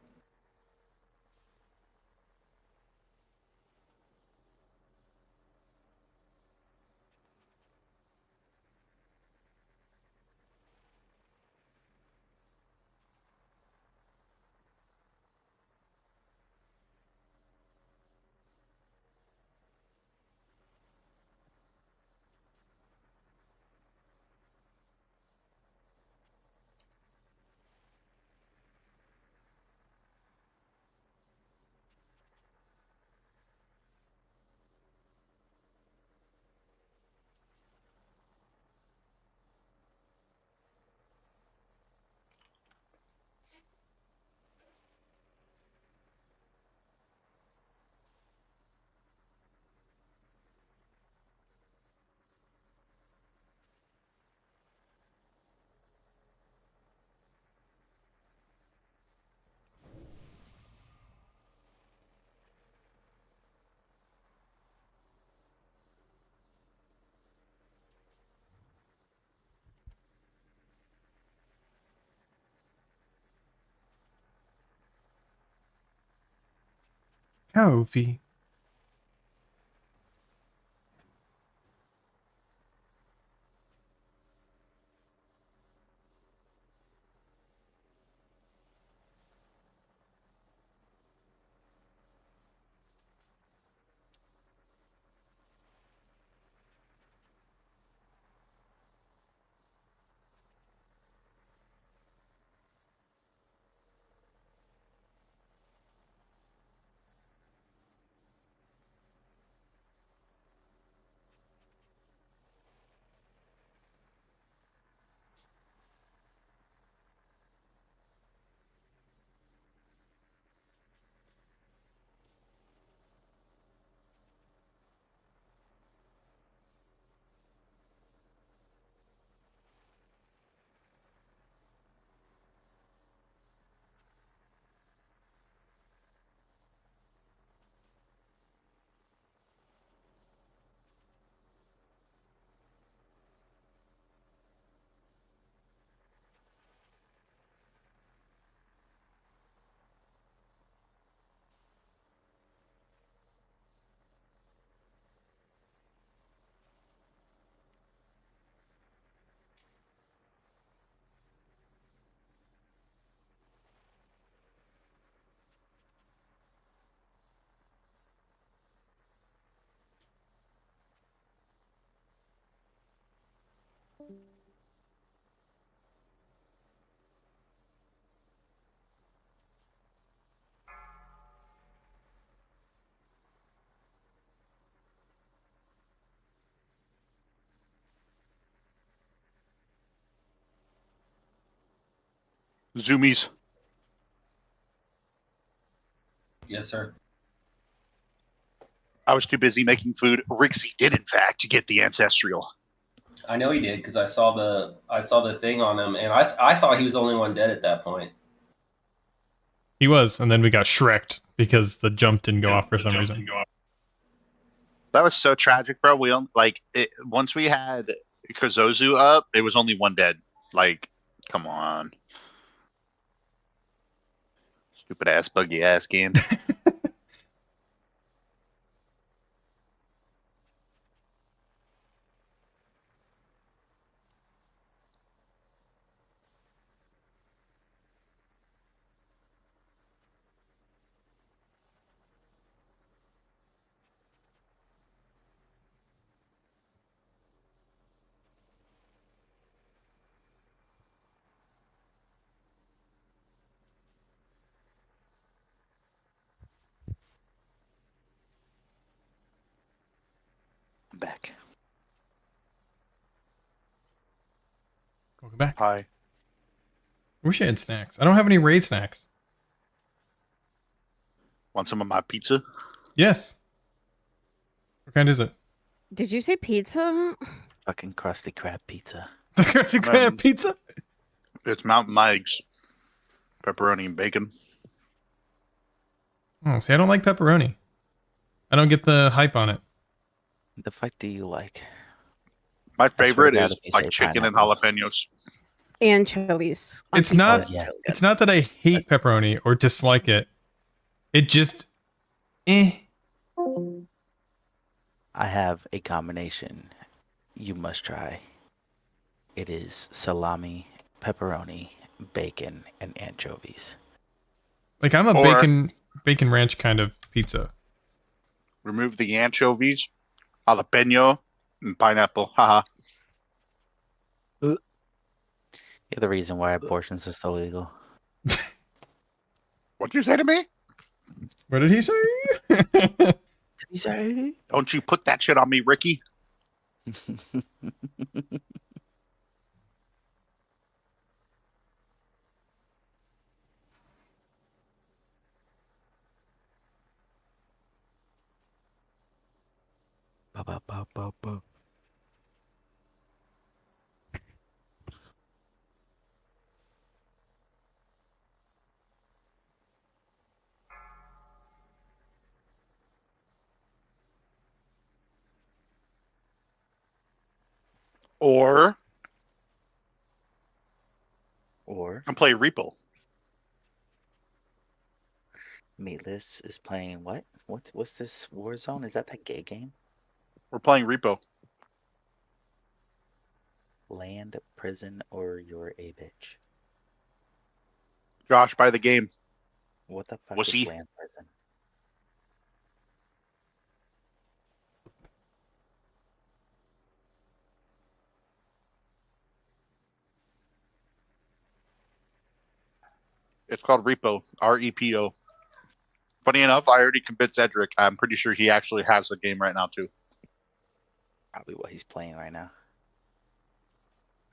Kofi. Zoomies. Yes, sir. I was too busy making food. Rixie did, in fact, get the ancestral. I know he did because I saw the thing on him, and I thought he was the only one dead at that point. He was, and then we got Shrek'd because the jump didn't go off for some reason. That was so tragic, bro. We don't like it. Once we had Kazozu up, it was only one dead. Like, come on. Stupid ass, buggy ass game. Back. Welcome back. Hi. Wish I had snacks. I don't have any raid snacks. Want some of my pizza? Yes. What kind is it? Did you say pizza? Fucking crusty crab pizza. The crusty crab pizza? It's Mountain Mike's. Pepperoni and bacon. Oh, see, I don't like pepperoni. I don't get the hype on it. The fuck do you like? My favorite is like chicken and jalapenos. Anchovies. It's not. It's not that I hate pepperoni or dislike it. It just, I have a combination you must try. It is salami, pepperoni, bacon, and anchovies. Like I'm a bacon ranch kind of pizza. Remove the anchovies, jalapeno, and pineapple. Haha. You're the reason why abortions are still legal. What'd you say to me? What did he say? He say? Don't you put that shit on me, Ricky. Ba-ba-ba-ba-ba. Or and play Repo. Meatless is playing what? What's this Warzone? Is that gay game? We're playing Repo. Land, prison, or you're a bitch. Josh, buy the game. What the fuck Wussy. is land, prison? It's called Repo. R-E-P-O. Funny enough, I already convinced Edric. I'm pretty sure he actually has the game right now, too. Probably what he's playing right now.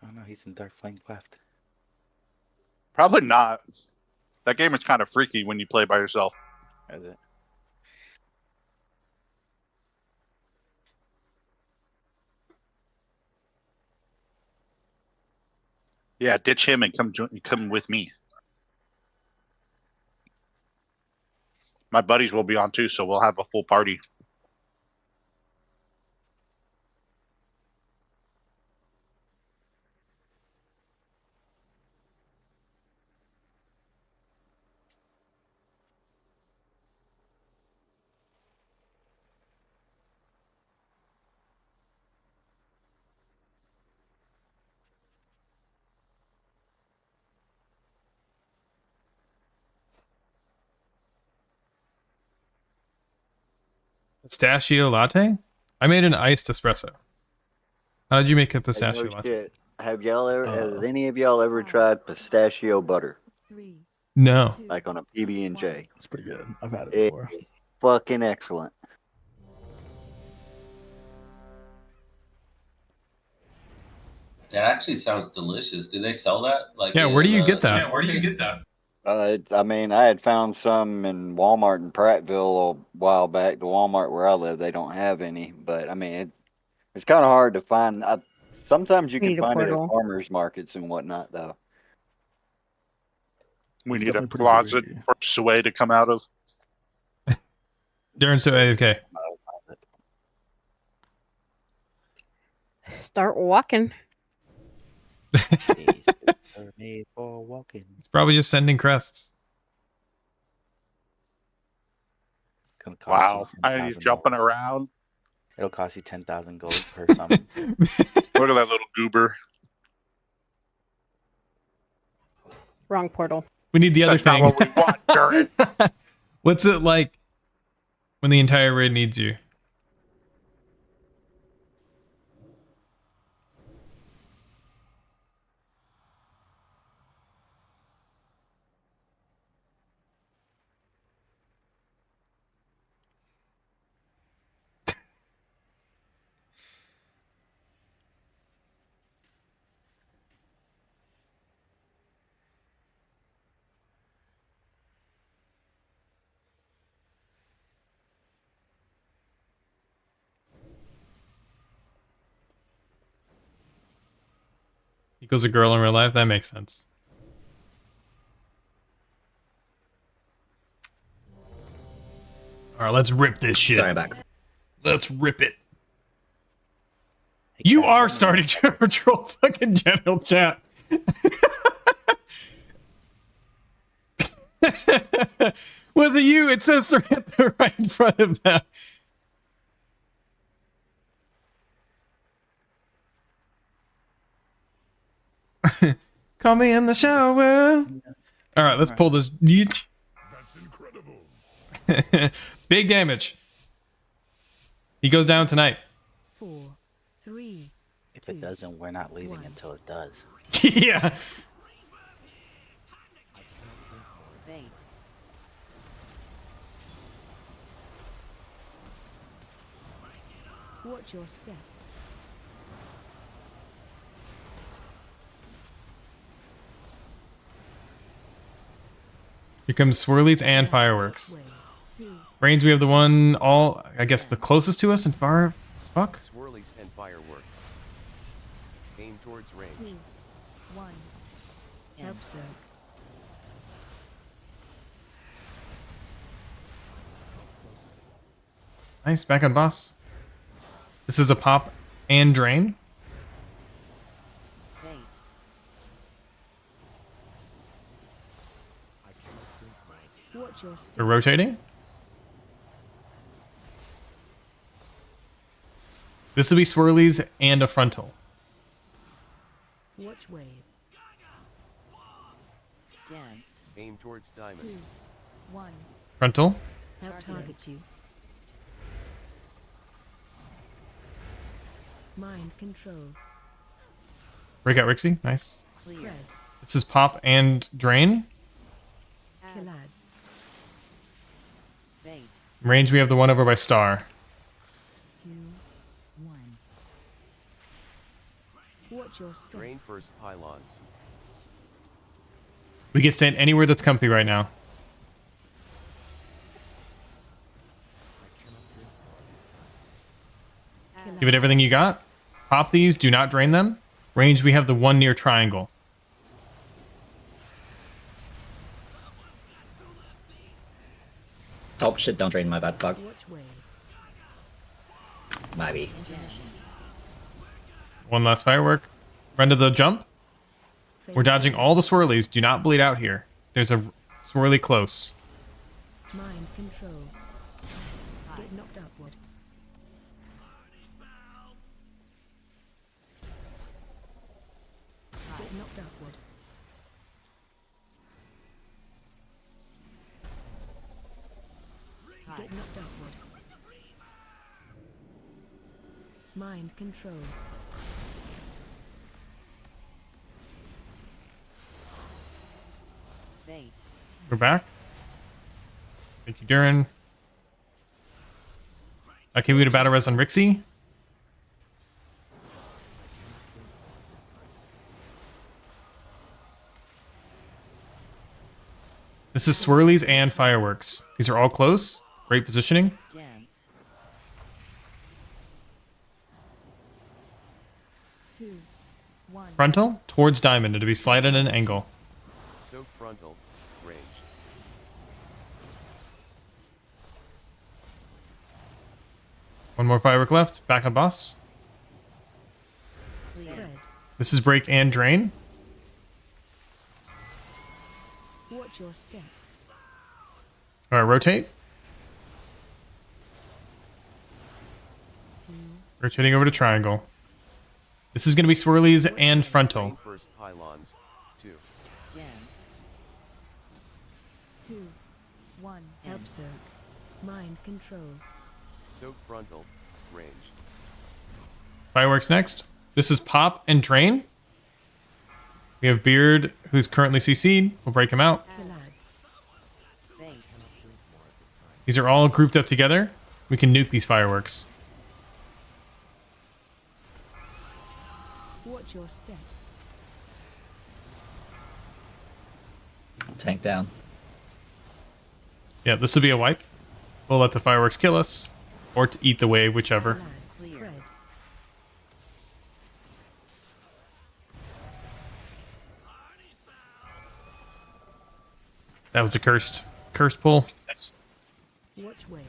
Oh no, he's in Dark Flame Cleft. Probably not. That game is kind of freaky when you play by yourself. Is it? Yeah, ditch him and come with me. My buddies will be on too, so we'll have a full party. Pistachio latte? I made an iced espresso. How did you make a pistachio latte? Shit. Have y'all ever? Has any of y'all ever tried pistachio butter? No. Like on a PB&J? It's pretty good. I've had it It's before. fucking excellent. That actually sounds delicious. Do they sell that? Like, Yeah, where do you get that? Yeah, where do you get that? I mean, I had found some in Walmart in Prattville a while back. The Walmart where I live, they don't have any. But I mean, it's kind of hard to find. Sometimes you can Need a find it at portal. farmers markets and whatnot, though. We It's need a definitely pretty closet greedy. for Sway to come out of. Darren, so okay. Start walking. These boots are made for walking. It's probably just sending crests. Gonna cost Wow, you and he's $10,000. jumping around. It'll cost you 10,000 gold per summon. Look at that little goober. Wrong portal. We need the other That's thing. not what we want, Darren. What's it like when the entire raid needs you? Equals a girl in real life? That makes sense. Alright, let's rip this shit. Sorry, I'm back. Let's rip it. You are starting to control fucking general chat. Was it you? It says Samantha right in front of that. Call me in the shower. All right, let's pull this. That's incredible. Big damage. He goes down tonight. 4, 3. If it doesn't, we're not leaving until it does. Yeah. Watch your step. Here comes swirlies and fireworks. Range, we have the one I guess the closest to us and far as fuck. Swirlies and fireworks. Aim towards range. 2, 1. Help Zerg. Nice, back on boss. This is a pop and drain. Watch your step. They're rotating. This will be swirlies and a frontal. Watch wave. Aim towards diamond. 2, 1. Frontal. Help target you. Mind control. Breakout Rixie. Nice. Spread. This is pop and drain. Kill ads. Range, we have the one over by Star. 2, 1. Watch your step. Drain first pylons. We can stand anywhere that's comfy right now. Give it everything you got. Pop these, do not drain them. Range, we have the one near triangle. Oh shit, don't drain my bad bug. Watch wave. Maybe. One last firework. Run to the jump. We're dodging all the swirlies. Do not bleed out here. There's a swirly close. Mind control. Get knocked upward. Get knocked upward. Get knocked upward. Mind control. We're back. Thank you, Durin. Okay, we get a battle res on Rixie. This is swirlies and fireworks. These are all close. Great positioning. Frontal towards diamond to be slide at an angle. So frontal, range. One more firework left. Back on boss. This is break and drain. Watch your step. All right, rotate. Rotating over to triangle. This is going to be swirlies and frontal. First pylons, 2. 2, 1. Help soak. Mind control. Soak frontal, range. Fireworks next. This is pop and drain. We have Beard, who's currently CC'd. We'll break him out. These are all grouped up together. We can nuke these fireworks. Watch your step. Tank down. Yeah, this will be a wipe. We'll let the fireworks kill us, or to eat the wave, whichever. That was a cursed pull. Watch wave.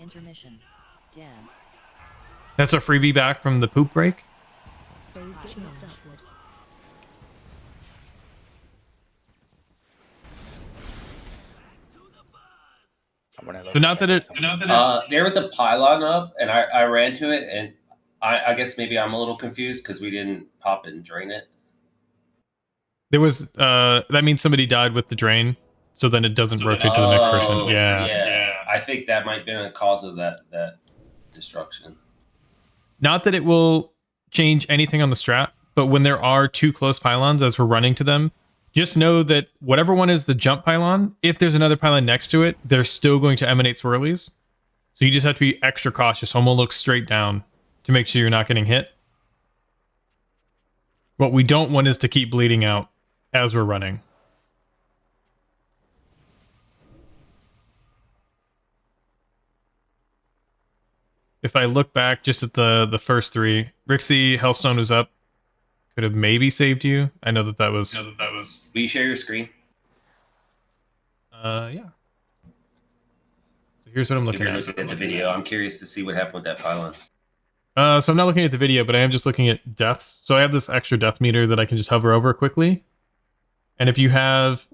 Intermission. Dance. That's a freebie back from the poop break. Phase change upward. So not that it. There was a pylon up, and I ran to it, and I guess maybe I'm a little confused because we didn't pop it and drain it. There was that means somebody died with the drain, so then it doesn't rotate to the next person. Yeah. I think that might have been a cause of that destruction. Not that it will change anything on the strat, but when there are two close pylons as we're running to them, just know that whatever one is the jump pylon, if there's another pylon next to it, they're still going to emanate swirlies. So you just have to be extra cautious. Homo looks straight down to make sure you're not getting hit. What we don't want is to keep bleeding out as we're running. If I look back just at the first three, Rixie, Hellstone was up. Could have maybe saved you. I know that was... Will you share your screen? Yeah. So here's what I'm looking at. Looking at the video. I'm curious to see what happened with that pylon. So I'm not looking at the video, but I am just looking at deaths. So I have this extra death meter that I can just hover over quickly. And if you have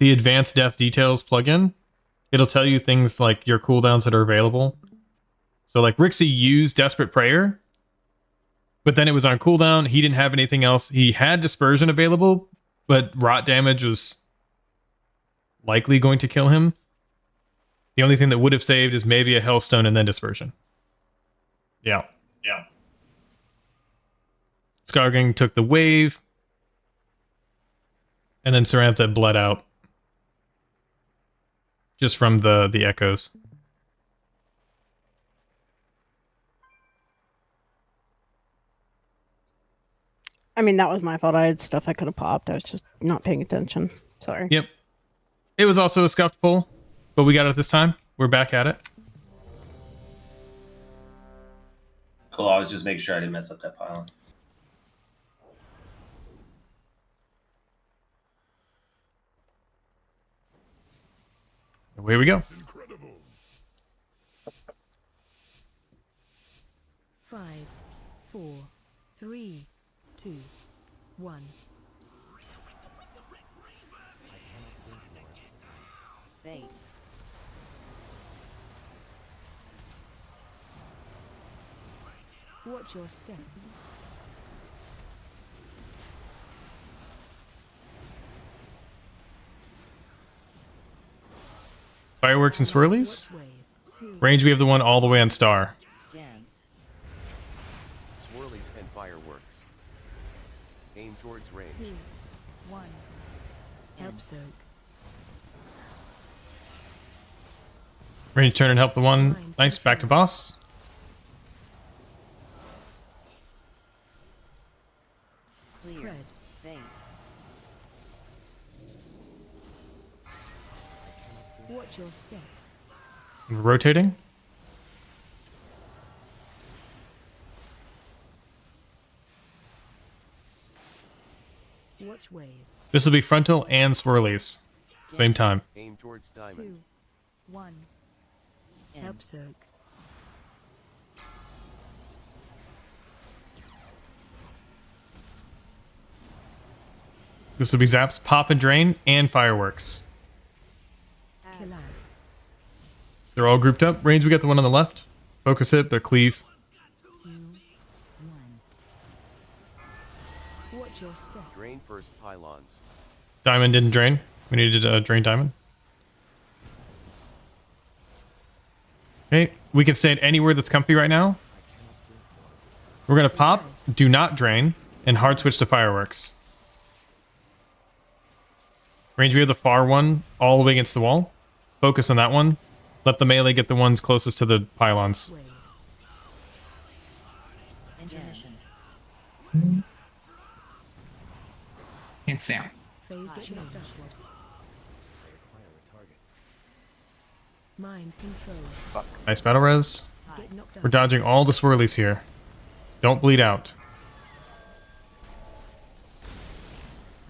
the advanced death details plugin, it'll tell you things like your cooldowns that are available. So like Rixie used Desperate Prayer, but then it was on cooldown. He didn't have anything else. He had Dispersion available, but rot damage was likely going to kill him. The only thing that would have saved is maybe a Hellstone and then Dispersion. Yeah. Skargang took the wave. And then Sarantha bled out. Just from the echoes. I mean, that was my fault. I had stuff I could have popped. I was just not paying attention. Sorry. Yep. It was also a scuffed pull, but we got it this time. We're back at it. Cool. I was just making sure I didn't mess up that pylon. Away we go. 5, 4, 3, 2, 1. Fate. Watch your step. Fireworks and swirlies. Range, we have the one all the way on star. Swirlies and fireworks. Aim towards range. 2, 1. Help soak. Range turn and help the one. Nice. Back to boss. Spread. Fade. Watch your step. Rotating. Watch wave. This will be frontal and swirlies. Same time. Aim towards diamond. 2, 1. Help soak. This will be zaps, pop and drain, and fireworks. Collapse. They're all grouped up. Range, we got the one on the left. Focus it, but cleave. 2, 1. Watch your step. Drain first pylons. Diamond didn't drain. We needed to drain diamond. Okay, we can stand anywhere that's comfy right now. We're going to pop, do not drain, and hard switch to fireworks. Range, we have the far one all the way against the wall. Focus on that one. Let the melee get the ones closest to the pylons. Intermission. It's down. Phase change. Mind control. Nice battle res. Get knocked We're out. dodging all the swirlies here. Don't bleed out.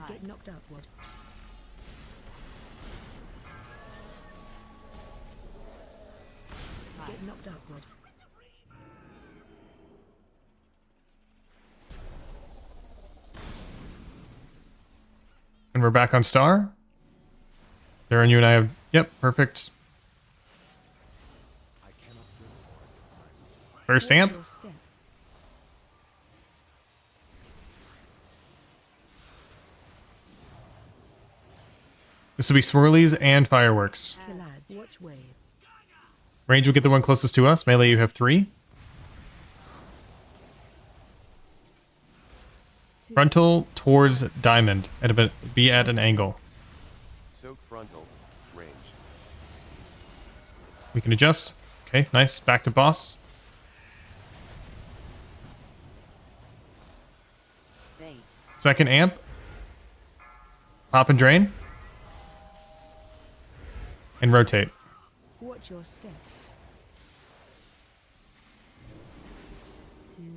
Get knocked outward. Get knocked outward. And we're back on star. Darren, you and I have... Yep, perfect. First amp. Watch your step. This will be swirlies and fireworks. Galads. Watch wave. Range will get the one closest to us. Melee, you have 3. Frontal towards diamond. Be at an angle. Soak frontal. Range. We can adjust. Okay, nice. Back to boss. Fade. Second amp. Pop and drain. And rotate. Watch your step. 2, 1.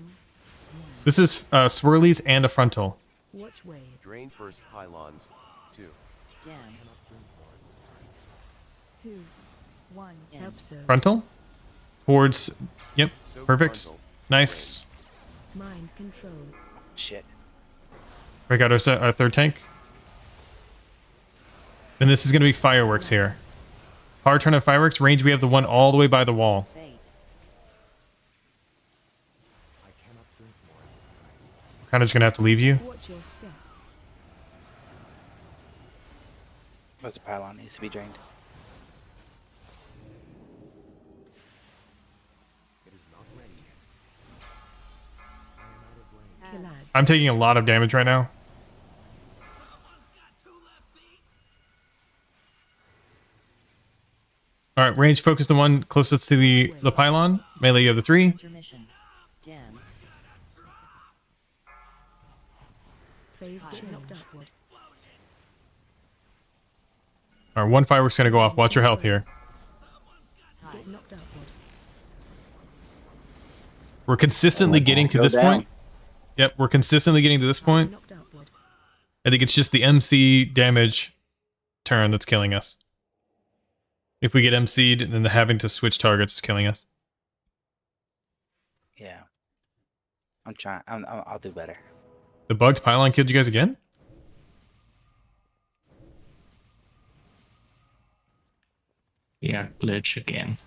This is swirlies and a frontal. Watch wave. Drain first pylons. 2. Jam. 2, 1. Help soak. Frontal. Towards... Yep, Soak perfect. frontal. Nice. Mind control. Shit. Break out our third tank. And this is going to be fireworks here. Hard turn of fireworks. Range, we have the one all the way by the wall. Fade. Kind of just going to have to leave you. Watch your step. What's the pylon needs to be drained? Galads. I'm taking a lot of damage right now. All right, range, focus the one closest to the pylon. Melee, you have the 3. Intermission. Dance. Phase change. Upward. All right, one firework's going to go off. Watch your health here. Get knocked outward. We're consistently getting to Go this down. point. Yep, we're consistently getting to this point. Knocked outward. I think it's just the MC damage turn that's killing us. If we get MC'd, then the having to switch targets is killing us. Yeah. I'm trying. I'll do better. The bugged pylon killed you guys again? Yeah, glitch again.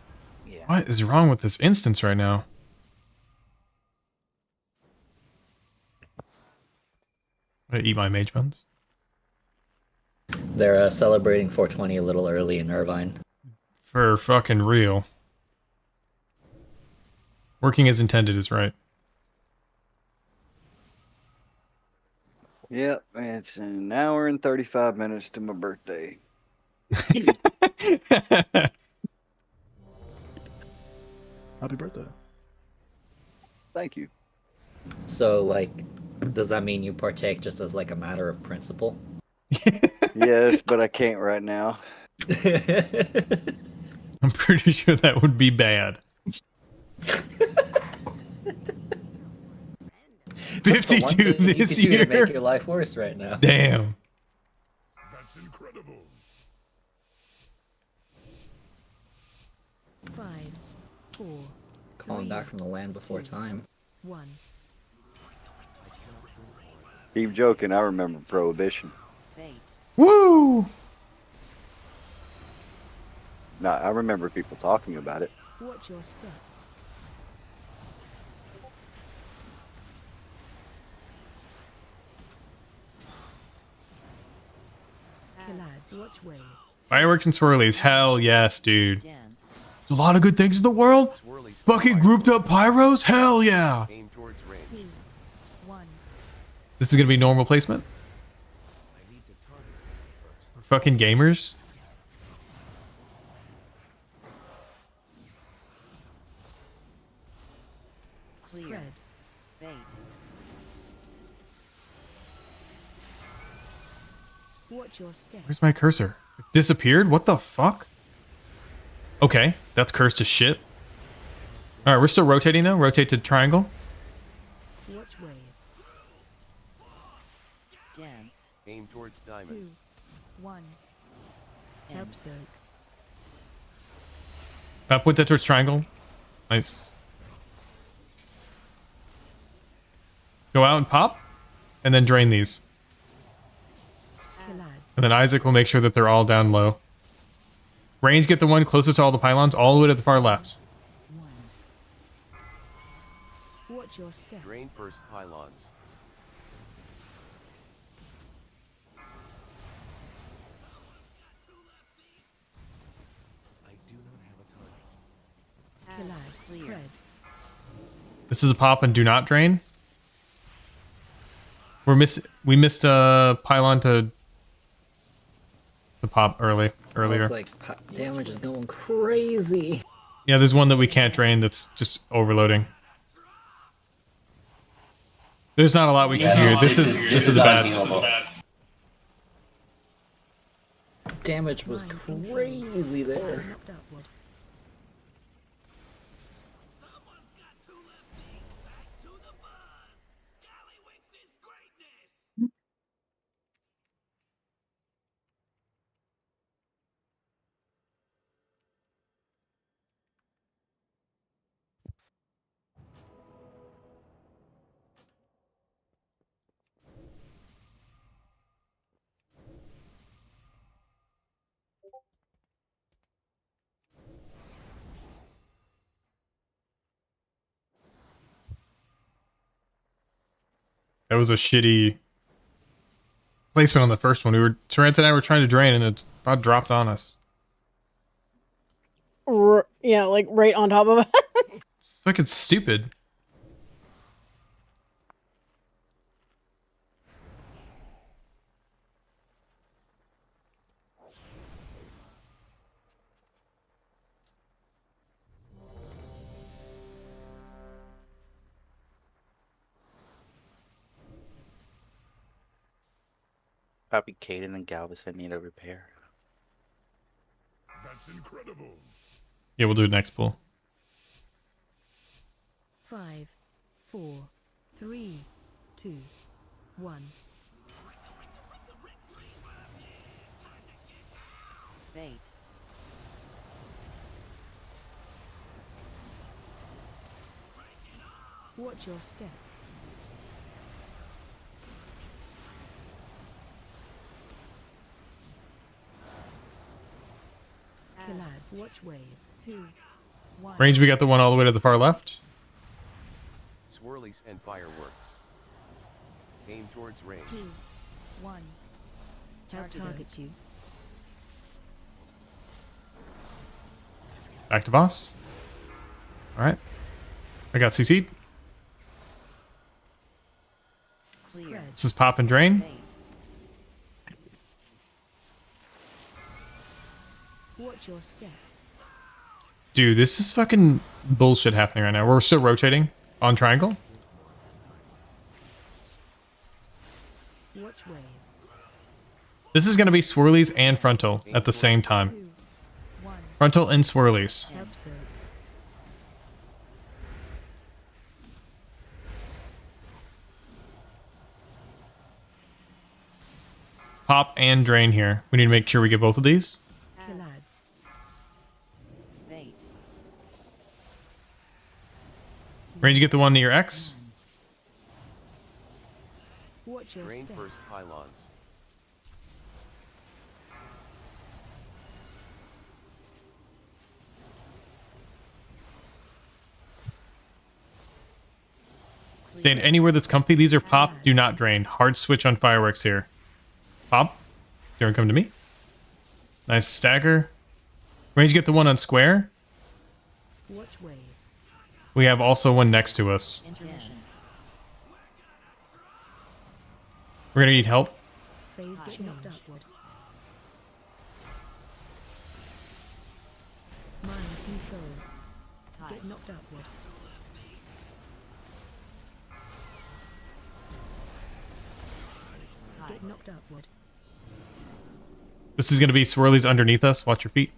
Yeah. What is wrong with this instance right now? I'm gonna eat my mage buns. They're celebrating 420 a little early in Irvine. For fucking real. Working as intended is right. Yep, it's an hour and 35 minutes to my birthday. Happy birthday. Thank you. So, like, does that mean you partake just as like a matter of principle? Yes, but I can't right now. I'm pretty sure that would be bad. 52 this you year. to make your life worse right now. Damn. That's incredible. 5, 4. Calling back from the land before time. 1. Keep joking, I remember Prohibition. Woo! Nah, I remember people talking about it. Watch your step. Collide. Watch way. Fireworks and swirlies. Hell yes, dude. There's a lot of good things in the world. Fucking grouped up pyros. Hell yeah. Aim towards range. 2, 1. This is gonna be normal placement. For fucking gamers. Spread. Bait. Watch your step. Where's my cursor? It disappeared? What the fuck? Okay, that's cursed as shit. Alright, we're still rotating though. Rotate to triangle. Watch way. Dance. Aim towards 2, diamond. 1. Help soak. Put that towards triangle. Nice. Go out and pop. And then drain these. Collide. And then Isaac will make sure that they're all down low. Range, get the one closest to all the pylons, all the way to the far left. 1. Watch your step. Drain first pylons. I do not have a target. Collide. Spread. This is a pop and do not drain. We missed a pylon to pop earlier. It's like damage is going crazy. Yeah, there's one that we can't drain that's just overloading. There's not a lot we can do. This is a bad. Damage was crazy there. That was a shitty placement on the first one. Tarant and I were trying to drain and it about dropped on us. Yeah, like right on top of us. It's fucking stupid. Probably Caden and Galvus that need a repair. That's incredible. Yeah, we'll do it next pool. 5, 4, 3, 2, 1. Bait. Watch your step. Collide. Watch wave. 2, 1. Range, we got the one all the way to the far left. Swirlies and fireworks. Aim towards range. 2, 1. Help target you. Back to boss. Alright. I got CC'd. This is pop and drain. Watch your step. Dude, this is fucking bullshit happening right now. We're still rotating on triangle. Watch wave. This is going to be swirlies and frontal at the same time. Frontal and swirlies. Pop and drain here. We need to make sure we get both of these. Range, you get the one near X. Watch your Drain step. first pylons. Stand anywhere that's comfy. These are pop, do not drain. Hard switch on fireworks here. Pop. Don't come to me. Nice stagger. Range, get the one on square. Watch wave. We have also one next to us. We're gonna need help. Phase get knocked upward. Mind control. Get knocked upward. Get knocked upward. This is gonna be swirlies underneath us. Watch your feet.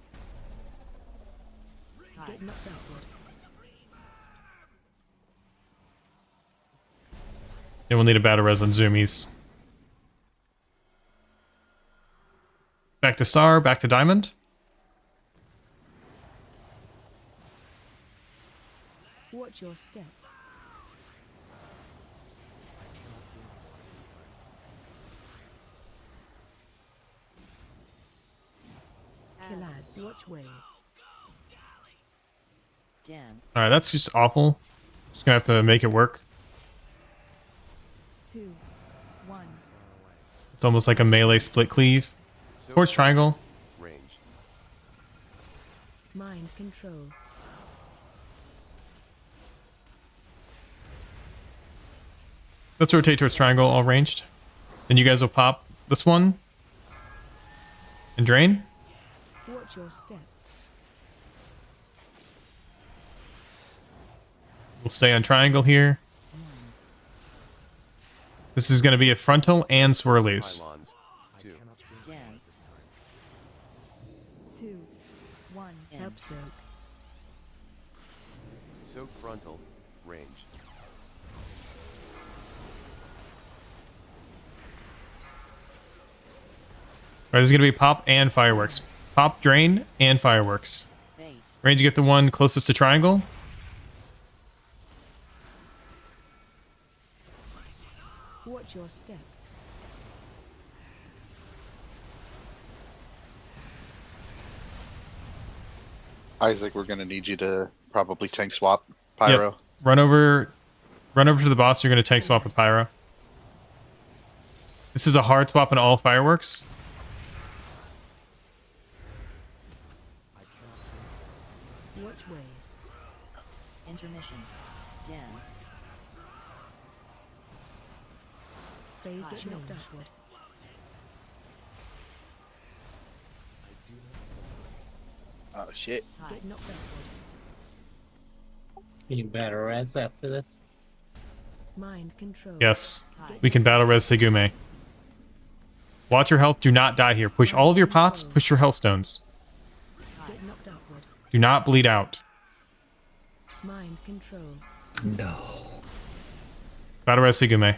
Get knocked upward. And we'll need a battle res on zoomies. Back to star, back to diamond. Watch your step. Killads. Watch wave. Alright, that's just awful. Just gonna have to make it work. 2, 1. It's almost like a melee split cleave. Towards triangle. Range. Mind control. Let's rotate towards triangle, all ranged. Then you guys will pop this one. And drain. Watch your step. We'll stay on triangle here. This is going to be a frontal and swirlies. Pylons. 2. 2, 1. Help soak. Soak frontal. Range. Alright, this is going to be pop and fireworks. Pop, drain, and fireworks. Range, you get the one closest to triangle. Watch your step. Isaac, we're gonna need you to probably tank swap Pyro. Yep. Run over to the boss. You're going to tank swap with Pyro. This is a hard swap in all fireworks. Watch wave. Intermission. Dance. Phase get knocked upward. Oh shit. Get knocked upward. You better res after this. Mind control. Yes. We can battle res Segume. Watch your health. Do not die here. Push all of your pots. Push your health stones. Get knocked upward. Do not bleed out. Mind control. No. Battle res Segume.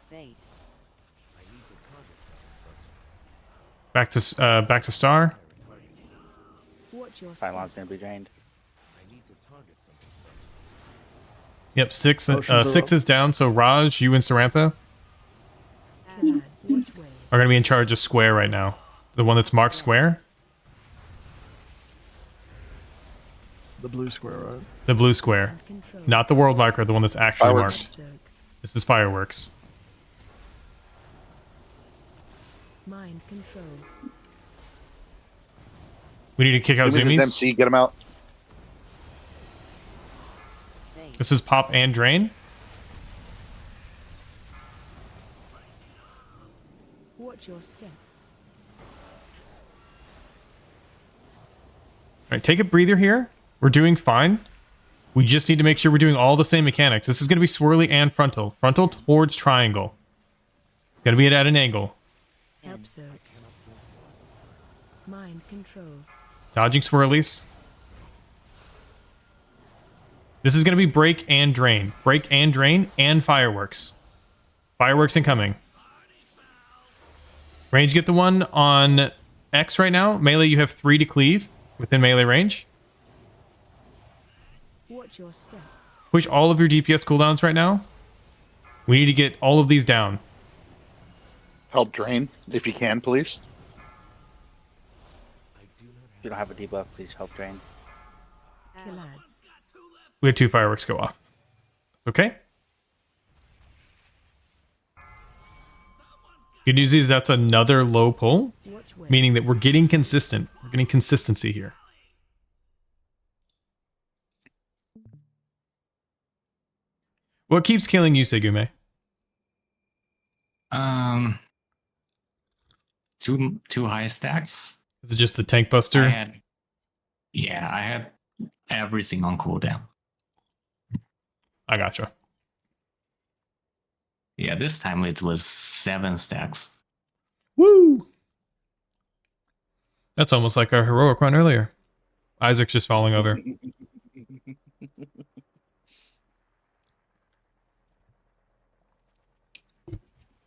Fate. Back to star. Watch your Pylon's gonna be drained. Yep, six Potions are is down. So Raj, you and Sarantha Watch wave. are going to be in charge of square right now. The one that's marked square. The blue square, right? The blue square. Not the world marker, the one that's actually Fireworks. marked. This is fireworks. Mind control. We need to kick out Zoomies is zoomies. MC, get him out. This is pop and drain. Watch your step. All right, take a breather here. We're doing fine. We just need to make sure we're doing all the same mechanics. This is going to be swirly and frontal. Frontal towards triangle. Going to be at an angle. Absorb. Mind control. Dodging swirlies. This is going to be break and drain. Break and drain and fireworks. Fireworks incoming. Range, get the one on X right now. Melee, you have 3 to cleave within melee range. Watch your step. Push all of your DPS cooldowns right now. We need to get all of these down. Help drain, if you can, please. If you don't have a debuff, please help drain. Kill ads. We had 2 fireworks go off. Okay. Good news is that's another low pull, meaning that we're getting consistent. We're getting consistency here. What keeps killing you, Segume? Two high stacks. Is it just the tank buster? I had everything on cooldown. I gotcha. Yeah, this time it was 7 stacks. Woo! That's almost like our heroic run earlier. Isaac's just falling over.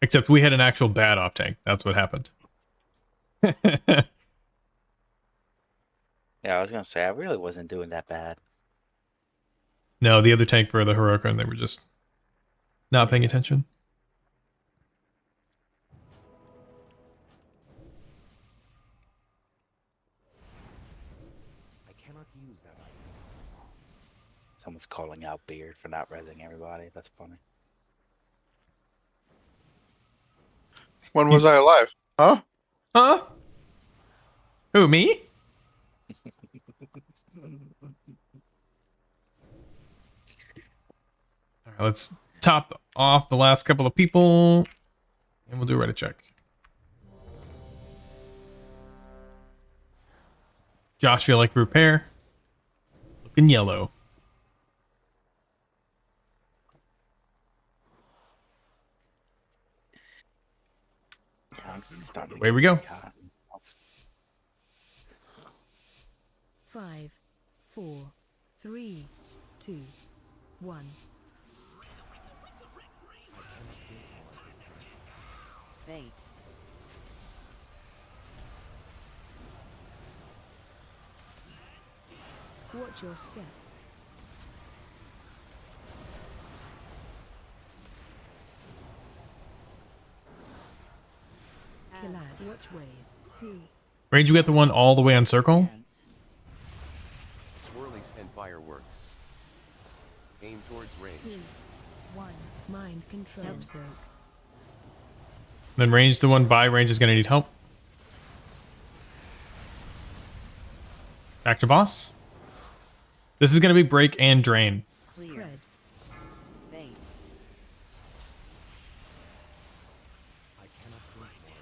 Except we had an actual bad off tank. That's what happened. Yeah, I was gonna say I really wasn't doing that bad. No, the other tank for the heroic run, they were just not paying attention. I cannot use that item. Someone's calling out Beard for not rezzing everybody. That's funny. When was I alive? Huh? Huh? Who, me? All right, let's top off the last couple of people, and we'll do a Reddit check. Josh, feel like repair. Looking yellow. Away we go. 5, 4, 3, 2, 1. Fate. Watch your step. Kill ads. Watch wave. Range, you got the one all the way on circle. Swirlies and fireworks. Aim towards range. 2, 1. Mind control. Absorb. Then range, the one by range is going to need help. Back to boss. This is going to be break and drain. Spread. Fate.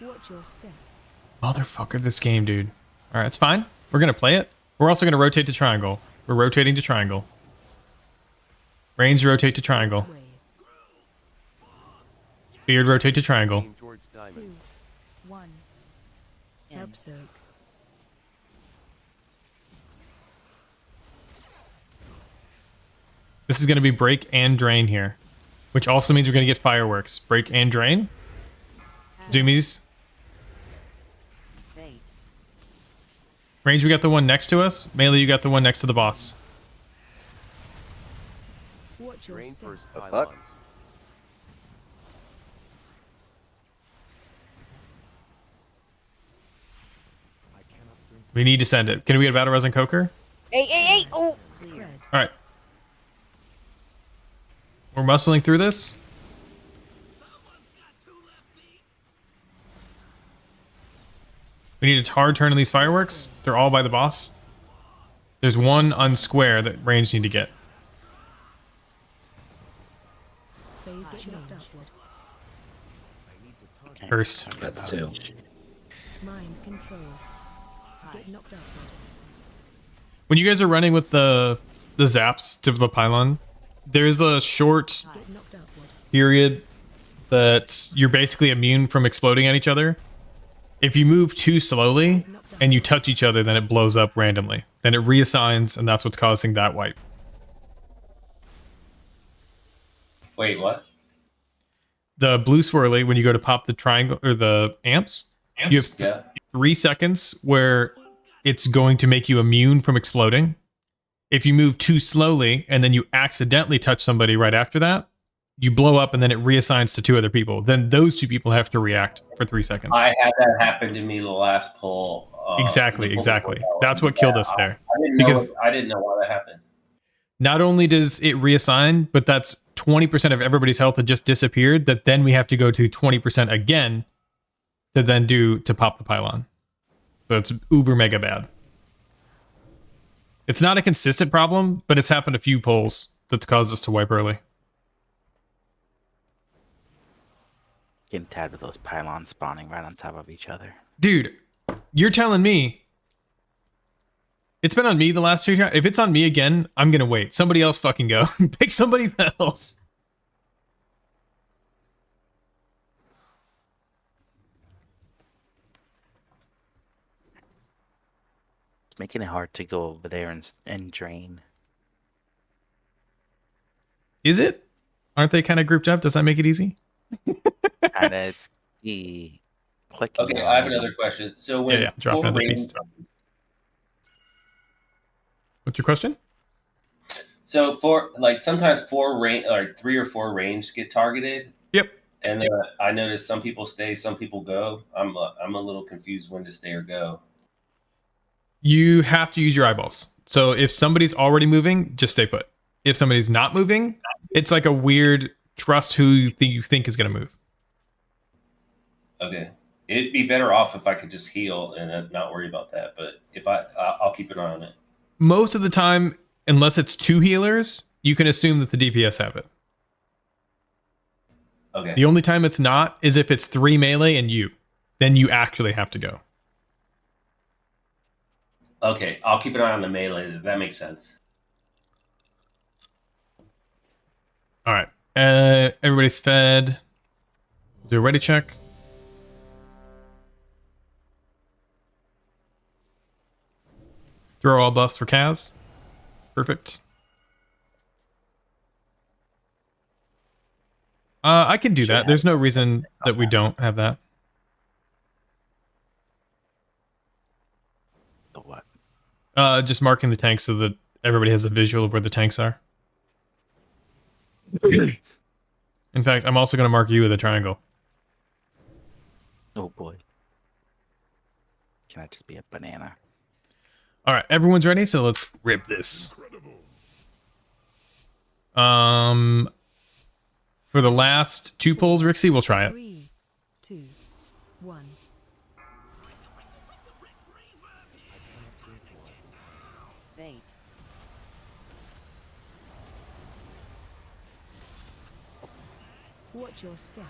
Watch your step. Motherfucker, this game, dude. All right, it's fine. We're going to play it. We're also going to rotate to triangle. We're rotating to triangle. Range, rotate to triangle. Beard, rotate to triangle. 2, 1. Absorb. This is going to be break and drain here, which also means we're going to get fireworks. Break and drain. Zoomies. Range, we got the one next to us. Melee, you got the one next to the boss. Watch your step. Fuck. We need to send it. Can we get a battle res and Coker? Hey! Oh! All right. We're muscling through this. We need a hard turn on these fireworks. They're all by the boss. There's one on square that range need to get. Phase get knocked upward. Curse. That's 2. Mind control. Get knocked upward. When you guys are running with the zaps to the pylon, there's a short Get knocked upward. period that you're basically immune from exploding at each other. If you move too slowly and you touch each other, then it blows up randomly. Then it reassigns, and that's what's causing that wipe. Wait, what? The blue swirly, when you go to pop the triangle or the amps, you have 3 seconds where it's going to make you immune from exploding. If you move too slowly and then you accidentally touch somebody right after that, you blow up and then it reassigns to 2 other people. Then those 2 people have to react for 3 seconds. I had that happen to me the last pull. Exactly. That's what killed us there. I didn't know why that happened. Not only does it reassign, but that's 20% of everybody's health that just disappeared, that then we have to go to 20% again to pop the pylon. So it's uber mega bad. It's not a consistent problem, but it's happened a few pulls that's caused us to wipe early. Getting tired of those pylons spawning right on top of each other. Dude, you're telling me it's been on me the last 2 times. If it's on me again, I'm gonna wait. Somebody else fucking go. Pick somebody else. It's making it hard to go over there and drain. Is it? Aren't they kind of grouped up? Does that make it easy? And it's the clicking. Okay, I have another question. So when drop another piece. What's your question? So sometimes 4 range or 3 or 4 range get targeted. Yep. And then I noticed some people stay, some people go. I'm a little confused when to stay or go. You have to use your eyeballs. So if somebody's already moving, just stay put. If somebody's not moving, it's like a weird trust who you think is going to move. Okay. It'd be better off if I could just heal and not worry about that. But if I'll keep an eye on it. Most of the time, unless it's 2 healers, you can assume that the DPS have it. Okay. The only time it's not is if it's 3 melee and you. Then you actually have to go. Okay, I'll keep an eye on the melee. That makes sense. All right. Everybody's fed. Do a ready check. Throw all buffs for Kaz. Perfect. I can do that. There's no reason that we don't have that. The what? Just marking the tanks so that everybody has a visual of where the tanks are. In fact, I'm also going to mark you with a triangle. Oh boy. Can I just be a banana? All right, everyone's ready, so let's rip this. For the last 2 pulls, Rixie, we'll try it. 3, 2, 1. Fate. Watch your step.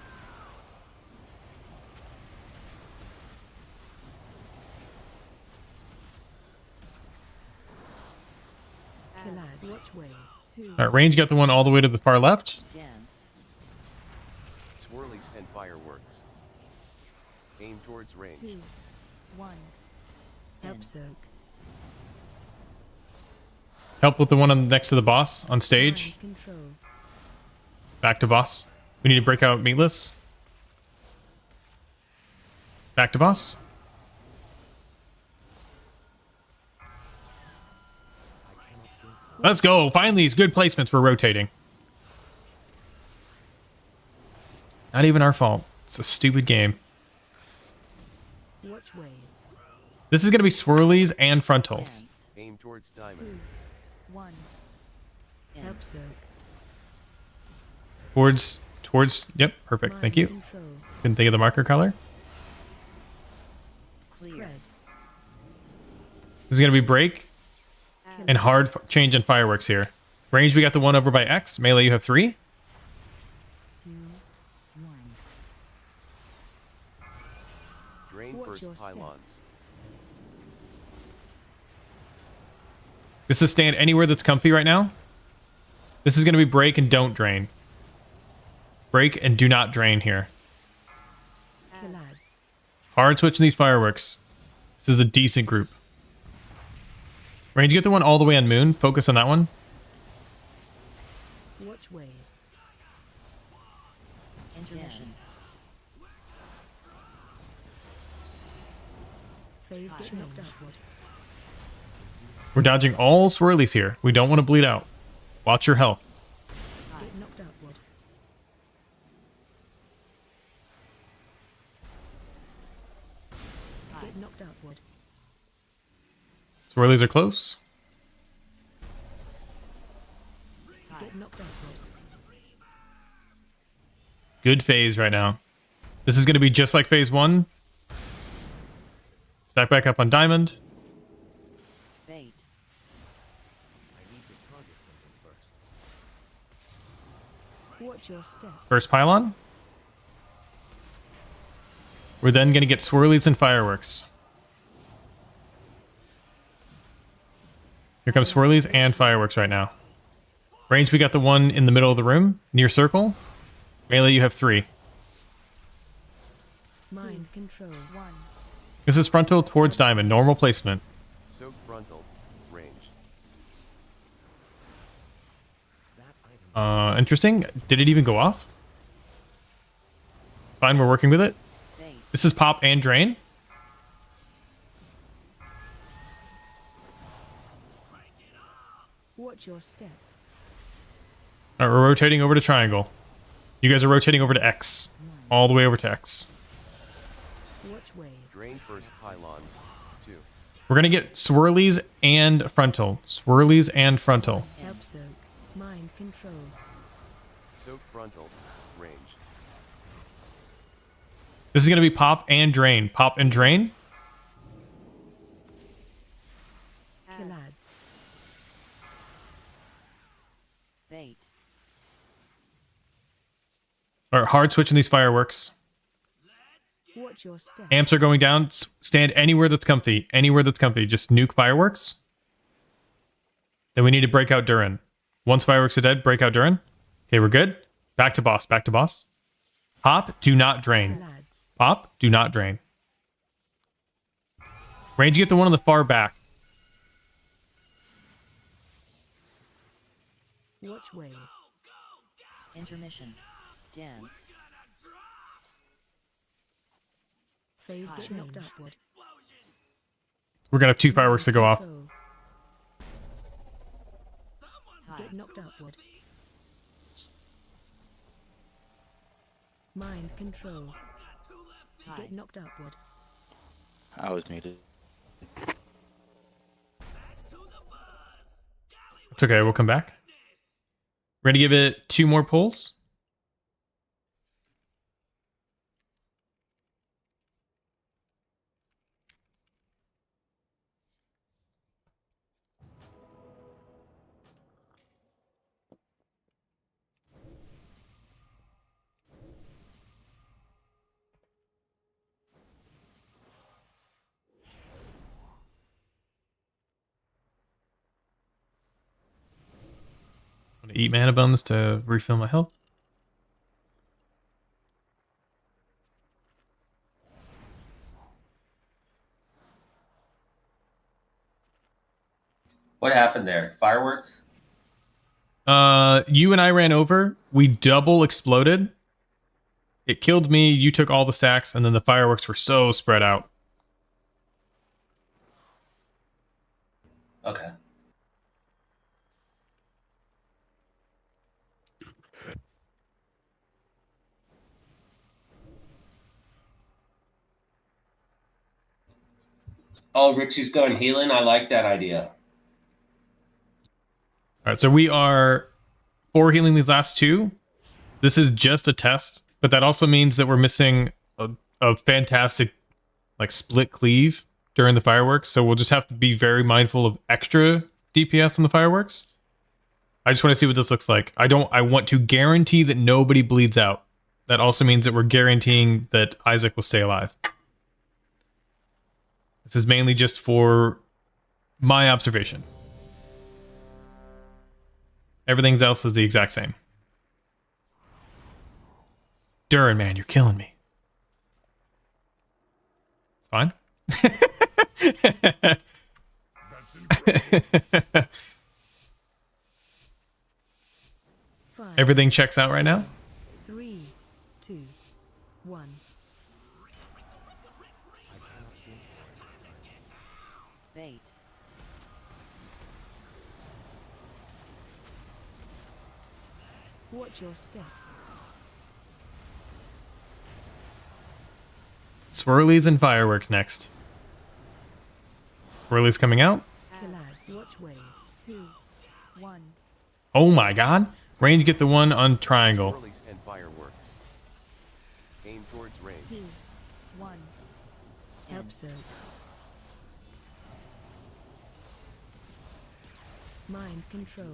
Watch way. All right, range got the one all the way to the far left. Swirlies and fireworks. Aim towards range. 2, 1. Help soak. Help with the one next to the boss on stage. Control. Back to boss. We need to break out meatless. Back to boss. Let's go. Finally, these good placements for rotating. Not even our fault. It's a stupid game. Watch way. This is going to be swirlies and frontals. Aim towards diamond. 2, 1. Help soak. Towards, yep, perfect. Thank you. Couldn't think of the marker color. Spread. This is going to be break and hard change in fireworks here. Range, we got the one over by X. Melee, you have 3. first pylons. This is stand anywhere that's comfy right now. This is going to be break and don't drain. Break and do not drain here. Hard switching these fireworks. This is a decent group. Range, get the one all the way on moon. Focus on that one. Watch wave. Intermission. Phase change. We're dodging all swirlies here. We don't want to bleed out. Watch your health. Get knocked outward. Get knocked outward. Swirlies are close. Get knocked outward. Good phase right now. This is going to be just like phase 1. Stack back up on diamond. Bait. Watch your step. First pylon. We're then going to get swirlies and fireworks. Here comes swirlies and fireworks right now. Range, we got the one in the middle of the room, near circle. Melee, you have 3. Mind control. 1. This is frontal towards diamond, normal placement. Soak frontal. Range. Interesting. Did it even go off? Fine, we're working with it. This is pop and drain. Watch your step. Alright, we're rotating over to triangle. You guys are rotating over to X. All the way over to X. Watch wave. Drain first pylons. 2. We're gonna get swirlies and frontal. Swirlies and frontal. Help soak. Mind control. Soak frontal. Range. This is gonna be pop and drain. Pop and drain. Kill ads. Bait. Alright, hard switching these fireworks. Watch your step. Amps are going down. Stand anywhere that's comfy. Anywhere that's comfy. Just nuke fireworks. Then we need to break out Durin. Once fireworks are dead, break out Durin. Okay, we're good. Back to boss. Back to boss. Pop, do not drain. Pop, do not drain. Range, you get the one on the far back. Watch wave. Intermission. Dance. Phase change. Upward. We're gonna have 2 fireworks to go off. Get knocked outward. Mind control. Get knocked outward. I was muted. It's okay, we'll come back. We're gonna give it 2 more pulls. I'm gonna eat mana bones to refill my health. What happened there? Fireworks? You and I ran over. We double exploded. It killed me. You took all the stacks, and then the fireworks were so spread out. Okay. Oh, Rixie's going healing. I like that idea. All right, so we are 4 healing these last 2. This is just a test, but that also means that we're missing a fantastic like split cleave during the fireworks. So we'll just have to be very mindful of extra DPS on the fireworks. I just want to see what this looks like. I want to guarantee that nobody bleeds out. That also means that we're guaranteeing that Isaac will stay alive. This is mainly just for my observation. Everything else is the exact same. Durin, man, you're killing me. It's fine. Everything checks out right now. 3, 2, 1. Fate. Watch your step. Swirlies and fireworks next. Swirlies coming out. Watch wave. 2, 1. Oh my god. Range get the one on triangle. Swirlies and fireworks. Aim towards range. 2, 1. Observe. Mind control.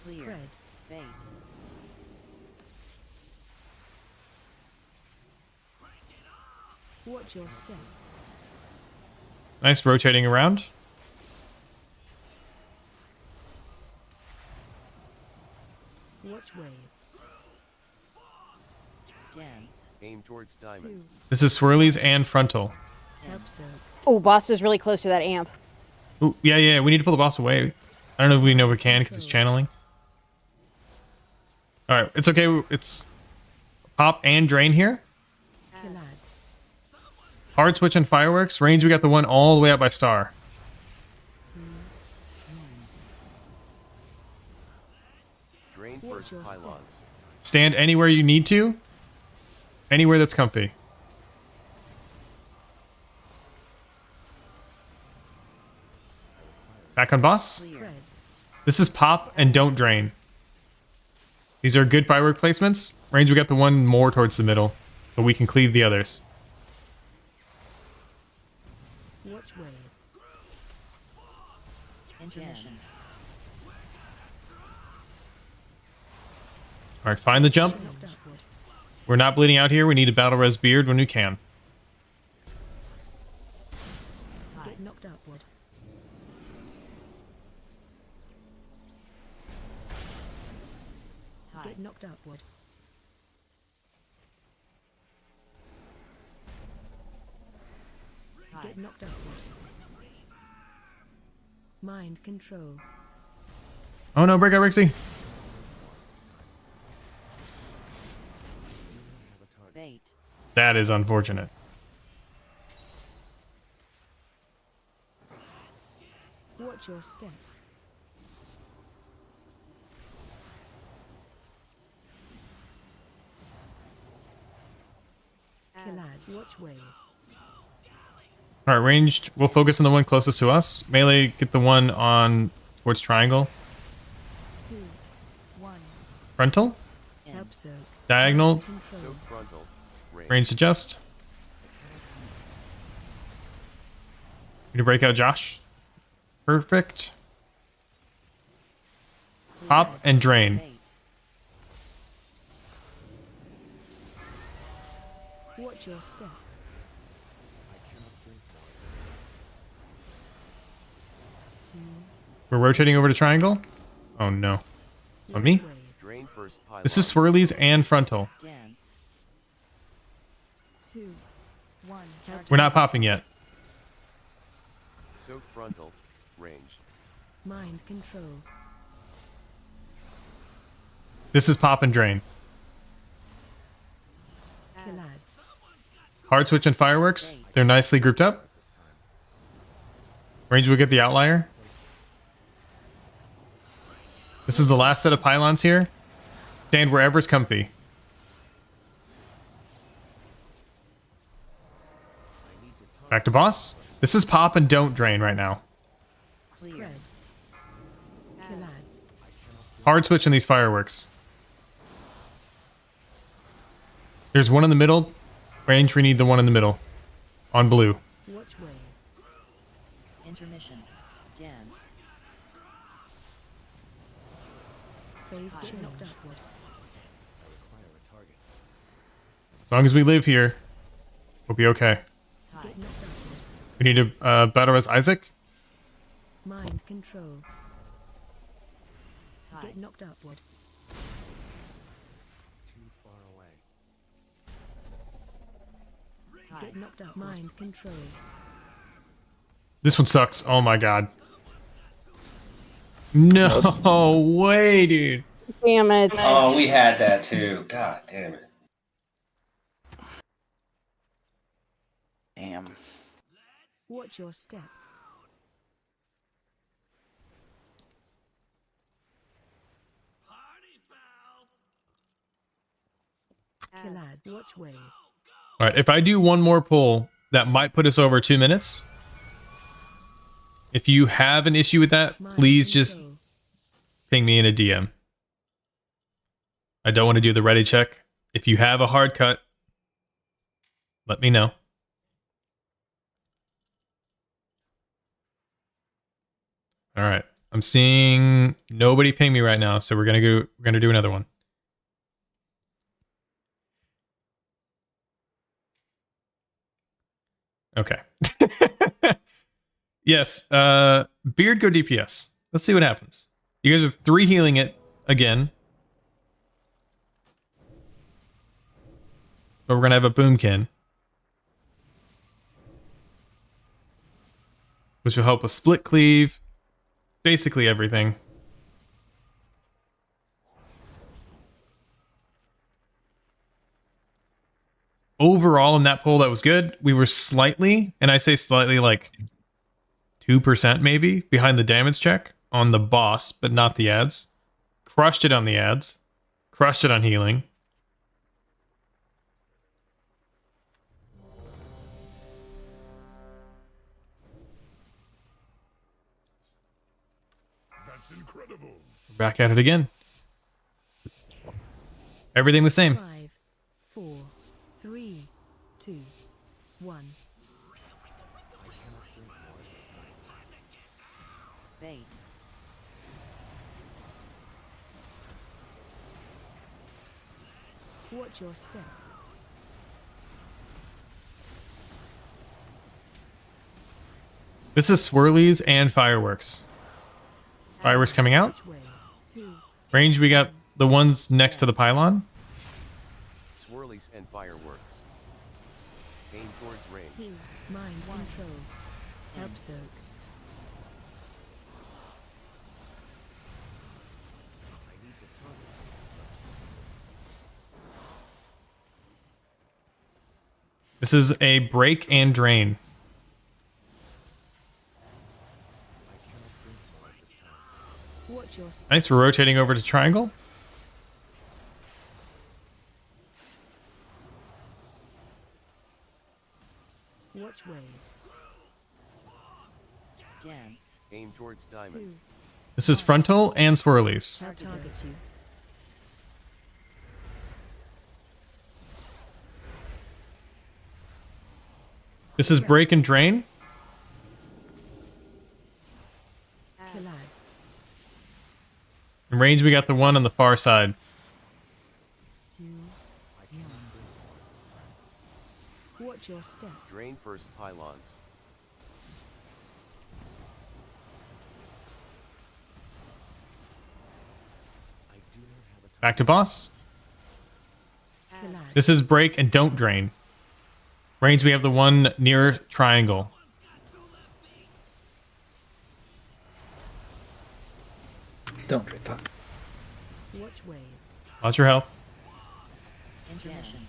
Clear. Spread. Fate. Watch your step. Nice rotating around. Watch wave. Dance. Aim towards diamond. This is swirlies and frontal. Observe. Oh, boss is really close to that amp. Ooh, yeah, we need to pull the boss away. I don't know if we know we can because it's channeling. Alright, it's okay. It's pop and drain here. Hard switch and fireworks. Range, we got the one all the way up by star. Drain first pylons. Stand anywhere you need to. Anywhere that's comfy. Back on boss. This is pop and don't drain. These are good firework placements. Range, we got the one more towards the middle, but we can cleave the others. Watch wave. Intermission. Alright, find the jump. We're not bleeding out here. We need to battle res beard when we can. Get knocked upward. Get knocked upward. Get knocked upward. Mind control. Oh no, break out Rixie. Fate. That is unfortunate. Watch your step. Watch wave. Alright, ranged. We'll focus on the one closest to us. Melee, get the one on towards triangle. 2, 1. Frontal. Observe. Diagonal. So frontal. Range adjust. Need to break out Josh. Perfect. Pop and drain. Watch your step. We're rotating over to triangle. Oh no. It's on me. Drain first pylon. This is swirlies and frontal. Dance. 2, 1. We're not popping yet. So frontal. Range. Mind control. This is pop and drain. Killads. Hard switch and fireworks. They're nicely grouped up. Range will get the outlier. This is the last set of pylons here. Stand wherever's comfy. Back to boss. This is pop and don't drain right now. Spread. Killads. Hard switch in these fireworks. There's one in the middle. Range, we need the one in the middle. On blue. Watch wave. Intermission. Dance. Phase change. Knocked upward. As long as we live here, we'll be okay. Get knocked upward. We need to battle as Isaac. Mind control. Get knocked upward. Too far away. Get knocked up. Mind control. This one sucks. Oh my god. No way, dude. Damn it. Oh, we had that too. God damn it. Damn. Watch your step. Kill ads. Watch wave. All right, if I do one more pull, that might put us over 2 minutes. If you have an issue with that, please just ping me in a DM. I don't want to do the ready check. If you have a hard cut, let me know. All right, I'm seeing nobody ping me right now, so we're gonna do another one. Okay. Yes, Beard go DPS. Let's see what happens. You guys are 3 healing it again. But we're gonna have a boomkin, which will help with split cleave, basically everything. Overall in that poll, that was good. We were slightly, and I say slightly, like 2% maybe behind the damage check on the boss, but not the ads. Crushed it on the ads. Crushed it on healing. That's incredible. We're back at it again. Everything the same. 5, 4, 3, 2, 1. Bait. Watch your step. This is swirlies and fireworks. Fireworks coming out. Range, we got the ones next to the pylon. Swirlies and fireworks. Aim towards range. Mind control. Help soak. This is a break and drain. Watch your step. Nice, we're rotating over to triangle. Watch wave. Dance. Aim towards diamond. This is frontal and swirlies. I'll target you. This is break and drain. Kill ads. In range, we got the one on the far side. 2, 1. Watch your step. Drain first pylons. Back to boss. Kill ads. This is break and don't drain. Range, we have the one near triangle. Don't drink, fuck. Watch wave. Watch your health. Intermission.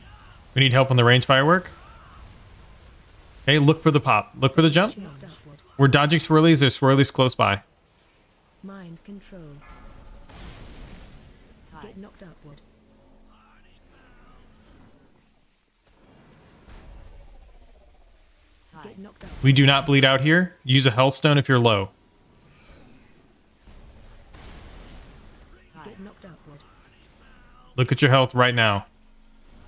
We need help on the range firework. Okay, look for the pop. Look for the jump. Knocked upward. We're dodging swirlies. There's swirlies close by. Mind control. Get knocked upward. Get knocked upward. We do not bleed out here. Use a health stone if you're low. Get knocked upward. Look at your health right now.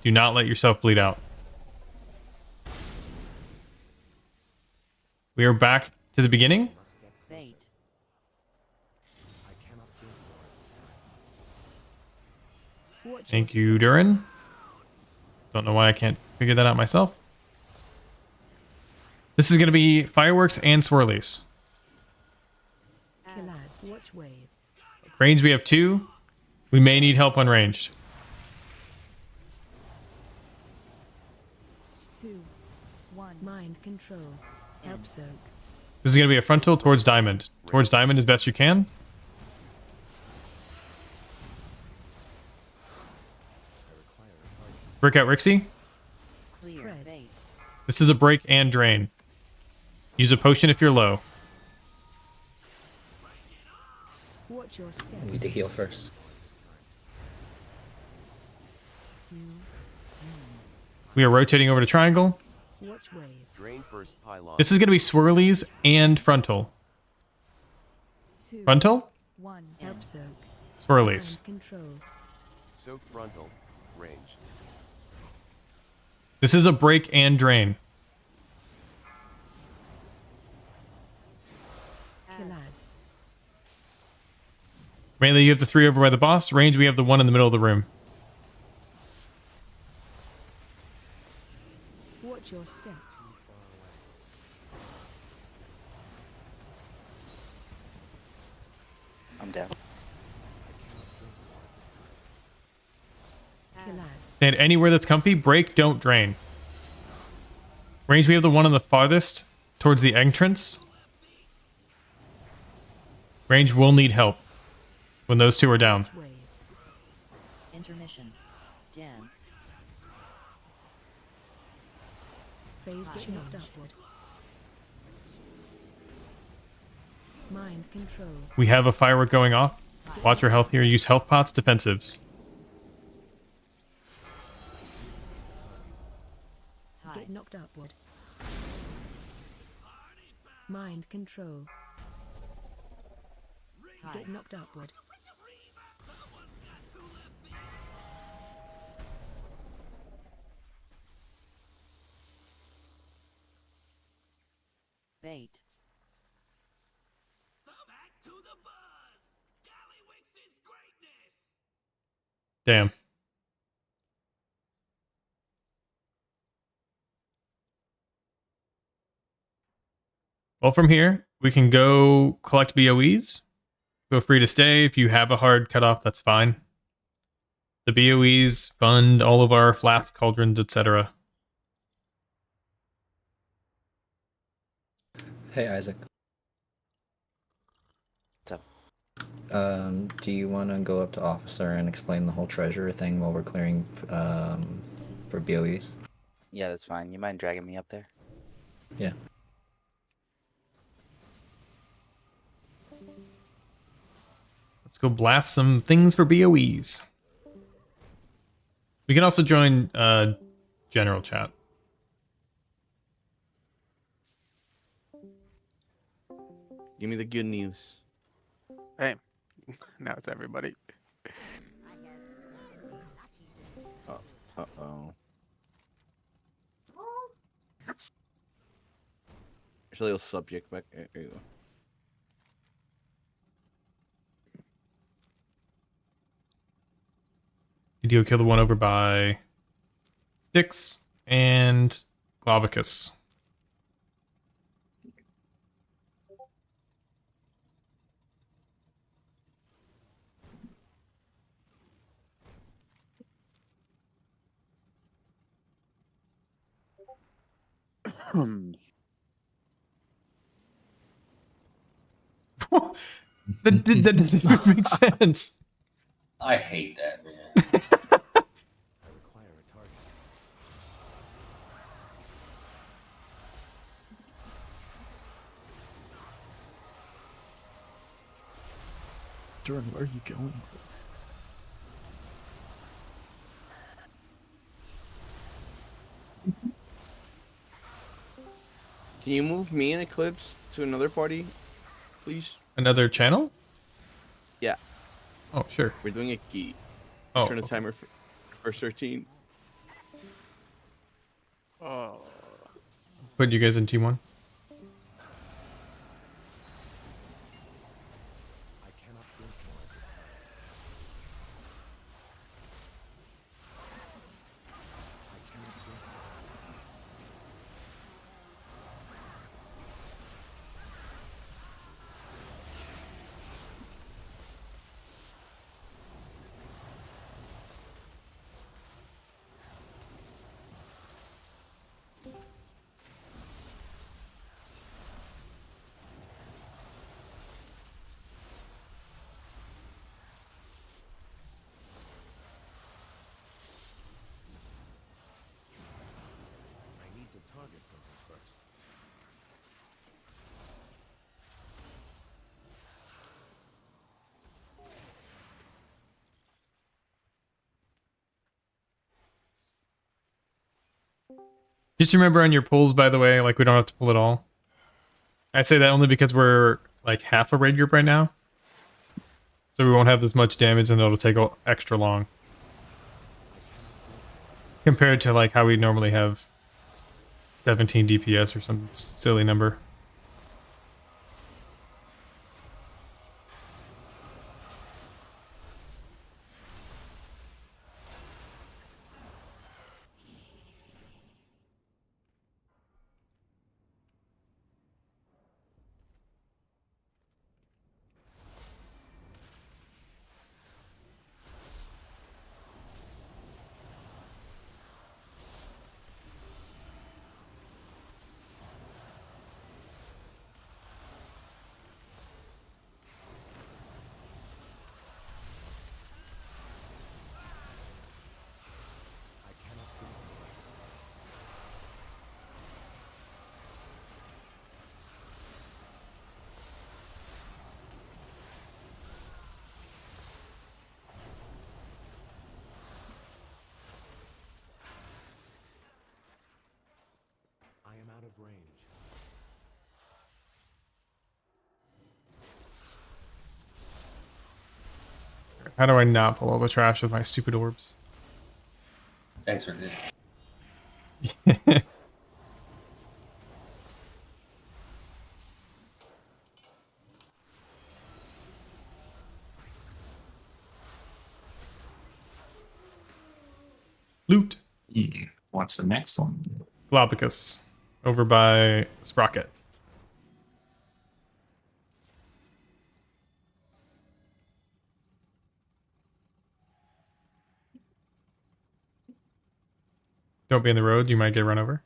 Do not let yourself bleed out. We are back to the beginning. Bait. Thank you, Durin. Don't know why I can't figure that out myself. This is going to be fireworks and swirlies. Watch wave. Range, we have 2. We may need help on ranged. 2, 1. Mind control. Help soak. This is going to be a frontal towards diamond. Towards diamond as best you can. Break out Rixie. This is a break and drain. Use a potion if you're low. Watch your step. I need to heal first. 2, We are rotating over to triangle. watch wave. Drain first pylon. This is going to be swirlies and frontal. 2, Frontal? 1. Help soak. Swirlies. Mind control. Soak frontal. Range. This is a break and drain. Kill ads. Mainly you have the 3 over by the boss. Range, we have the 1 in the middle of the room. Watch your step. I'm down. Kill ads. Stand anywhere that's comfy. Break, don't drain. Range, we have the 1 on the farthest towards the entrance. Range will need help when those 2 are down. Watch wave. Intermission. Dance. Phase change. Upward. Mind control. We have a firework going off. Watch your health here. Use health pots, defensives. Get knocked upward. Mind control. Get knocked upward. Bait. Damn. Well, from here, we can go collect BOEs. Feel free to stay. If you have a hard cutoff, that's fine. The BOEs fund all of our flasks, cauldrons, etc. Hey, Isaac. So, do you want to go up to Officer and explain the whole treasure thing while we're clearing for BOEs? yeah, that's fine. You mind dragging me up there? Yeah. Let's go blast some things for BOEs. We can also join general chat. Give me the good news. Hey, now it's everybody. Uh-oh. There's a little subject back there. There you go. You do kill the 1 over by Styx and Globicus. That didn't make sense. I hate that, man. Duran, where are you going? Can you move me and Eclipse to another party, please? Another channel? Yeah. Oh, sure. We're doing a key. Oh, Turn the okay. timer for 13. Oh. Put you guys in team 1. Just remember on your pulls, by the way, like we don't have to pull it all. I say that only because we're like half a raid group right now. So we won't have this much damage and it'll take extra long. Compared to like how we normally have 17 DPS or some silly number. I am out of range. How do I not pull all the trash with my stupid orbs? Thanks for this. Loot. What's the next one? Globicus. Over by Sprocket. Don't be in the road, you might get run over.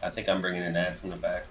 I think I'm bringing an ad from the back.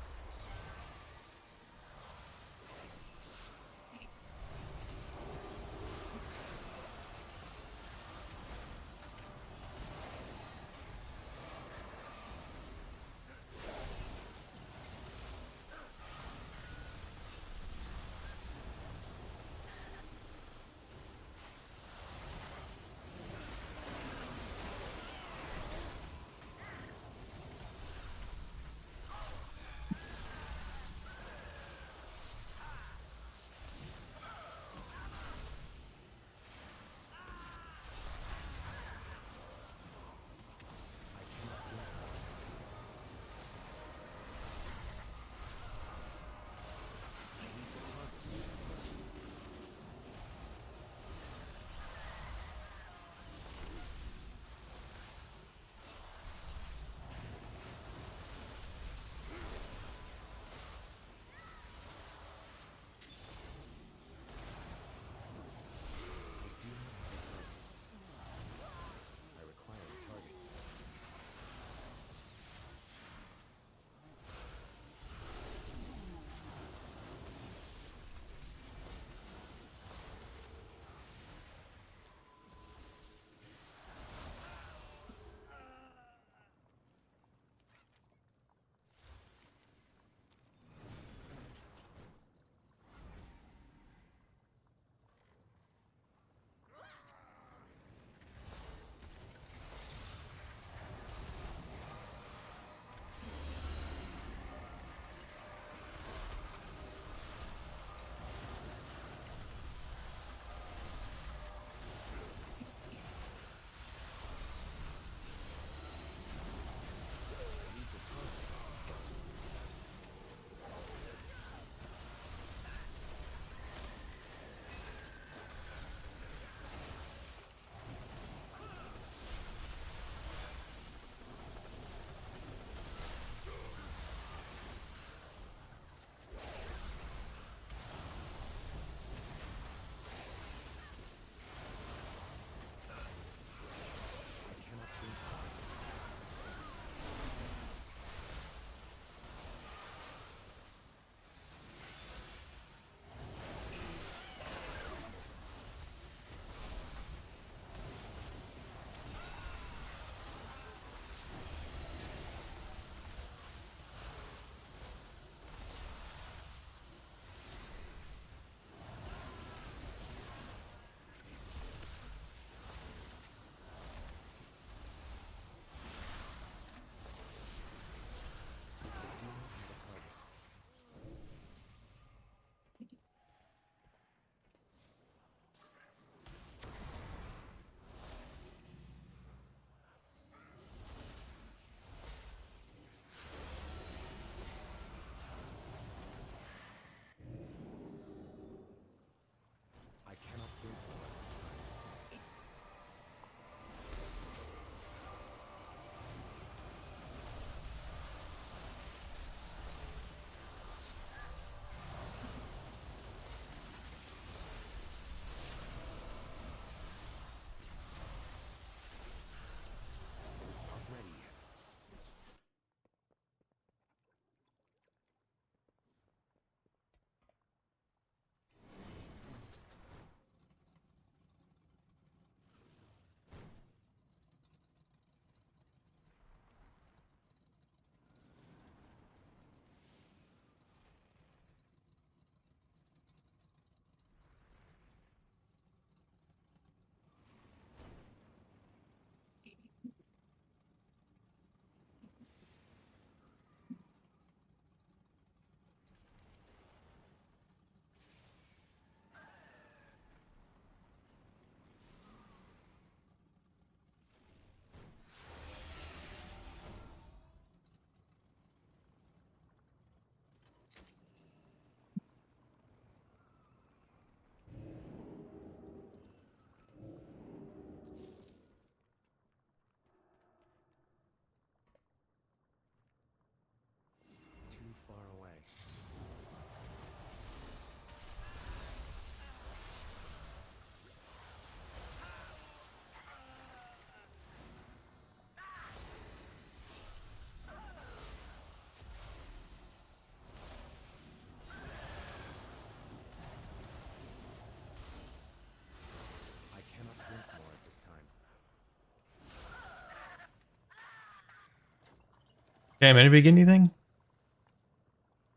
Damn, anybody get anything?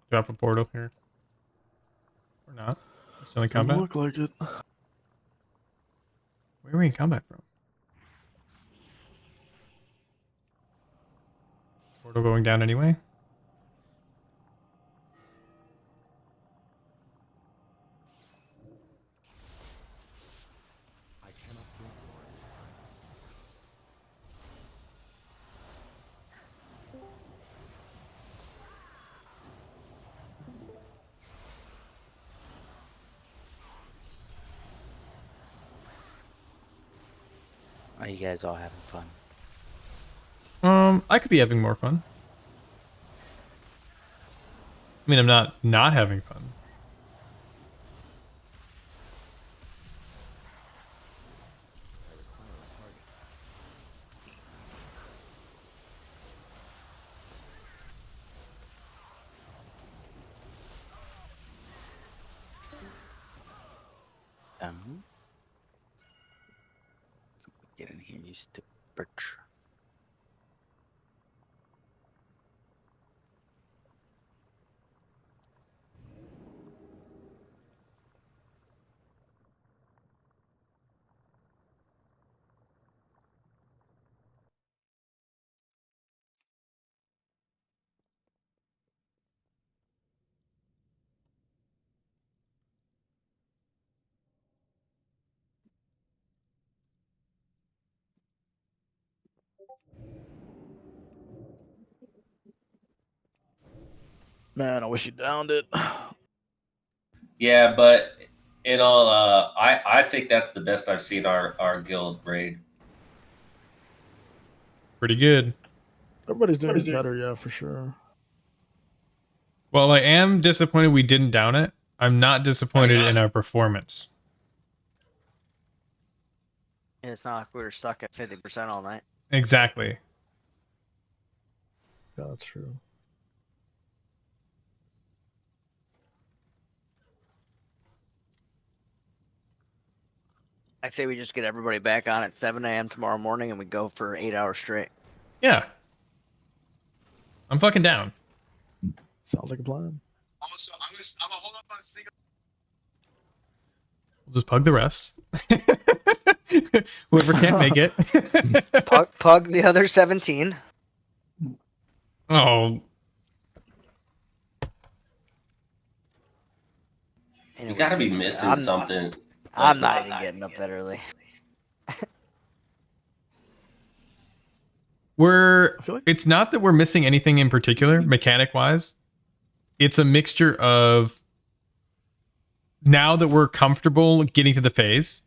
Drop a portal here. Or not. We're still in combat? Look like it. Where are we in combat from? Portal going down anyway? Are you guys all having fun? I could be having more fun. I mean, I'm not having fun. Get in here, you stupid bitch. Man, I wish you downed it. Yeah, but in all, I think that's the best I've seen our guild raid. Pretty good. Everybody's doing better, yeah, for sure. Well, I am disappointed we didn't down it. I'm not disappointed in our performance. And it's not like we were stuck at 50% all night. Exactly. Yeah, that's true. I say we just get everybody back on at 7 a.m. tomorrow morning and we go for 8 hours straight. Yeah. I'm fucking down. Sounds like a plan. Also, I'm gonna hold up on a single. We'll just pug the rest. Whoever can't make it. Pug the other 17. Oh. You gotta be missing something. I'm not even getting up that early. It's not that we're missing anything in particular, mechanic wise. It's a mixture of now that we're comfortable getting to the phase.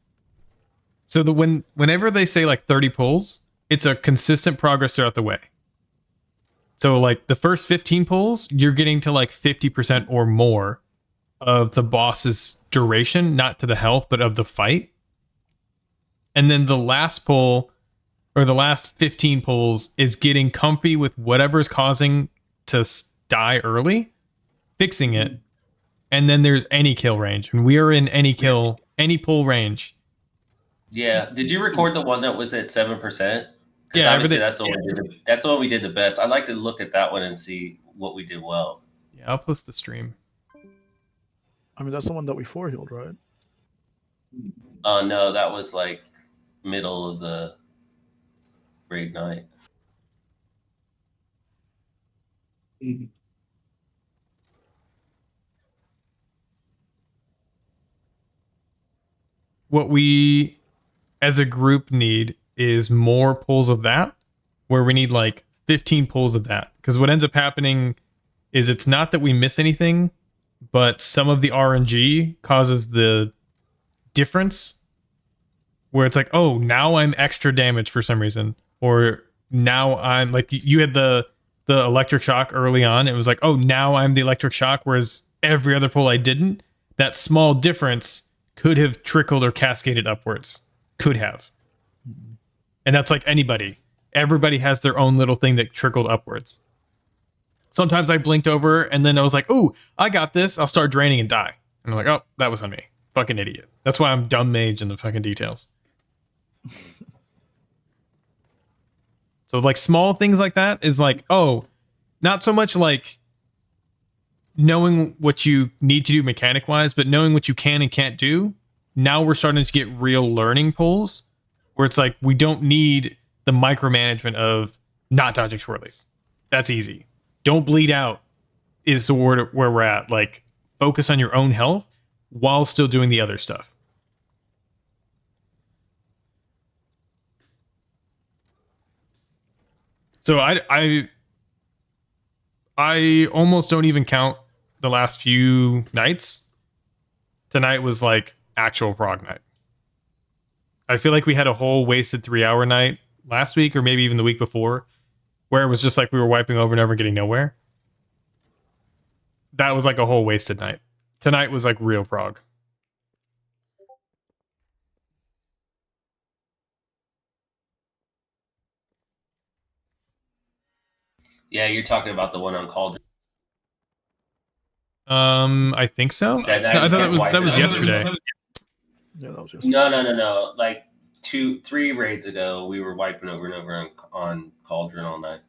So that whenever they say like 30 pulls, it's a consistent progress throughout the way. So like the first 15 pulls, you're getting to like 50% or more of the boss's duration, not to the health, but of the fight. And then the last pull, or the last 15 pulls, is getting comfy with whatever's causing to die early, fixing it, and then there's any kill range. And we are in any pull range. Yeah. Did you record the one that was at 7%? Yeah, obviously that's the one we did. That's the one we did the best. I'd like to look at that one and see what we did well. Yeah, I'll post the stream. I mean, that's the one that we 4-healed, right? No, that was like middle of the raid night. What we as a group need is more pulls of that, where we need like 15 pulls of that. Because what ends up happening is it's not that we miss anything, but some of the RNG causes the difference where it's like, oh, now I'm extra damage for some reason. Or now I'm like, you had the electric shock early on. It was like, oh, now I'm the electric shock, whereas every other pull I didn't. That small difference could have trickled or cascaded upwards. Could have. And that's like anybody. Everybody has their own little thing that trickled upwards. Sometimes I blinked over and then I was like, oh, I got this. I'll start draining and die. And I'm like, oh, that was on me. Fucking idiot. That's why I'm dumb mage in the fucking details. So like small things like that is like, oh, not so much like knowing what you need to do mechanic wise, but knowing what you can and can't do. Now we're starting to get real learning pulls where it's like we don't need the micromanagement of not dodging swirlies. That's easy. Don't bleed out is the word where we're at. Like, focus on your own health while still doing the other stuff. So I almost don't even count the last few nights. Tonight was like actual prog night. I feel like we had a whole wasted 3-hour night last week, or maybe even the week before, where it was just like we were wiping over and over, getting nowhere. That was like a whole wasted night. Tonight was like real prog. Yeah, you're talking about the one on Cauldron. I think so. No, I thought that was yesterday. Yeah, that was yesterday. No. Like 2-3 raids ago, we were wiping over and over on Cauldron all night.